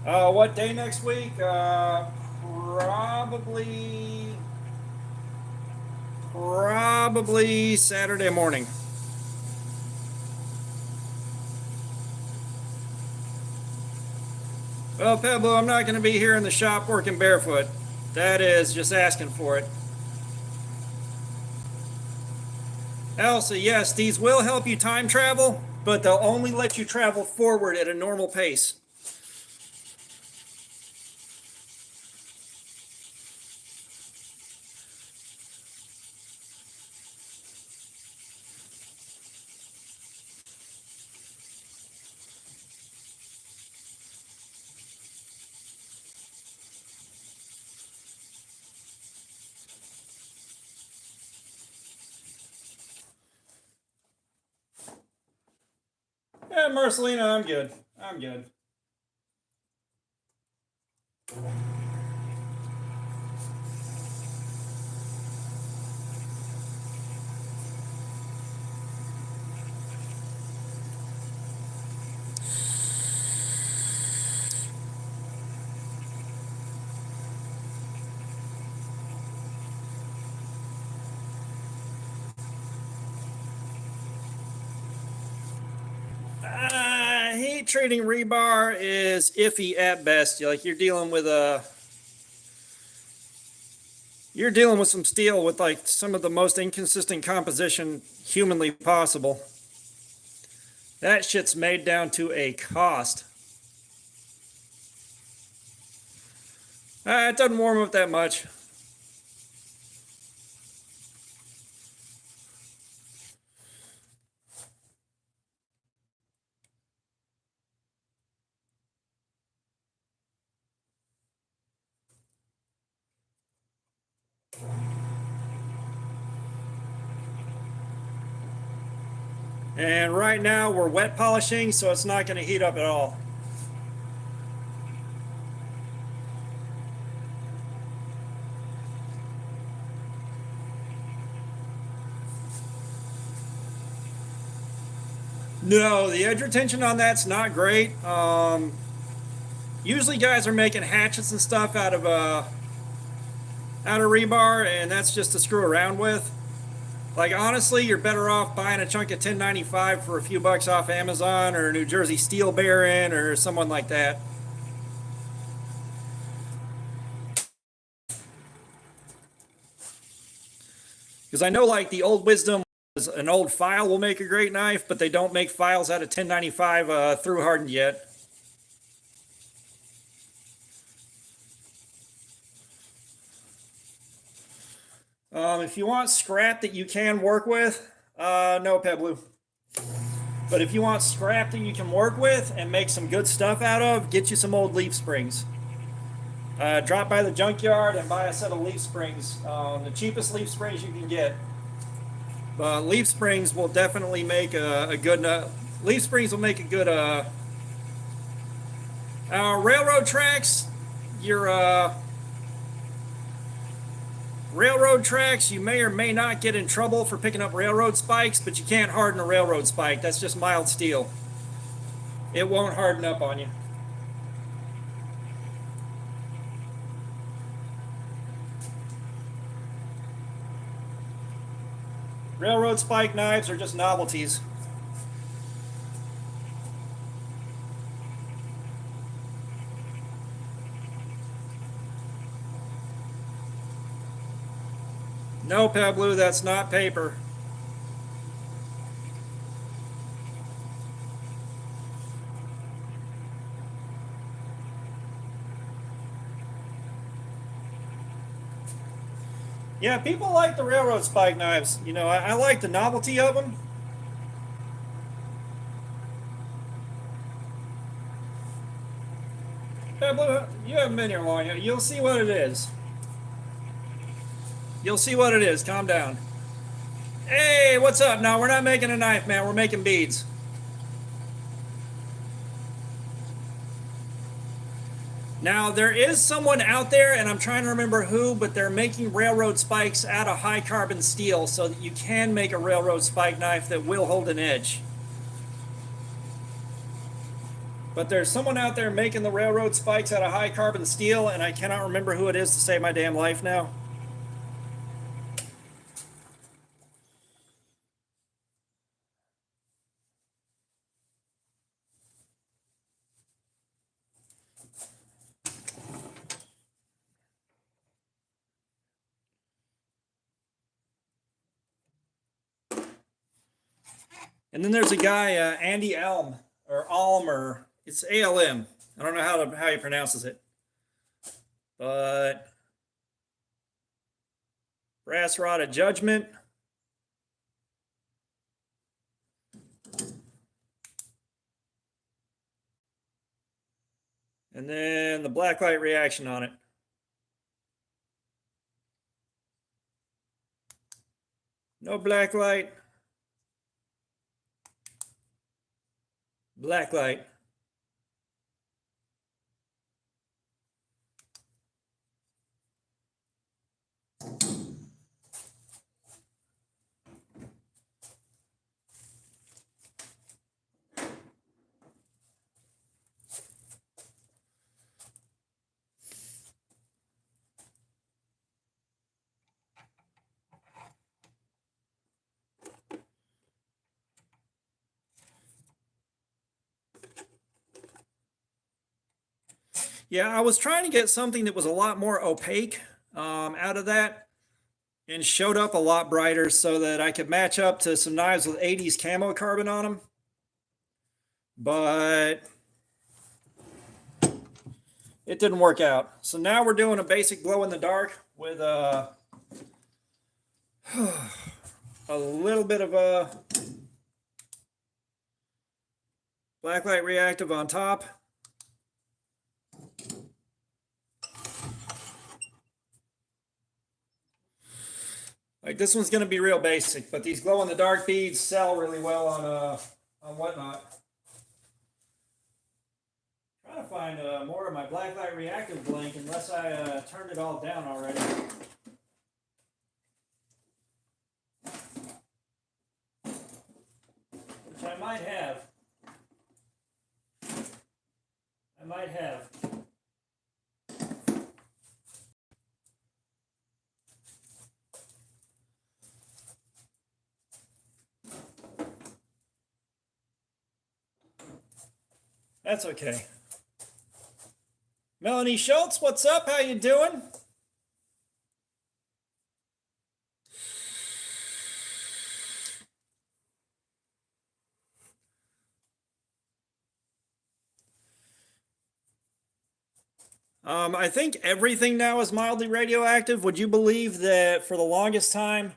What day next week? Probably Saturday morning. Well, Pablo, I'm not going to be here in the shop working barefoot. That is just asking for it. Elsa, yes, these will help you time travel, but they'll only let you travel forward at a normal pace. Yeah, Marcelina, I'm good. I'm good. Heat treating rebar is iffy at best. You're dealing with some steel with like some of the most inconsistent composition humanly possible. That shit's made down to a cost. It doesn't warm up that much. And right now we're wet polishing, so it's not going to heat up at all. No, the edge retention on that's not great. Usually guys are making hatchets and stuff out of rebar, and that's just to screw around with. Like, honestly, you're better off buying a chunk of 1095 for a few bucks off Amazon or New Jersey Steel Baron or someone like that. Because I know, like, the old wisdom was an old file will make a great knife, but they don't make files out of 1095 through hardened yet. If you want scrap that you can work with, no, Pebblue. But if you want scrap that you can work with and make some good stuff out of, get you some old leaf springs. Drop by the junkyard and buy a set of leaf springs. The cheapest leaf springs you can get. Leaf springs will definitely make a good. Leaf springs will make a good. Railroad tracks. Railroad tracks, you may or may not get in trouble for picking up railroad spikes, but you can't harden a railroad spike. That's just mild steel. It won't harden up on you. Railroad spike knives are just novelties. No, Pebblue, that's not paper. Yeah, people like the railroad spike knives. You know, I like the novelty of them. Pebblue, you haven't been here long yet. You'll see what it is. You'll see what it is. Calm down. Hey, what's up? No, we're not making a knife, man. We're making beads. Now, there is someone out there, and I'm trying to remember who, but they're making railroad spikes out of high carbon steel so that you can make a railroad spike knife that will hold an edge. But there's someone out there making the railroad spikes out of high carbon steel, and I cannot remember who it is to save my damn life now. And then there's a guy, Andy Alm, or it's ALM. I don't know how he pronounces it. But brass rod of judgment. And then the blacklight reaction on it. No blacklight. Blacklight. Yeah, I was trying to get something that was a lot more opaque out of that and showed up a lot brighter so that I could match up to some knives with 80s camo carbon on them. But it didn't work out. So now we're doing a basic glow in the dark with a little bit of a blacklight reactive on top. Like this one's going to be real basic, but these glow in the dark beads sell really well on Whatnot. I'm trying to find more of my blacklight reactive blank unless I turned it all down already. Which I might have. I might have. That's okay. Melanie Schultz, what's up? How you doing? I think everything now is mildly radioactive. Would you believe that for the longest time,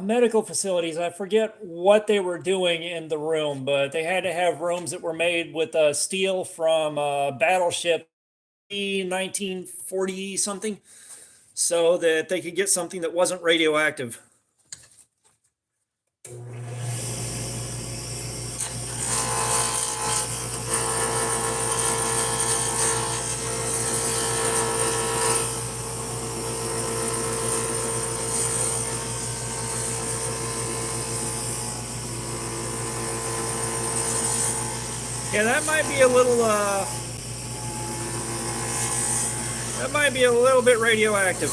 medical facilities, I forget what they were doing in the room, but they had to have rooms that were made with steel from battleship 1940 something so that they could get something that wasn't radioactive. Yeah, that might be a little bit radioactive.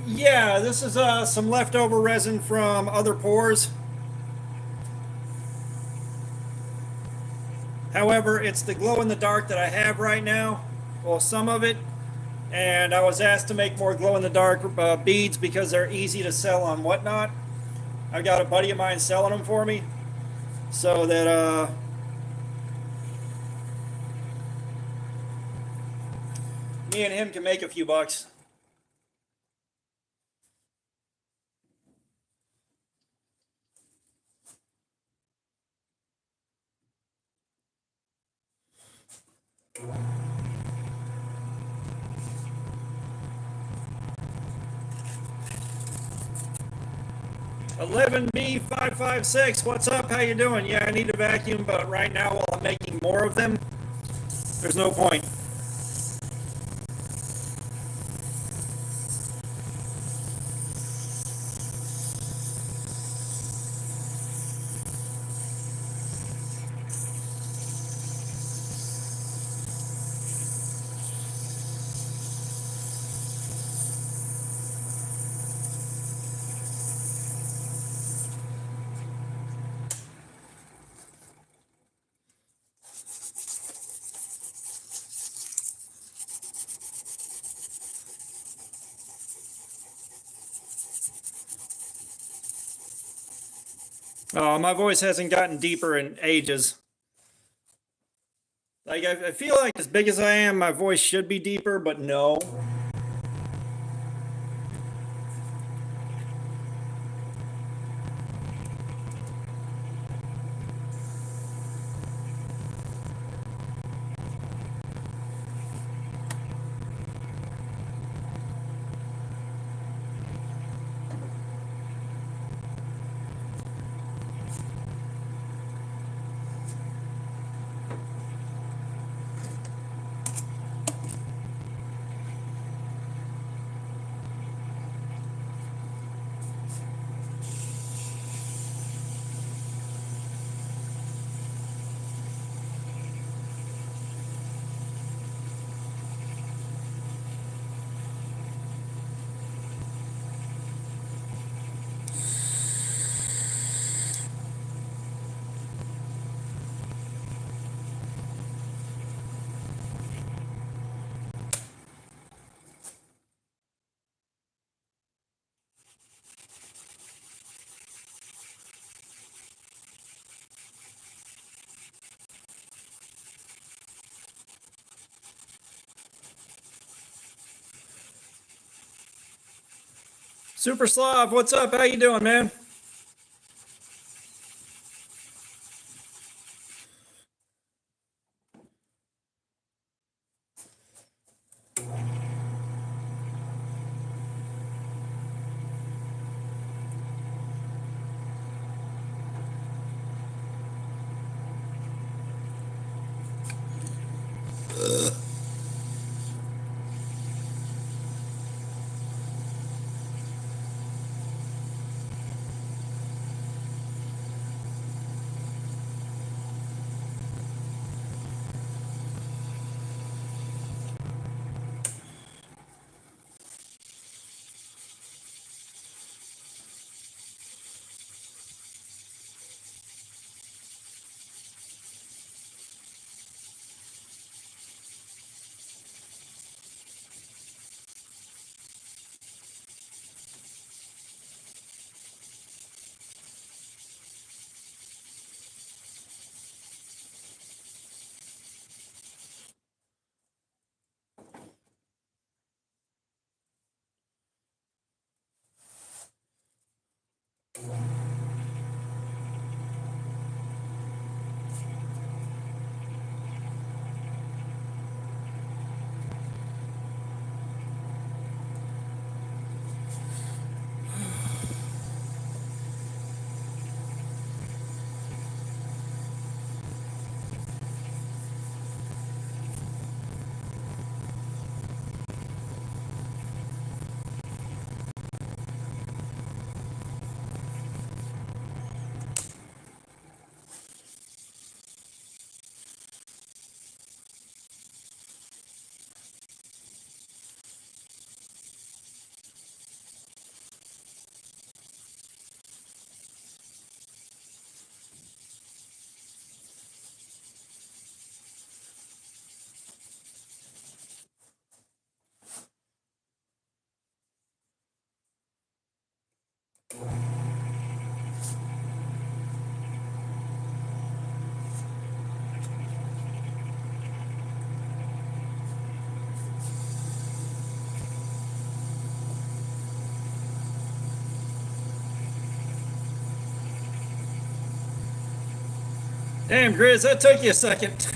Yeah, this is some leftover resin from other pours. However, it's the glow in the dark that I have right now. Well, some of it. And I was asked to make more glow in the dark beads because they're easy to sell on Whatnot. I've got a buddy of mine selling them for me so that me and him can make a few bucks. $11B556, what's up? How you doing? Yeah, I need a vacuum, but right now while I'm making more of them, there's no point. Oh, my voice hasn't gotten deeper in ages. Like, I feel like as big as I am, my voice should be deeper, but no. Super Slav, what's up? How you doing, man? Damn, Grizz, that took you a second.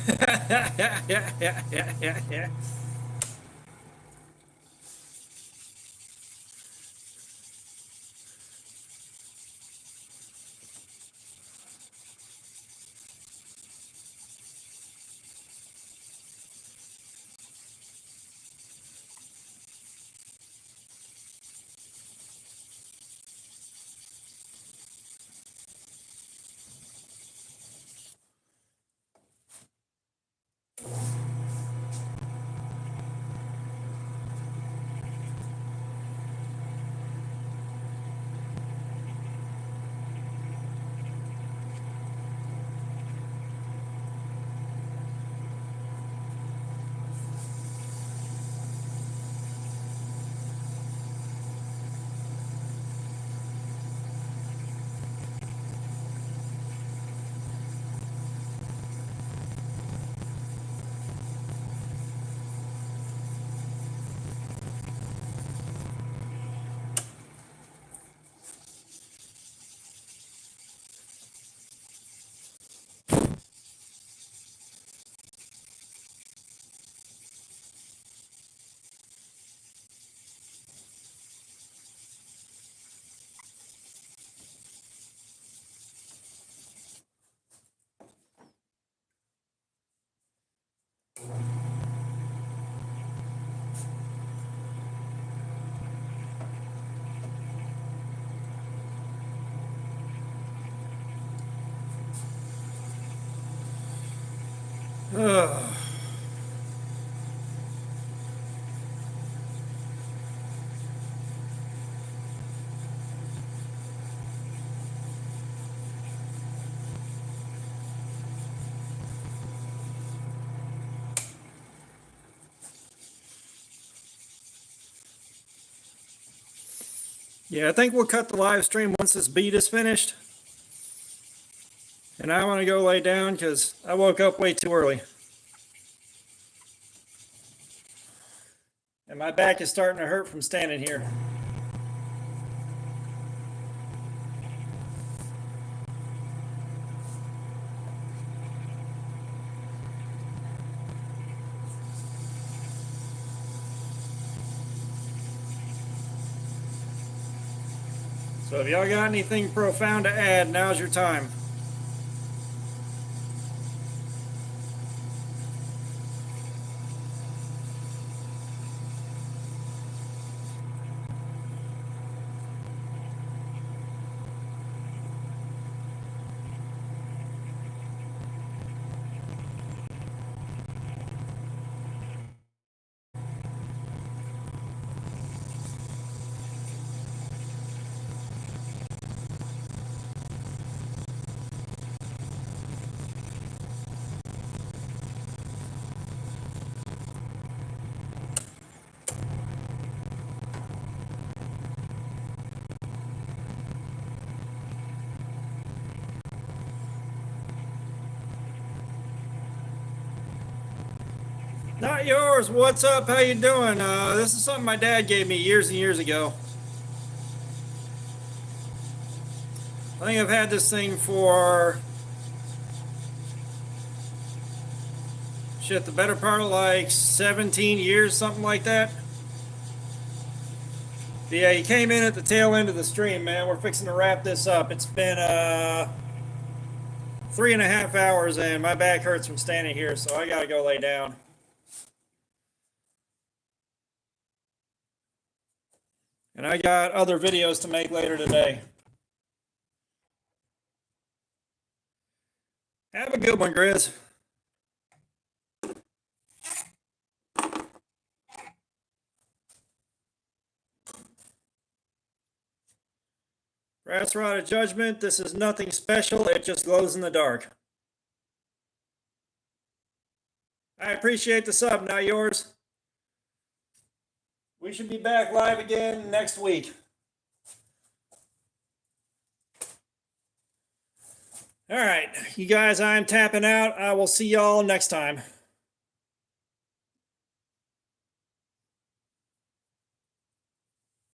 Ugh. Yeah, I think we'll cut the live stream once this beat is finished. And I want to go lay down because I woke up way too early. And my back is starting to hurt from standing here. So if y'all got anything profound to add, now's your time. Not yours. What's up? How you doing? This is something my dad gave me years and years ago. I think I've had this thing for shit, the better part of like 17 years, something like that. But yeah, he came in at the tail end of the stream, man. We're fixing to wrap this up. It's been 3.5 hours and my back hurts from standing here, so I gotta go lay down. And I got other videos to make later today. Have a good one, Grizz. Brass Rod of Judgment, this is nothing special, it just glows in the dark. I appreciate the sub, not yours. We should be back live again next week. All right, you guys, I'm tapping out. I will see y'all next time.